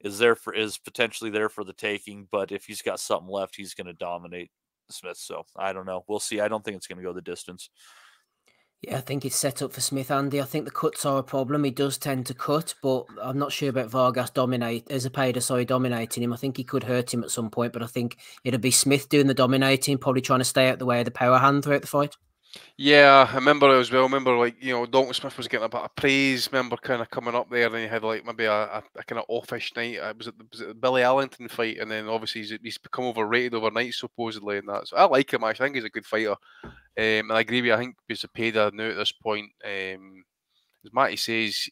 is potentially there for the taking, but if he's got something left, he's going to dominate Smith. So I don't know. We'll see. I don't think it's going to go the distance. Yeah, I think it's set up for Smith, Andy. I think the cuts are a problem. He does tend to cut, but I'm not sure about Vargas dominating him. I think he could hurt him at some point, but I think it'll be Smith doing the dominating, probably trying to stay out the way of the power hand throughout the fight. Yeah, I remember it as well. Dalton Smith was getting a bit of praise. Remember kind of coming up there, and he had maybe a kind of offish night. Was it the Billy Allington fight? And then obviously he's become overrated overnight, supposedly, and that. So I like him, actually. I think he's a good fighter. And I agree with you. I think Zepeda now at this point, as Matty says,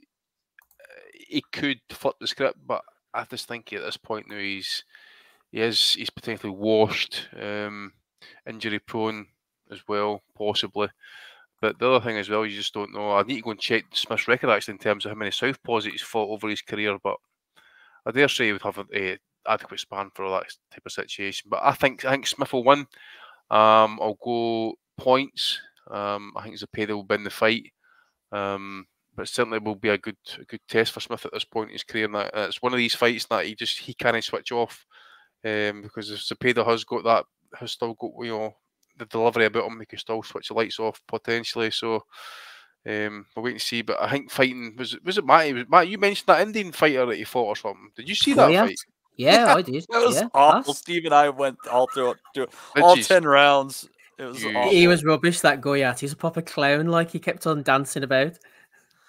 he could flip the script, but I just think at this point now he's potentially washed, injury prone as well, possibly. But the other thing as well, you just don't know. I need to go and check Smith's record actually in terms of how many southpaws he's fought over his career, but I dare say he would have an adequate span for that type of situation. But I think Smith will win. I'll go points. I think Zepeda will win the fight. But certainly will be a good test for Smith at this point in his career. And it's one of these fights that he can't switch off, because if Zepeda has still got the delivery about him, he can still switch the lights off potentially. So we'll wait and see. But I think fighting was it Matt? You mentioned that Indian fighter that he fought or something. Did you see that fight? Yeah, I did. That was yeah, awful. us. Steve and I went all through Did all you? 10 rounds. It was You- awful. He was rubbish, that Goyat. He was a proper clown, like he kept on dancing about.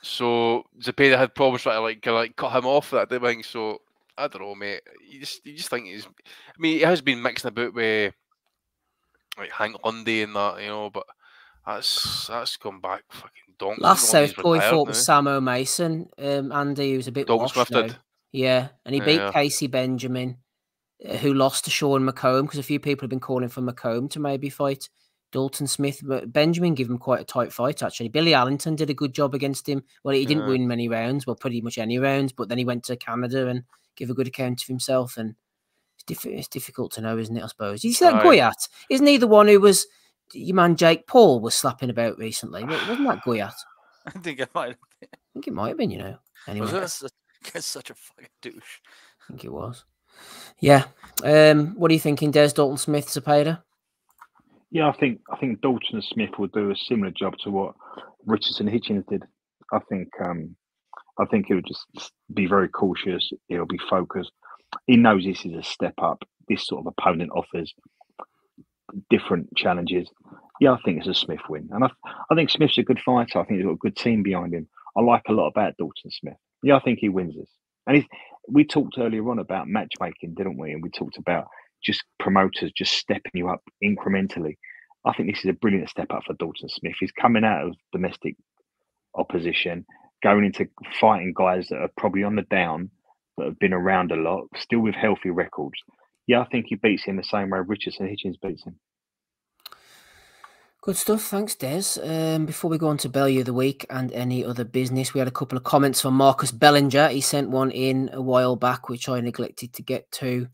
So Zepeda had problems trying to like cut him off that thing. So I don't know, mate. You just think he's. I mean, he has been mixing about with like Hank Lundy and that, you know, but that's come back fucking donks. Last Southpaw he fought now. with Samo Mason, Andy, who's a bit Dalton washed Smith now. did. Yeah, and he beat Yeah. Casey Benjamin, who lost to Sean McComb, because a few people have been calling for McComb to maybe fight Dalton Smith. But Benjamin gave him quite a tight fight, actually. Billy Allington did a good job against him. Well, he didn't win many rounds, well, pretty much any rounds, but then he went to Canada and gave a good account of himself. And it's difficult to know, isn't it, I suppose? You see that Goyat? Isn't he the one who was, your man Jake Paul was slapping about recently? Wasn't that Goyat? I think it might have been. I think it might have been, you know. Anyway. Guy's such a fucking douche. I think it was. Yeah. What are you thinking, Des? Dalton Smith, Zepeda? Yeah, I think Dalton Smith will do a similar job to what Richardson Hitchens did. I think he'll just be very cautious. He'll be focused. He knows this is a step up. This sort of opponent offers different challenges. Yeah, I think it's a Smith win, and I think Smith's a good fighter. I think he's got a good team behind him. I like a lot about Dalton Smith. Yeah, I think he wins this. And we talked earlier on about matchmaking, didn't we? And we talked about just promoters just stepping you up incrementally. I think this is a brilliant step up for Dalton Smith. He's coming out of domestic opposition, going into fighting guys that are probably on the down, that have been around a lot, still with healthy records. Yeah, I think he beats him the same way Richardson Hitchens beats him. Good stuff. Thanks, Des. Before we go on to Bellew of the Week and any other business, we had a couple of comments from Marcus Bellinger. He sent one in a while back, which I neglected to get to.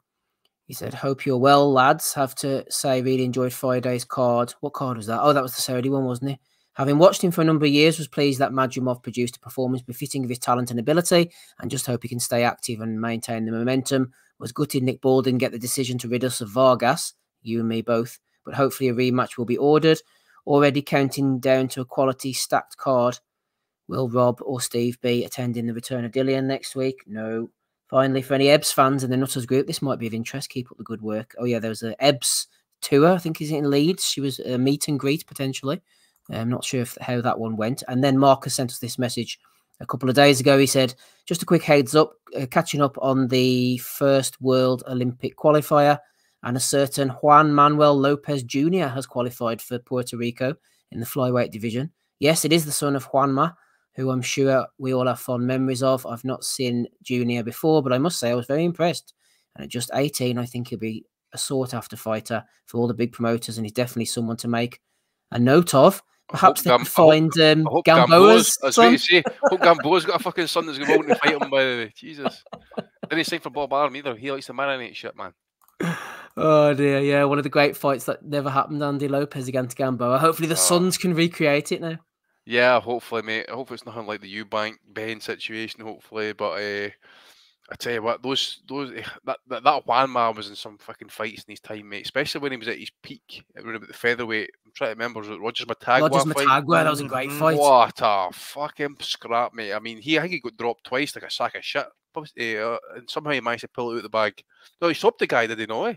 He said, hope you're well, lads. Have to say, really enjoyed Friday's card. What card was that? Oh, that was the Saudi one, wasn't it? Having watched him for a number of years, was pleased that Madrimov produced a performance befitting of his talent and ability, and just hope he can stay active and maintain the momentum. Was gutted Nick Ball didn't get the decision to rid us of Vargas, you and me both, but hopefully a rematch will be ordered. Already counting down to a quality stacked card. Will Rob or Steve be attending the return of Dillian next week? No. Finally, for any Ebbs fans in the Nutters group, this might be of interest. Keep up the good work. Oh, yeah, there was a Ebbs tour. I think he's in Leeds. She was a meet and greet, potentially. I'm not sure how that one went. And then Marcus sent us this message a couple of days ago. He said, just a quick heads up, catching up on the first World Olympic qualifier, and a certain Juan Manuel Lopez Jr. has qualified for Puerto Rico in the flyweight division. Yes, it is the son of Juanma, who I'm sure we all have fond memories of. I've not seen Junior before, but I must say I was very impressed. And at just 18, I think he'll be a sought-after fighter for all the big promoters, and he's definitely someone to make a note of. Perhaps they could find Gamboa's son. Hope Gamboa's got a fucking son that's going to fight him, by the way. Jesus. Didn't he sign for Bob Arum either? He likes to marinate shit, man. Oh dear, yeah, one of the great fights that never happened, Andy Lopez against Gamboa. Hopefully the Suns can recreate it now. Yeah, hopefully, mate. I hope it's nothing like the Eubank Ben situation, hopefully. But I tell you what, that Juanma was in some fucking fights in his time, mate. Especially when he was at his peak, around about the featherweight. I'm trying to remember, was it Rogers Matagua? That was a great fight. What a fucking scrap, mate. I mean, I think he got dropped twice like a sack of shit. And somehow he managed to pull it out of the bag. No, he stopped the guy, did he know?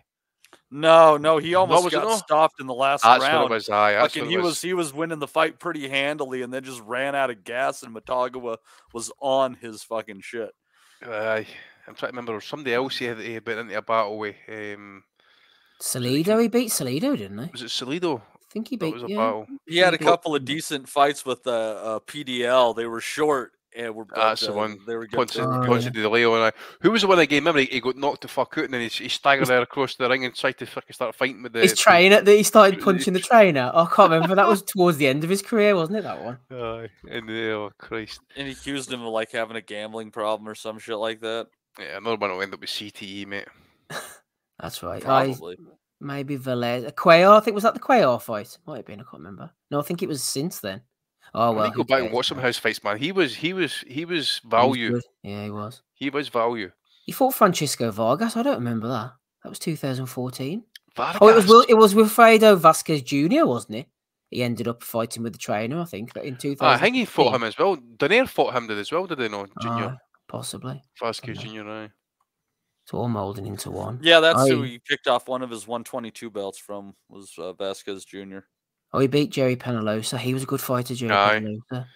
No, he almost got stopped in the last round. What it was, he was winning the fight pretty handily, and then just ran out of gas, and Matagua was on his fucking shit. I'm trying to remember. There was somebody else he had been into a battle with. Salido, he beat Salido, didn't he? Was it Salido? I think he beat. Was a battle. He had a couple of decent fights with PDL. They were short. Yeah, that's the one. They were good. Ponce de Leon. Who was the one that game? Remember, he got knocked the fuck out, and then he staggered there across the ring and tried to fucking start fighting with his trainer. He started punching the trainer. I can't remember. That was towards the end of his career, wasn't it? That one. Oh Christ! And he accused him of like having a gambling problem or some shit like that. Yeah, another one will end up with CTE, mate. That's right. Probably. Maybe Velez. Cuellar. I think was that the Cuellar fight? Might have been. I can't remember. No, I think it was since then. Oh well, go back and watch some of his fights, man. He was value. Yeah, he was. He was value. He fought Francisco Vargas. I don't remember that. That was 2014. Vargas. Oh, it was Wilfredo Vasquez Jr., wasn't it? He ended up fighting with the trainer, I think, in 2000. I think he fought him as well. Donaire fought him as well, did they not? Junior, possibly. Vasquez Jr. It's all molding into one. Yeah, that's who he picked off one of his 122 belts from, was Vasquez Jr. Oh, he beat Jerry Penalosa. He was a good fighter, Jerry Penalosa.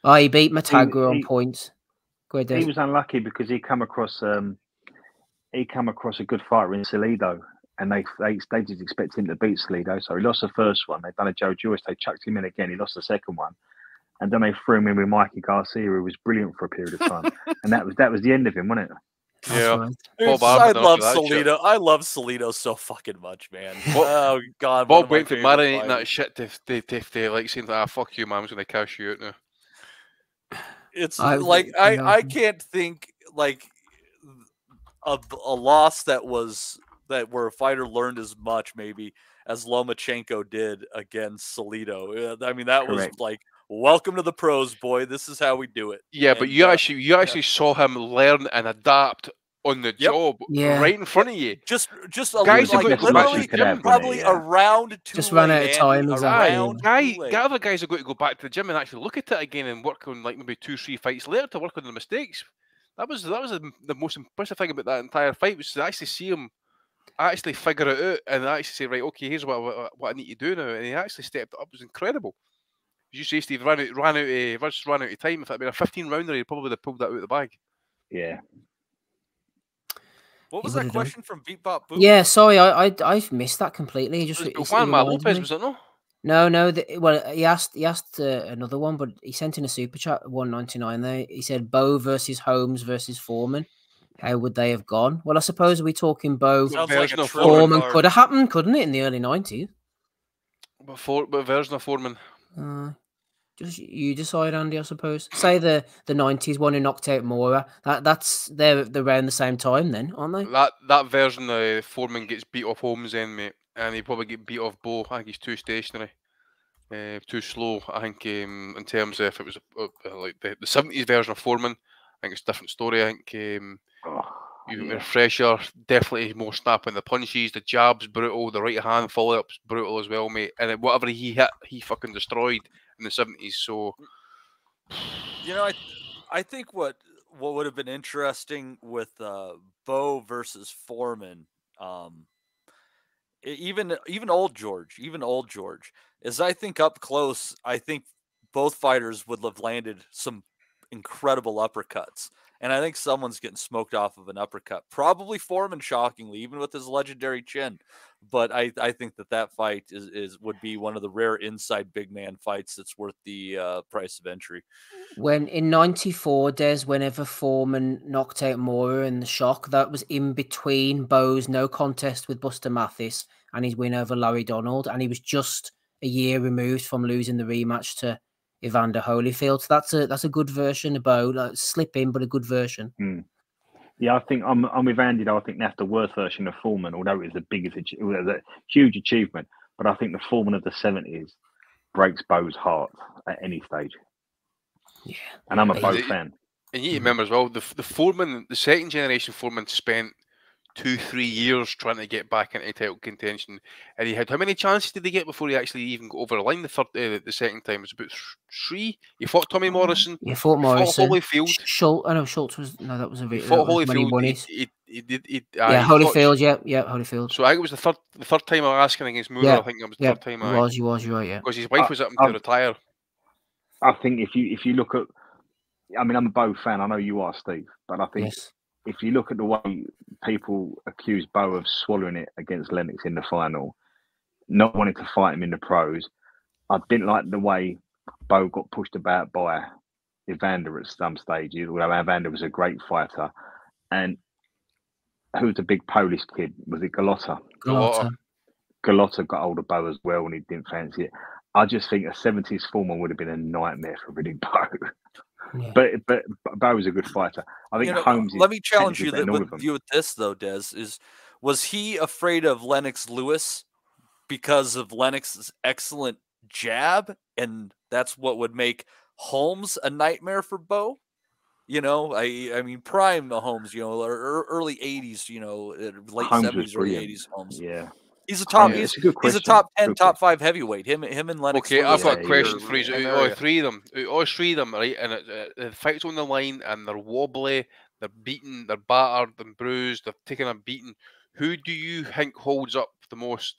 Oh, he beat Matagra on points. He was unlucky because he come across a good fighter in Salido, and they did expect him to beat Salido, so he lost the first one. They'd done a Joe Joyce, they chucked him in again. He lost the second one, and then they threw him in with Mikey Garcia, who was brilliant for a period of time, and that was the end of him, wasn't it? Yeah, I love Salido. I love Salido so fucking much, man. Oh God, Bob went to marinating that shit to like saying, fuck you, man, I'm gonna cash you out now. It's like I can't think like of a loss where a fighter learned as much maybe as Lomachenko did against Salido. I mean, that was like, welcome to the pros, boy. This is how we do it. Yeah, but you actually saw him learn and adapt on the job right in front of you. Just guys like literally probably around 2 just ran out of time. Other guys are going to go back to the gym and actually look at it again and work on like maybe 2-3 fights later to work on the mistakes. That was the most impressive thing about that entire fight, was to actually see him actually figure it out and actually say, right, okay, here's what I need to do now, and he actually stepped up. It was incredible. As you say, Steve, ran out of time. If it had been a 15-rounder, he probably would have pulled that out of the bag. Yeah. What was that question from Beat Bop Boom? Yeah, sorry, I've missed that completely. Just Juan Lopez, was it no? No. He asked another one, but he sent in a super chat, 199 there. He said Bo versus Holmes versus Foreman. How would they have gone? Well, I suppose we're talking Bo. Like Foreman could have happened, couldn't it, in the early 90s? But version of Foreman. Just you decide, Andy. I suppose. Say the 90s one who knocked out Mora. They're around the same time, then, aren't they? That version of Foreman gets beat off Holmes, then, mate, and he probably get beat off Bo. I think he's too stationary, too slow. I think in terms of if it was like the 70s version of Foreman, I think it's a different story. I think even fresher, definitely more snap in the punches. The jab's brutal. The right hand follow up's brutal as well, mate. And then whatever he hit, he fucking destroyed in the 70s. So, you know, I think what would have been interesting with Bo versus Foreman, even old George, is I think up close, I think both fighters would have landed some incredible uppercuts. And I think someone's getting smoked off of an uppercut. Probably Foreman, shockingly, even with his legendary chin. But I think that fight would be one of the rare inside big man fights that's worth the price of entry. When in '94, Des, whenever Foreman knocked out Mora in the shock, that was in between Bo's no contest with Buster Mathis and his win over Larry Donald, and he was just a year removed from losing the rematch to Evander Holyfield. So that's a good version of Bo, like slip in, but a good version. Yeah, I think I'm with Andy though. I think that's the worst version of Foreman, although it was it was a huge achievement. But I think the Foreman of the 70s breaks Bo's heart at any stage. Yeah, and I'm a Bo fan. And you remember as well, the Foreman, the second generation Foreman spent 2-3 years trying to get back into title contention, and he had how many chances did he get before he actually even got over the line the second time? It was about 3. He fought Tommy Morrison. He fought Morrison. Holyfield. Schultz was that was a bit. He fought Holyfield. Holyfield. Yeah, Holyfield. So I think it was the third time I was asking against Moore. I think it was the third time. You was right. Yeah, because his wife was up to retire. I think if you look at, I mean, I'm a Bo fan. I know you are, Steve, but I think. Yes. If you look at the way people accuse Bo of swallowing it against Lennox in the final, not wanting to fight him in the pros, I didn't like the way Bo got pushed about by Evander at some stages, although Evander was a great fighter. And who's the big Polish kid? Was it Galota? Galota got hold of Bo as well and he didn't fancy it. I just think a 70s Foreman would have been a nightmare for really Bo. Yeah. But Bo was a good fighter. I think Holmes. Let me challenge you with this though, Des. Was he afraid of Lennox Lewis because of Lennox's excellent jab, and that's what would make Holmes a nightmare for Bo? You know, I mean, prime Holmes. You know, early '80s. You know, late '70s, early '80s Holmes. Yeah. He's a top. He's a top 10, top 5 heavyweight. Him and Lennox. Okay, I've got a question for you. All three of them, right? And the fight's on the line, and they're wobbly. they're beaten, they're battered and bruised, they're taking a beating. Who do you think holds up the most?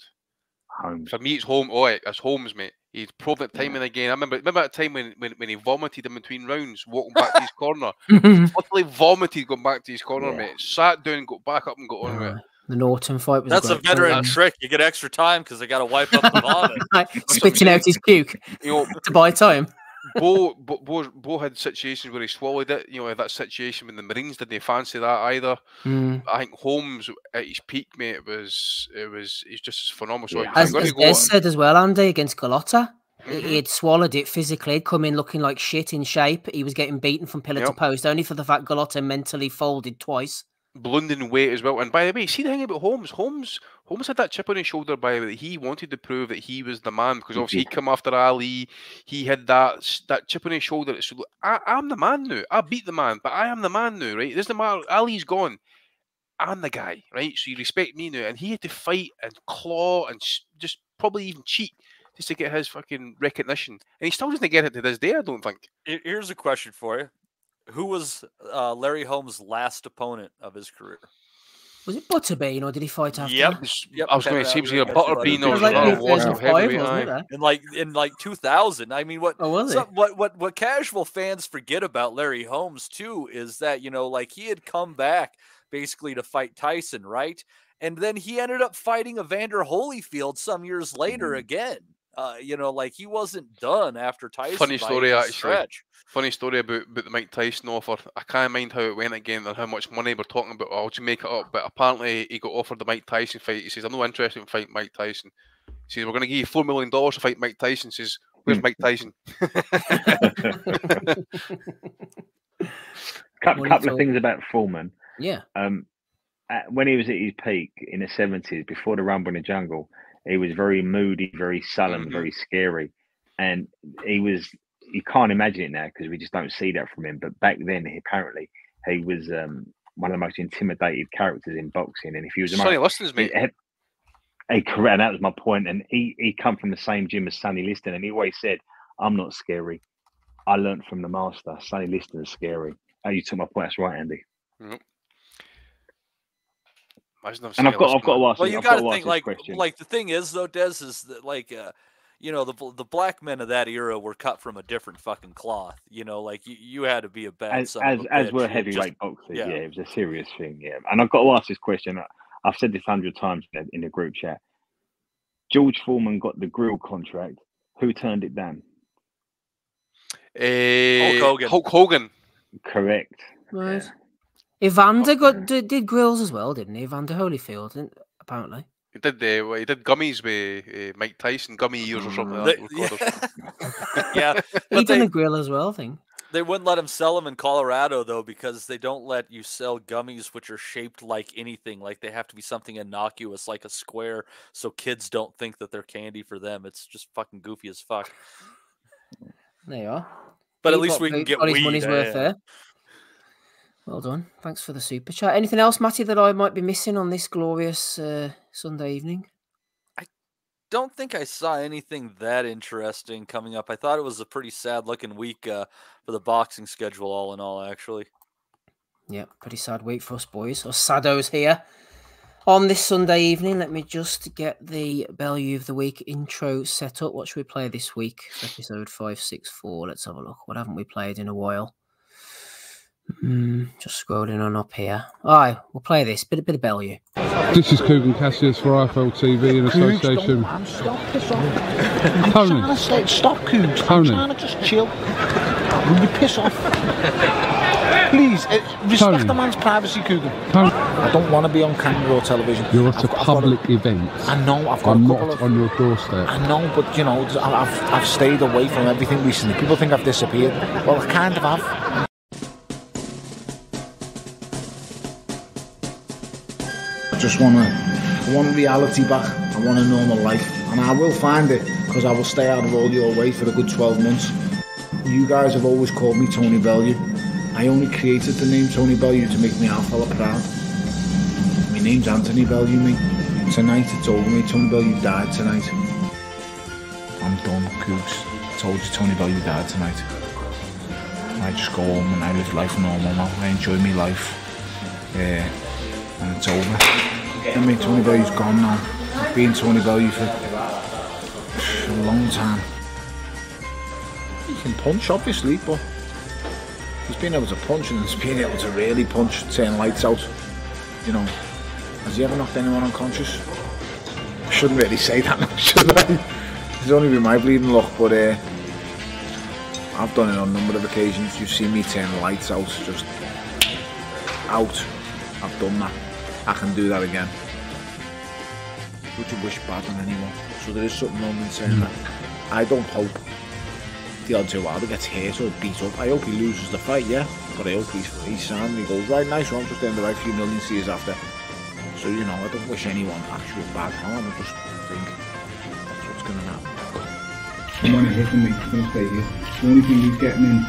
Holmes. For me, it's Holmes. Oh, it's Holmes, mate. He's proven it time and again. I remember that time when he vomited in between rounds, walking back to his corner. Literally vomited going back to his corner, mate. Sat down, got back up and got on with it. The Norton fight was That's a veteran trick. You get extra time because they got to wipe up the vomit. Spitting out his puke to buy time. Bo had situations where he swallowed it. You know, that situation when the Marines didn't fancy that either. I think Holmes at his peak, mate, he's just phenomenal. So as Des said as well, Andy, against Gallotta, he had swallowed it physically. He'd come in looking like shit in shape. He was getting beaten from pillar to post, only for the fact Gallotta mentally folded twice. Ballooned in weight as well. And by the way, see the thing about Holmes? Holmes had that chip on his shoulder, by the way, that he wanted to prove that he was the man, because obviously he'd come after Ali. He had that chip on his shoulder that said, look, I'm the man now. I beat the man, but I am the man now, right? It doesn't matter. Ali's gone. I'm the guy, right? So you respect me now. And he had to fight and claw and just probably even cheat just to get his fucking recognition. And he still doesn't get it to this day, I don't think. Here's a question for you. Who was Larry Holmes' last opponent of his career? Was it Butterbean, or did he fight after? Yep. I was going to say it was either Butterbean or in like 2000. I mean, what casual fans forget about Larry Holmes too is that, you know, like, he had come back basically to fight Tyson, right? And then he ended up fighting Evander Holyfield some years later again. You know, like, he wasn't done after Tyson. Funny story, actually. Funny story about the Mike Tyson offer. I can't mind how it went again and how much money we're talking about. I'll just make it up. But apparently he got offered the Mike Tyson fight. He says, I'm not interested in fighting Mike Tyson. He says, we're going to give you $4 million to fight Mike Tyson. He says, where's Mike Tyson? Couple of things about Foreman. Yeah. When he was at his peak in the 70s, before the Rumble in the Jungle, he was very moody, very sullen, very scary. And you can't imagine it now because we just don't see that from him. But back then, apparently, he was one of the most intimidating characters in boxing. And if he was Sonny Liston's mate. Correct, that was my point. And he come from the same gym as Sonny Liston, and he always said, I'm not scary. I learned from the master. Sonny Liston is scary. Oh, you took my point. That's right, Andy. And I've got to ask. Well, you got to think like the thing is though, Des, is that like you know, the black men of that era were cut from a different fucking cloth. You know, like you had to be a bad as were heavyweight boxers. Yeah, it was a serious thing. Yeah, and I've got to ask this question. I've said this 100 times in the group chat. George Foreman got the grill contract. Who turned it down? Hulk Hogan. Correct. Right. Evander did grills as well, didn't he? Evander Holyfield, apparently. He did gummies with Mike Tyson, gummy ears or something like that. Yeah. He done a grill as well, I think. They wouldn't let him sell them in Colorado, though, because they don't let you sell gummies which are shaped like anything. Like, they have to be something innocuous, like a square, so kids don't think that they're candy for them. It's just fucking goofy as fuck. There you are. But at least we can get weed. Money's worth there. Well done. Thanks for the super chat. Anything else, Matty, that I might be missing on this glorious Sunday evening? I don't think I saw anything that interesting coming up. I thought it was a pretty sad-looking week for the boxing schedule, all in all, actually. Yeah, pretty sad week for us boys. Us saddos here. On this Sunday evening, let me just get the Bellew of the Week intro set up. What should we play this week? Episode 564. Let's have a look. What haven't we played in a while? Just scrolling on up here. All right, we'll play this. Bit of Bellew. This is Coogan Cassius for IFL TV in association. Tony. I'm trying to stop, Coogs. I'm trying to just chill. Will you piss off? Please, respect the man's privacy, Coogan. I don't want to be on camera or television. You're at a public event. I know. I'm not on your doorstep. I know, but you know, I've stayed away from everything recently. People think I've disappeared. Well, I kind of have. I just want reality back. I want a normal life, and I will find it because I will stay out of all your way for a good 12 months. You guys have always called me Tony Bellew. I only created the name Tony Bellew to make me our fella proud. My name's Anthony Bellew, mate. Tonight it's over, mate. Tony Bellew died tonight. I'm done, Cooks. I told you Tony Bellew died tonight. I just go home and I live life normal now. I enjoy my life. And it's over. I mean, Tony Bellew's gone now. I've been Tony Bellew for a long time. He can punch, obviously, but he's been able to punch and he's been able to really punch, turn lights out. You know, has he ever knocked anyone unconscious? I shouldn't really say that, should I? It's only been my bleeding luck, but I've done it on a number of occasions. You've seen me turn lights out, just out. I've done that. I can do that again. Would you wish bad on anyone? So there is something on in saying that. I don't hope the odds are wild, he gets hit or beat up. I hope he loses the fight, yeah. But I hope he's sound. He goes, right, nice one, just earned the right few million series after. So, you know, I don't wish anyone actual bad harm. I just think that's what's going to happen. I'm on a hit and he's going to stay here. The only thing he's getting in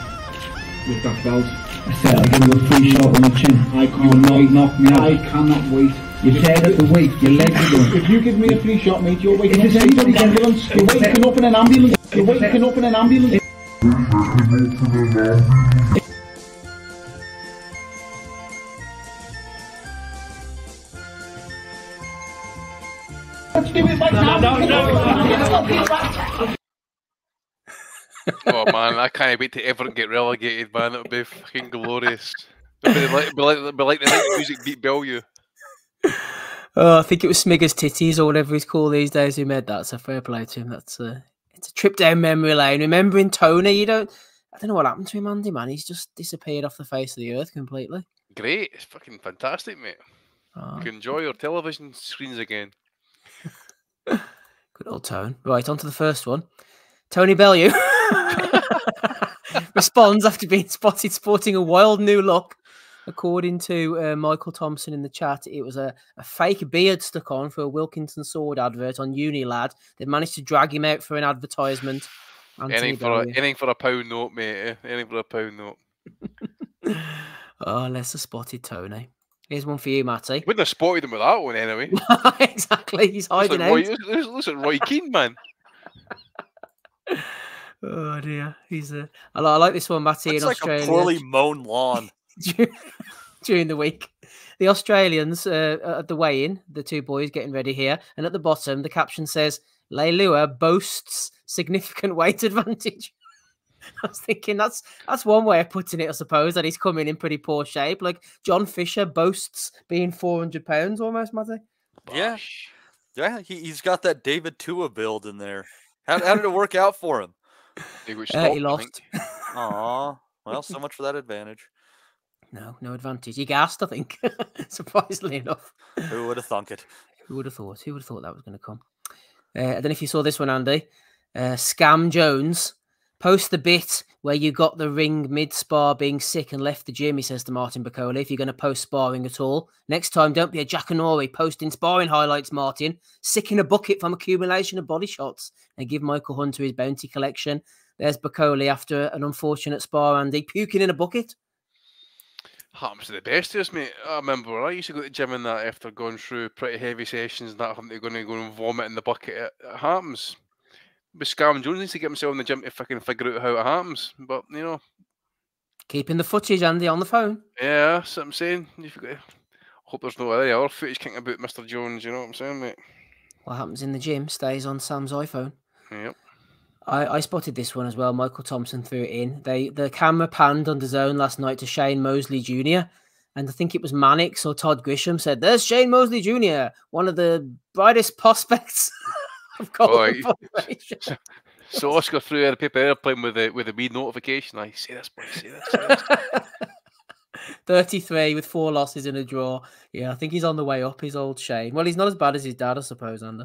with that belt, I said I'll give him a free shot on the chin. I can't knock me out. I cannot wait. You said at the weight, your legs are going. If you give me a free shot, mate, you're waking up anybody's ambulance. You're waking up in an ambulance. You're waking up in an ambulance. Let's do it right now. Oh man, I can't wait to ever get relegated, man. It would be fucking glorious. It'd be like the night music beat Bellew. Oh, I think it was Smiggers Titties or whatever he's called these days who made that. So fair play to him. That's it's a trip down memory lane. Remembering Tony, I don't know what happened to him, Andy. Man, he's just disappeared off the face of the earth completely. Great, it's fucking fantastic, mate. Oh. You can enjoy your television screens again. Good old Tone. Right, on to the first one. Tony Bellew responds after being spotted sporting a wild new look. According to Michael Thompson in the chat, it was a fake beard stuck on for a Wilkinson Sword advert on Unilad. They managed to drag him out for an advertisement. Anything for a pound note, mate. Anything for a pound note. Oh, let's have spotted Tony. Here's one for you, Matty. Wouldn't have spotted him with that one anyway. Exactly, he's hiding out. Looks like Roy Keane, man. Oh dear, I like this one, Matty. Looks in like Australia. A poorly mown lawn. During the week, the Australians at the weigh-in, the two boys getting ready here, and at the bottom the caption says Leilua boasts significant weight advantage. I was thinking that's one way of putting it, I suppose, that he's coming in pretty poor shape. Like John Fisher boasts being 400 pounds almost, Matty. Yeah, he's got that David Tua build in there. How did it work out for him? He lost. Aw, well, so much for that advantage. No advantage. He gassed, I think. Surprisingly enough. Who would have thunk it? Who would have thought? Who would have thought that was going to come? I don't know if you saw this one, Andy. Scam Jones. Post the bit where you got the ring mid-spar being sick and left the gym, he says to Martin Bacoli, if you're going to post sparring at all. Next time, don't be a Jackanory posting sparring highlights, Martin. Sick in a bucket from accumulation of body shots. And give Michael Hunter his bounty collection. There's Bacoli after an unfortunate spar, Andy. Puking in a bucket. Happens to the best of us, mate. I remember when I used to go to the gym and that after going through pretty heavy sessions and that, having to go and vomit in the bucket. It happens. But Scam Jones needs to get himself in the gym to fucking figure out how it happens. But, you know. Keeping the footage, Andy, on the phone. Yeah, that's what I'm saying. Hope there's no other footage kicking about Mr. Jones, you know what I'm saying, mate? What happens in the gym stays on Sam's iPhone. Yep. I spotted this one as well. Michael Thompson threw it in. The camera panned on DAZN last night to Shane Mosley Jr. And I think it was Mannix or Todd Grisham said, "There's Shane Mosley Jr., one of the brightest prospects." So Oscar threw out a paper airplane with a wee notification. I say this, boy, say this. 33 with 4 losses in a draw. Yeah, I think he's on the way up, his old Shane. Well, he's not as bad as his dad, I suppose, Andy.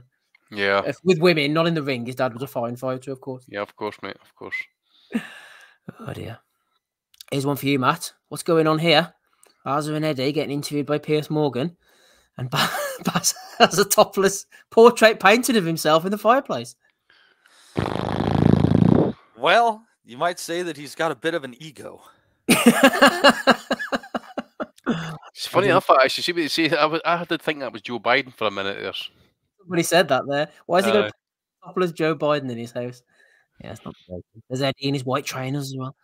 Yeah. With women, not in the ring. His dad was a fine fighter, of course. Yeah, of course, mate, of course. Oh, dear. Here's one for you, Matt. What's going on here? Arza and Eddie getting interviewed by Piers Morgan. And Baz has a topless portrait painted of himself in the fireplace. Well, you might say that he's got a bit of an ego. It's funny enough, actually. See what you say. I had to think that was Joe Biden for a minute there. Somebody said that there. Why has he got a topless Joe Biden in his house? Yeah, it's not great. There's Eddie in his white trainers as well.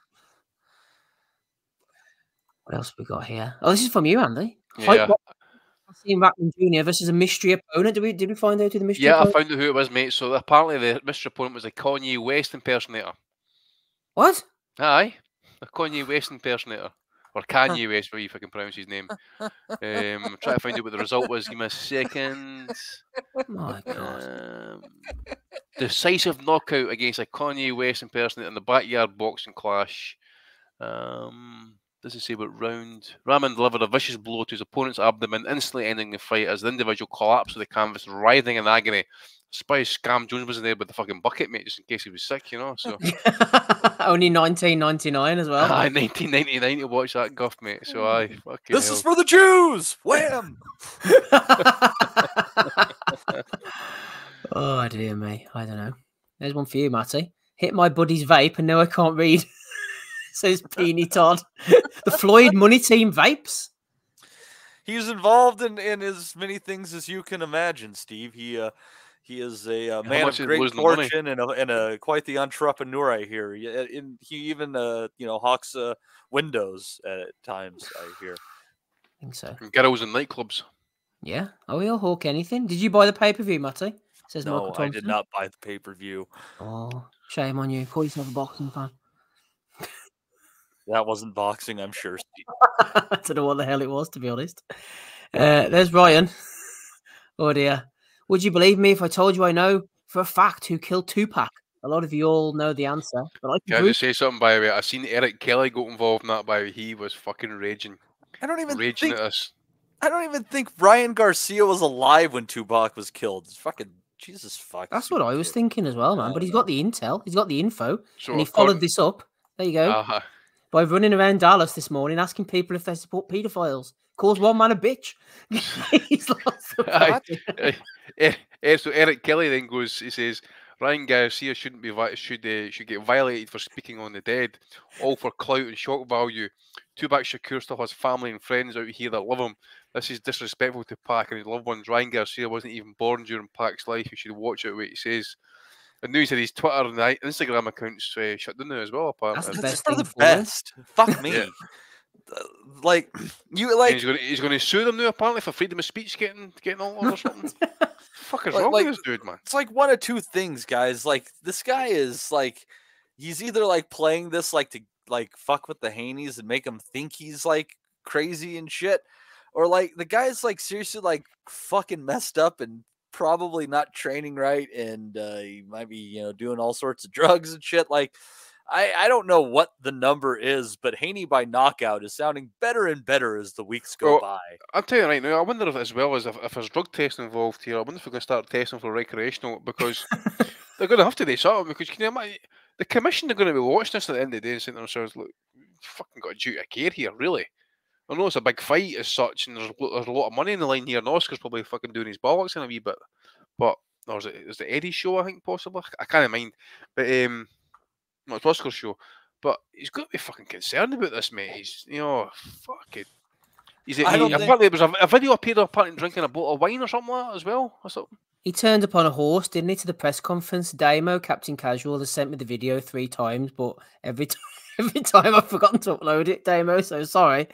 What else have we got here? Oh, this is from you, Andy. Yeah. Hakeem Rackman Jr. versus a mystery opponent. Did we find out who the mystery Yeah, I opponent? found out who it was, mate. So apparently the mystery opponent was a Kanye West impersonator. What? Aye, a Kanye West impersonator. Or Kanye West, if I can pronounce his name. Try to find out what the result was. Give me a second. My God. Decisive knockout against a Kanye West impersonator in the backyard boxing clash. Doesn't say what round. Rahman delivered a vicious blow to his opponent's abdomen, instantly ending the fight as the individual collapsed to the canvas, writhing in agony. Spice Scam Jones wasn't there with the fucking bucket, mate, just in case he was sick, you know. So only 1999 as well. Aye, 1999 to watch that guff, mate. So aye, fucking this is for the Jews. Wham! Oh dear me, I don't know. There's one for you, Matty. Hit my buddy's vape, and now I can't read. Says Peony Todd. The Floyd Money Team vapes. He's involved in as many things as you can imagine, Steve. He is a man of great fortune and quite the entrepreneur. I hear. He even hawks windows at times. I hear. I think so. Girls in nightclubs. Yeah. Oh, he'll hawk anything. Did you buy the pay-per-view, Matty? Says no, Michael Thompson. I did not buy the pay-per-view. Oh, shame on you. Call yourself a boxing fan. That wasn't boxing, I'm sure, Steve. I don't know what the hell it was, to be honest. There's Ryan. Oh dear. Would you believe me if I told you I know for a fact who killed Tupac? A lot of you all know the answer. But Can I just say something, by the way? I seen Eric Kelly got involved in that, by the way. He was fucking raging. I don't even raging at us. I don't even think Ryan Garcia was alive when Tupac was killed. It's fucking Jesus fuck. That's what I was thinking as well, man. But he's got the intel. He's got the info. So and he followed this up. There you go. By running around Dallas this morning asking people if they support paedophiles. Calls one man a bitch. He's lost the So Eric Kelly then goes, he says, Ryan Garcia should get violated for speaking on the dead, all for clout and shock value. Tupac Shakur still has family and friends out here that love him. This is disrespectful to Pac and his loved ones. Ryan Garcia wasn't even born during Pac's life. You should watch out what he says. And news that his Twitter and Instagram accounts shut down now as well. Apparently, that's for the best. Fuck me. Like you like he's going to sue them now apparently for freedom of speech getting all or something. Fuck is wrong with this dude, man? It's like one of two things, guys. Like this guy is like he's either like playing this like to like fuck with the Haneys and make them think he's like crazy and shit, or like the guy's like seriously like fucking messed up and probably not training right, and he might be doing all sorts of drugs and shit. Like I don't know what the number is, but Haney by knockout is sounding better and better as the weeks go by. I'll tell you right now, I wonder if as well as if there's drug testing involved here, I wonder if we're going to start testing for recreational, because they're going to have to do something, because can you imagine, the commission are going to be watching this at the end of the day and saying to themselves, look, you fucking got a duty of care here, really. I know it's a big fight as such, and there's a lot of money in the line here, and Oscar's probably fucking doing his bollocks in a wee bit, but or is it Eddie's show, I think, possibly? I can't mind, but no, it's Oscar's show, but he's got to be fucking concerned about this, mate. He's, fucking. Apparently, there was a video appeared apparently drinking a bottle of wine or something like that as well. Or something. He turned up on a horse, didn't he, to the press conference? Damo, Captain Casual, has sent me the video 3 times, but every time I've forgotten to upload it, Damo, so sorry.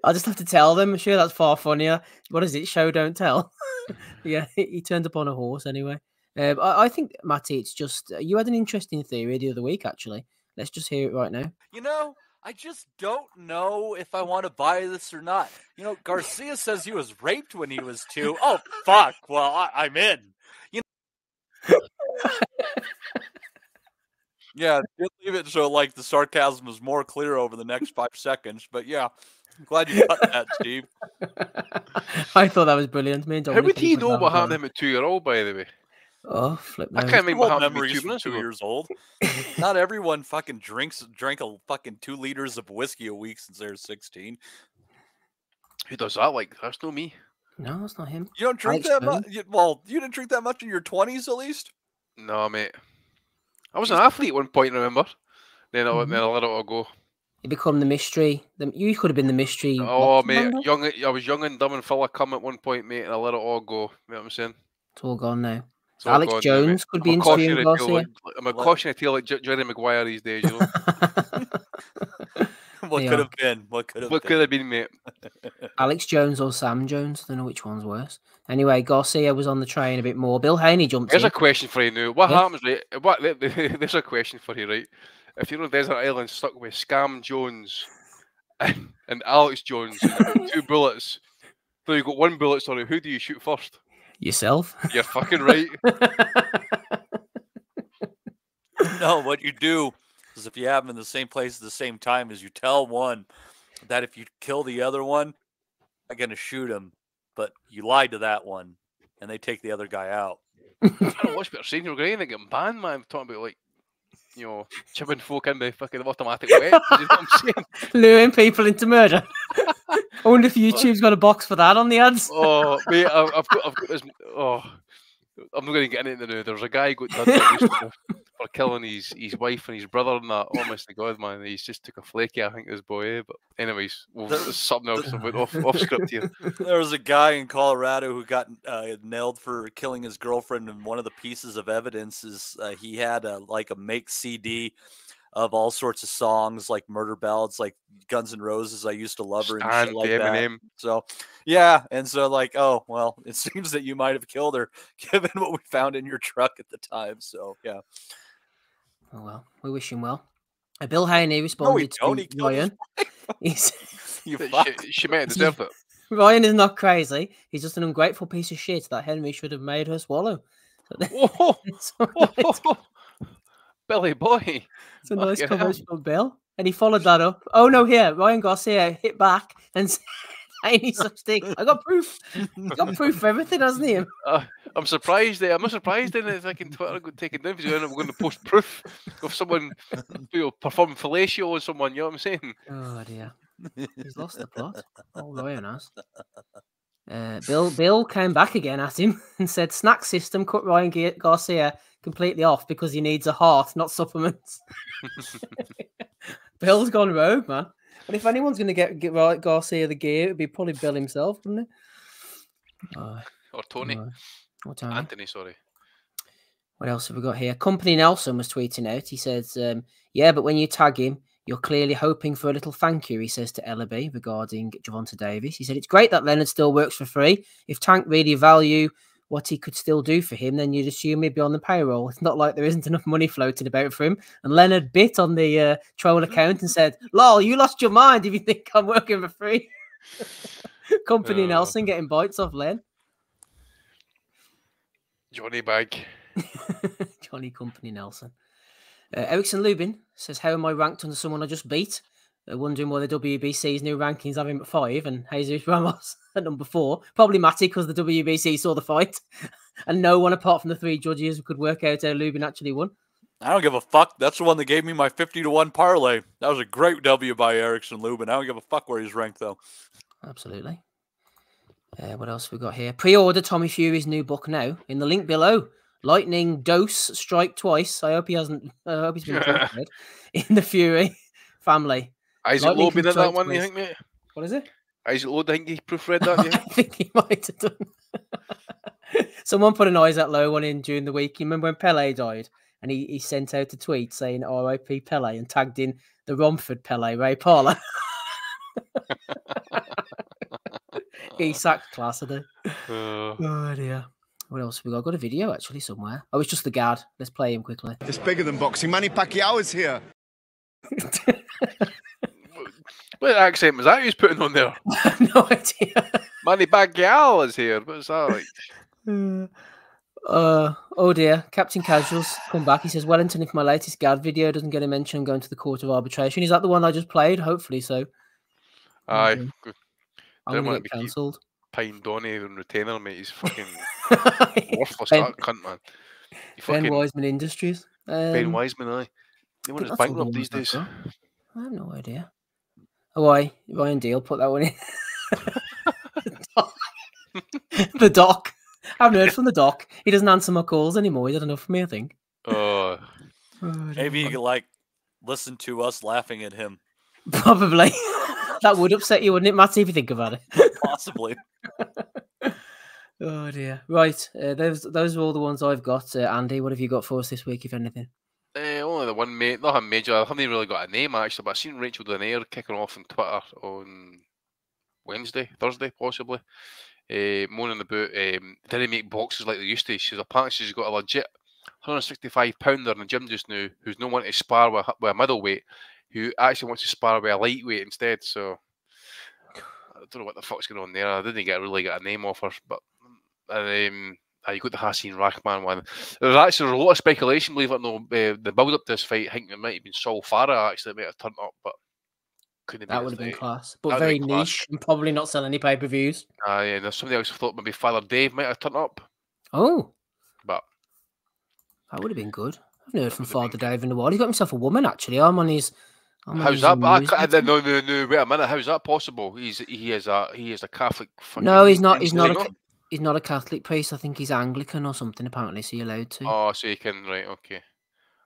I'll just have to tell them. I'm sure that's far funnier. What is it? Show, don't tell. Yeah, he turned up on a horse anyway. I think, Matty, it's just, you had an interesting theory the other week, actually. Let's just hear it right now. I just don't know if I want to buy this or not. Garcia says he was raped when he was 2. Oh, fuck. Well, I'm in. Yeah, leave it so like the sarcasm is more clear over the next 5 seconds. But yeah, I'm glad you cut that, Steve. I thought that was brilliant. How would he know what happened to him at 2-year-old, by the way? Oh, flip! I can't remember what happened memories from 2 years old. Not everyone fucking drank a fucking 2 liters of whiskey a week since they were 16. Who does that? Like, that's not me. No, that's not him. You don't drink that much. Well, you didn't drink that much in your 20s, at least. No, mate. I was an athlete at one point, remember? Then I let it all go. You become the mystery. You could have been the mystery. Oh, mate, I was young and dumb and full of cum at one point, mate, and I let it all go. You know what I'm saying? It's all gone now. Alex Jones could be interviewing Garcia. I'm a cautionary tale like Jerry Maguire these days, What could have been? What could have been, mate? Alex Jones or Sam Jones? I don't know which one's worse. Anyway, Garcia was on the train a bit more. Bill Haney jumped There's in. a question for you now. What happens, right? There's a question for you, right? If you're on a desert island stuck with Scam Jones and Alex Jones and you've got 2 bullets, so you've got 1 bullet, sorry, who do you shoot first? Yourself. You're fucking right. No, what you do is if you have them in the same place at the same time, is you tell one that if you kill the other one, I'm going to shoot him, but you lied to that one, and they take the other guy out. I don't watch better senior grade and they getting banned, man. I'm talking about, like, you know, chipping folk in the fucking automatic way. You know what I'm saying? Luring people into murder. I wonder if YouTube's got a box for that on the ads. Oh, mate, I've got this. Oh, I'm not going to get into it now. There's a guy got done for killing his wife and his brother and that. Honest to God, man, he's just took a flaky, I think, this boy. But anyways, there's something else about off script here. There was a guy in Colorado who got nailed for killing his girlfriend, and one of the pieces of evidence is he had like a make CD of all sorts of songs, like murder ballads, like Guns N' Roses, I Used to Love Her, and shit like that. So, yeah, and so like, oh, well, it seems that you might have killed her, given what we found in your truck at the time. So, yeah. Oh, well, we wish him well. Bill Haney responded to Ryan. She may have deserved it. Ryan is not crazy. He's just an ungrateful piece of shit that Henry should have made her swallow. Billy boy. It's a nice coverage from Bill. And he followed that up. Oh, no, here. Ryan Garcia hit back and said, Haney such thing. I got proof. He's got proof for everything, hasn't he? I'm surprised. I'm not surprised in it. Thinking Twitter got taken down because we're going to post proof of someone performing fellatio on someone. You know what I'm saying? Oh dear, he's lost the plot. Oh, Ryan has. Bill came back again at him and said, "Snack system cut Ryan Garcia completely off because he needs a heart, not supplements." Bill's gone rogue, man. And if anyone's going to get Garcia the gear, it'd be probably Bill himself, wouldn't it? Or Tony. Or Tony. Anthony, sorry. What else have we got here? Company Nelson was tweeting out. He says, yeah, but when you tag him, you're clearly hoping for a little thank you, he says to Ellaby regarding Javonta Davis. He said, it's great that Leonard still works for free. If Tank really value what he could still do for him, then you'd assume he'd be on the payroll. It's not like there isn't enough money floating about for him. And Leonard bit on the troll account and said, lol, you lost your mind if you think I'm working for free. Company Nelson getting bites off Len. Johnny Bag. Johnny Company Nelson. Ericsson Lubin says, how am I ranked under someone I just beat? Wondering why the WBC's new rankings have him at 5 and Jesus Ramos at number 4. Probably Matty because the WBC saw the fight and no one apart from the 3 judges could work out how Lubin actually won. I don't give a fuck. That's the one that gave me my 50-1 parlay. That was a great W by Ericsson Lubin. I don't give a fuck where he's ranked, though. Absolutely. What else have we got here? Pre-order Tommy Fury's new book now in the link below. Lightning Dose Strike Twice. I hope he hasn't. I hope he's been affected in the Fury family. Isaac Lowe been in that one, you think, mate? What is it? Isaac Lowe, I think he proofread that, yeah? I think he might have done. Someone put an Isaac Lowe one in during the week. You remember when Pele died? And he sent out a tweet saying R.I.P. Pele and tagged in the Romford Pele, Ray Parler. He sacked class, I do. Oh, dear. What else have we got? I've got a video, actually, somewhere. Oh, it's just the guard. Let's play him quickly. It's bigger than boxing. Manny Pacquiao is here. What accent was that he was putting on there? I have no idea. Manny Pacquiao is here. What's that like? Oh dear. Captain Casuals come back. He says, Wellington, if my latest guard video doesn't get a mention, I'm going to the Court of Arbitration. Is that the one I just played? Hopefully so. Aye. Good. I'm going to get cancelled. Pine Donny and retainer, mate. He's fucking worthless, that cunt, man. Ben Wiseman Industries. Ben Wiseman, aye. They want his bankrupt these days. I have no idea. Oh, why? Ryan Deal put that one in. The doc. I haven't heard from the doc. He doesn't answer my calls anymore. He had enough for me, I think. Maybe you could, like, listen to us laughing at him. Probably. That would upset you, wouldn't it, Matty, if you think about it? Possibly. Oh, dear. Right. Those are all the ones I've got. Andy, what have you got for us this week, if anything? Only the one mate, nothing major. I haven't even really got a name actually, but I seen Rachel Donaire kicking off on Twitter on Thursday possibly, moaning about didn't make boxes like they used to. Apparently she's got a legit 165 pounder in the gym just now, who's no one to spar with a middleweight, who actually wants to spar with a lightweight instead. So I don't know what the fuck's going on there. I didn't really get a name off her, but you got the Hassan Rahman one. There was a lot of speculation, believe it or not, the build up to this fight. I think it might have been Saul Farah actually that might have turned up, but couldn't. That would have been class, but very niche and probably not sell any pay-per-views. Yeah, and there's somebody else who thought maybe Father Dave might have turned up. Oh, but that would have been good. I've never heard from Father Dave in a while. He got himself a woman actually. I'm on his. How's that? No, wait a minute. How's that possible? He is a Catholic. No, he's not. He's not a Catholic priest. I think he's Anglican or something. Apparently, so you're allowed to. Oh, so you can, right? Okay.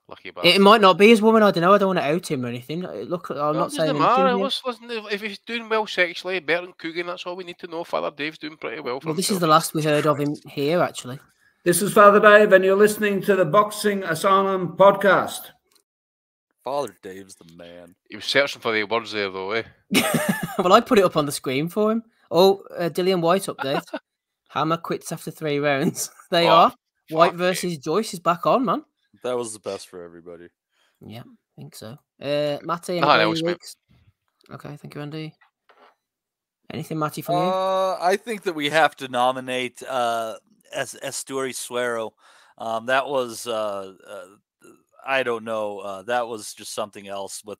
Lucky bastard. It might not be his woman. I don't know. I don't want to out him or anything. Look, I'm not saying anything. Listen, if he's doing well sexually, better than Coogan, that's all we need to know. Father Dave's doing pretty well. Well, this is the last we heard of him here, actually. This is Father Dave, and you're listening to the Boxing Asylum podcast. Father Dave's the man. He was searching for the words there, though, eh? Well, I put it up on the screen for him. Oh, Dillian White update. Hammer quits after 3 rounds. They are. White versus Joyce is back on, man. That was the best for everybody. Yeah, I think so. Matty, okay, thank you, Andy. Anything, Matty, from you? I think that we have to nominate Esturi Suero. That was I don't know. That was just something else with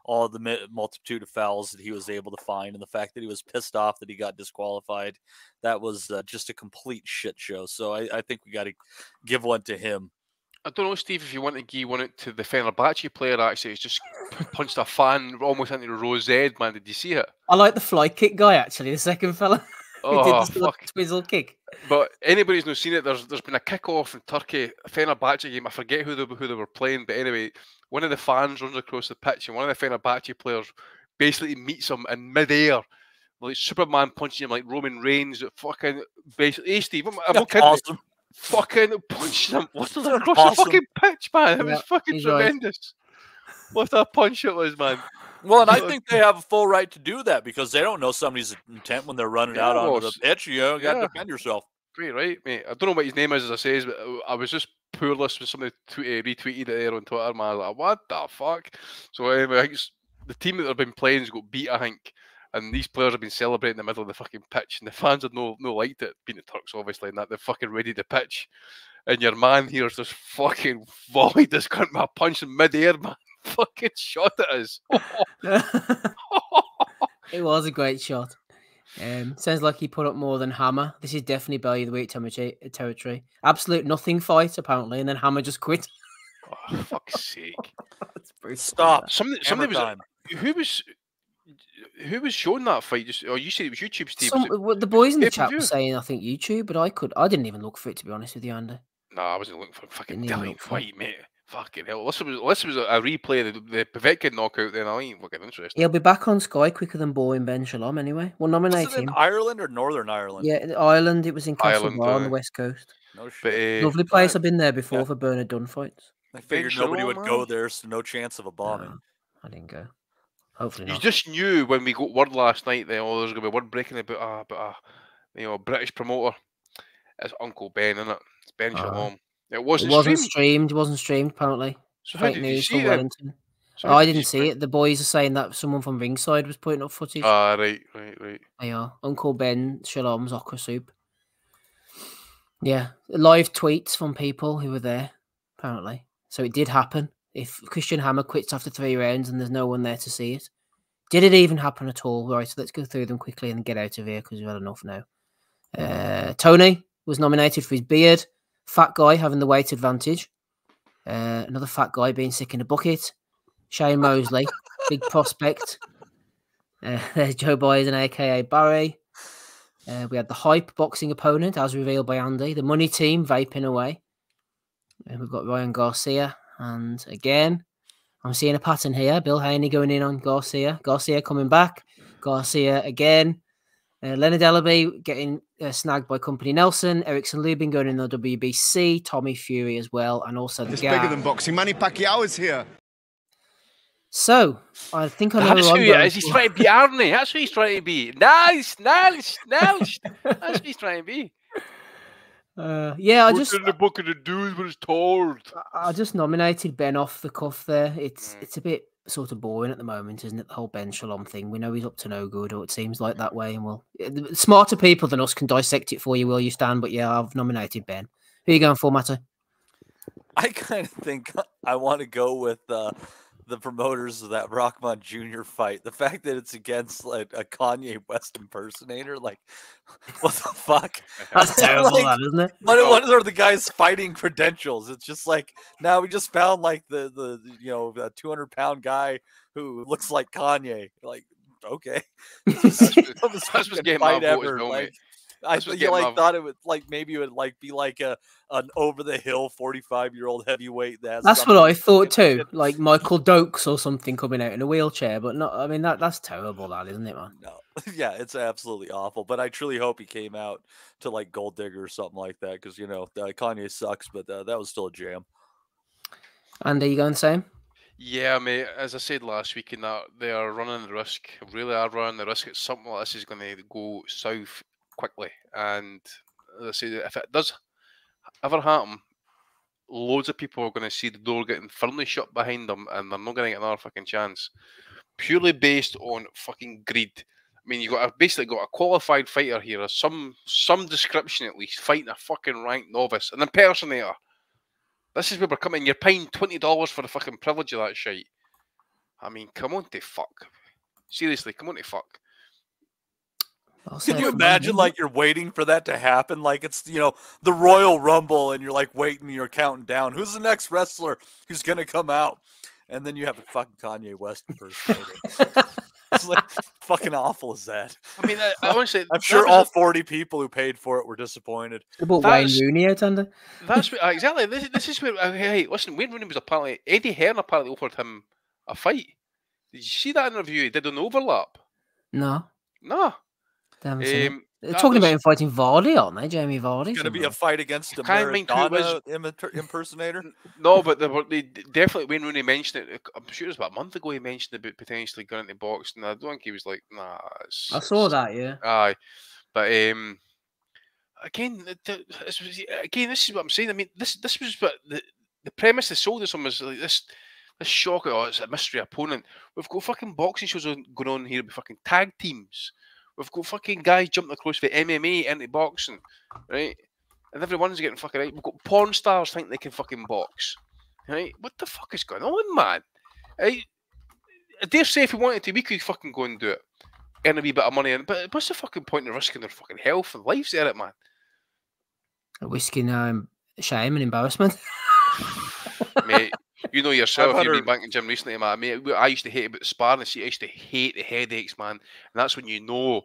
all the multitude of fouls that he was able to find, and the fact that he was pissed off that he got disqualified. That was just a complete shit show. So I think we got to give one to him. I don't know, Steve, if you want to give one to the Fenerbahce player, actually. He's just punched a fan almost into the rose head, man. Did you see it? I like the fly kick guy, actually, the second fella. Oh, did the twizzle kick. But anybody who's not seen it, there's been a kick-off in Turkey, a Fenerbahce game. I forget who they were playing, but anyway, one of the fans runs across the pitch, and one of the Fenerbahce players basically meets him in mid-air, like Superman punching him like Roman Reigns. Fucking basically, hey Steve, I'm not kidding. Awesome. Fucking punching him across the fucking pitch, man. It was fucking tremendous. Right. What a punch it was, man. Well, and I think they have a full right to do that because they don't know somebody's intent when they're running out onto the pitch. You know, got to defend yourself. Great, right, mate. I don't know what his name is, as I say, but I was just poorless when somebody retweeted it there on Twitter, man. I was like, what the fuck? So anyway, I think the team that they've been playing has got beat, I think. And these players have been celebrating in the middle of the fucking pitch, and the fans had no liked it. Being the Turks, obviously, and that they're fucking ready to pitch. And your man here's just fucking volleyed this cunt with a punch in mid-air, man. Fucking shot at us. It was a great shot. Sounds like he put up more than Hammer. This is definitely belly of the week territory. Absolute nothing fight, apparently, and then Hammer just quit. Oh, fuck's sake. Stop. Somebody was... Who was showing that fight? You said it was YouTube, Steve. The boys in the chat were saying, I think YouTube, but I didn't even look for it, to be honest with you, Andy. No, I wasn't looking for a fucking Dillian fight, mate. Fucking hell. Unless it was a replay of the Povetkin knockout, then I ain't fucking interested. He'll be back on Sky quicker than Boy and Ben Shalom anyway. We'll nominate him. In Ireland or Northern Ireland? Yeah, Ireland. It was in Castlebar on the West Coast. No shit. Lovely place. I've been there before for Bernard Dunn fights. I figured nobody would go there, so no chance of a bombing. No, I didn't go. Hopefully not. You just knew when we got word last night that there's going to be word breaking about a British promoter. It's Uncle Ben, isn't it? It's Ben Shalom. It wasn't streamed. It wasn't streamed, apparently. So fake news from Wellington. So I didn't see it. The boys are saying that someone from Ringside was putting up footage. Right. They are. Uncle Ben Shalom's Okra Soup. Yeah. Live tweets from people who were there, apparently. So it did happen. If Christian Hammer quits after 3 rounds and there's no one there to see it. Did it even happen at all? Right, so let's go through them quickly and get out of here because we've had enough now. Tony was nominated for his beard. Fat guy having the weight advantage. Another fat guy being sick in a bucket. Shane Mosley, big prospect. There's Joe Biden, a.k.a. Barry. We had the hype boxing opponent, as revealed by Andy. The money team vaping away. And we've got Ryan Garcia. And again, I'm seeing a pattern here. Bill Haney going in on Garcia. Garcia coming back. Garcia again. Leonard Ellaby getting snagged by Company Nelson. Erickson Lubin going in the WBC. Tommy Fury as well. And also the It's guy. bigger than boxing. Manny Pacquiao is here. So, I think I know That's who he is. He's trying to be Arnie. That's who he's trying to be. Nice. That's what he's trying to be. Yeah, I just in the book of the dude was told. I just nominated Ben off the cuff there. It's a bit sort of boring at the moment, isn't it? The whole Ben Shalom thing. We know he's up to no good, or it seems like that way. And smarter people than us can dissect it for you, will you, Stan? But yeah, I've nominated Ben. Who are you going for, Matto? I kind of think I want to go with the promoters of that Rockman Jr. fight. The fact that it's against like a Kanye West impersonator, like, what the fuck? That's terrible, like, isn't it? What are the guys' fighting credentials? It's just like, now we just found like the 200-pound guy who looks like Kanye. Like, okay. That's what's getting my vote as well, mate. I thought it would maybe it would be like an over the hill 45-year-old heavyweight. That's what I thought too, like Michael Dokes or something coming out in a wheelchair. But not, I mean that's terrible, that isn't it, man? No, yeah, it's absolutely awful. But I truly hope he came out to like Gold Digger or something like that, because Kanye sucks, but that was still a jam. And are you going the same? Yeah, mate. As I said last week, in that they are running the risk, really are running the risk that something like this is going to go south quickly. And as I say, if it does ever happen, loads of people are going to see the door getting firmly shut behind them, and they're not going to get another fucking chance, purely based on fucking greed. I mean, you basically got a qualified fighter here, or some description at least, fighting a fucking ranked novice, an impersonator. This is where we're coming. You're paying $20 for the fucking privilege of that shit. I mean, come on to fuck. Seriously, come on to fuck. Can you imagine, like, you're waiting for that to happen? Like, it's, the Royal Rumble, and you're, like, waiting, you're counting down. Who's the next wrestler who's going to come out? And then you have a fucking Kanye West impersonator. It's like, fucking awful is that? I mean, honestly, I'm sure all 40 people who paid for it were disappointed. About Wayne Rooney out under? That's what, exactly. This is where, hey, listen, Wayne Rooney was apparently, Eddie Hearn apparently offered him a fight. Did you see that interview he did on Overlap? No. They're talking about him fighting Vardy, aren't they? Jamie Vardy. Going to be a fight against a Maradona impersonator? No, but they definitely, Wayne Rooney mentioned it. I'm sure it was about a month ago he mentioned about potentially going into boxing. I don't think he was like, nah. I saw that, yeah. Aye. But again, this is what I'm saying. I mean, this was what the premise they sold us on was like this shock. Oh, it's a mystery opponent. We've got fucking boxing shows going on here with fucking tag teams. We've got fucking guys jumping across for MMA into boxing, right? And everyone's getting fucking right. We've got porn stars think they can fucking box, right? What the fuck is going on, man? I dare say if we wanted to, we could fucking go and do it, earn a wee bit of money. But what's the fucking point of risking their fucking health and lives there, man? Risking shame and embarrassment. Mate, you know yourself, you've been back in the gym recently, man. I used to hate about the sparring. I used to hate the headaches, man. And that's when you know,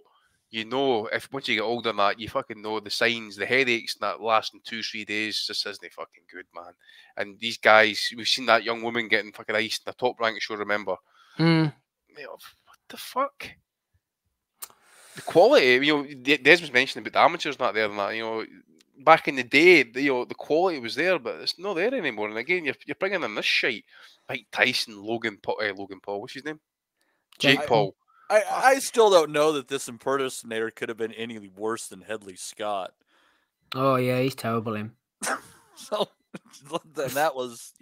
if once you get older than that, you fucking know the signs, the headaches that lasting 2-3 days just isn't fucking good, man. And these guys, we've seen that young woman getting fucking iced in the Top Rank show, remember? Mm. What the fuck? The quality, Des was mentioning about the amateurs not there and that, back in the day, the quality was there, but it's not there anymore. And again, you're bringing in this shite. Mike Tyson, Logan Paul, what's his name? Jake Paul. I still don't know that this impersonator could have been any worse than Headley Scott. Oh yeah, he's terrible, him. So then that was,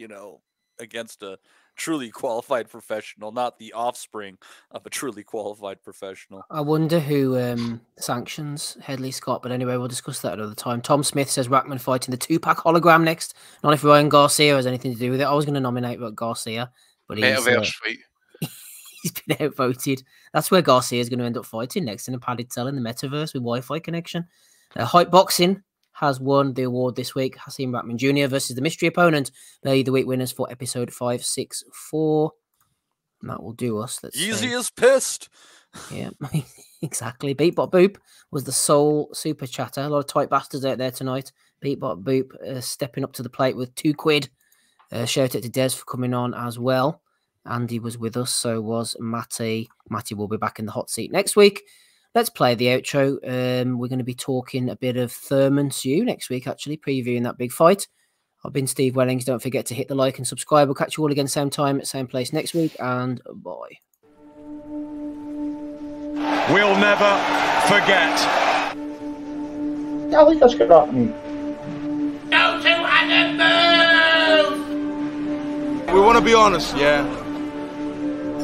against a truly qualified professional, not the offspring of a truly qualified professional. I wonder who sanctions Headley Scott, but anyway, we'll discuss that another time. Tom Smith says Rackman fighting the 2-pack hologram next. Not if Ryan Garcia has anything to do with it. I was going to nominate Garcia, but he's been outvoted. That's where Garcia is going to end up fighting next, in a padded cell in the metaverse with Wi-Fi connection. Hype Boxing has won the award this week. Hasim Rackman Jr. versus the mystery opponent. They're the week winners for episode 564. And that will do us. Easy as pissed. Yeah, exactly. Beatbot Boop was the sole super chatter. A lot of tight bastards out there tonight. Beatbot Boop stepping up to the plate with £2. Shout out to Des for coming on as well. Andy was with us, so was Matty. Matty will be back in the hot seat next week. let's play the outro. We're going to be talking a bit of Thurman Sue next week, actually, previewing that big fight. I've been Steve Wellings. Don't forget to hit the like and subscribe. We'll catch you all again same time, same place next week, and bye. We'll never forget. I think that's good happening. Go to animals! We want to be honest, yeah?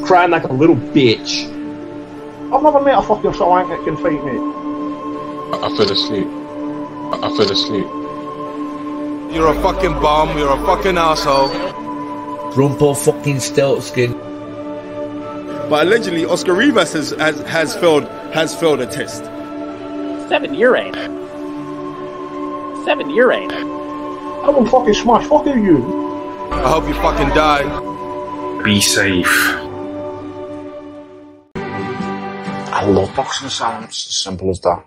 Crying like a little bitch. I've never met a fucking Solank that can fight me. I fell asleep. I fell asleep. You're a fucking bum, you're a fucking asshole. Rumpo fucking Stiltskin. But allegedly, Oscar Rivas has failed a test. 7-year ain't. 7-year ain't. I will fucking smash. Fuck you. I hope you fucking die. Be safe. I love boxing sounds. Simple as that.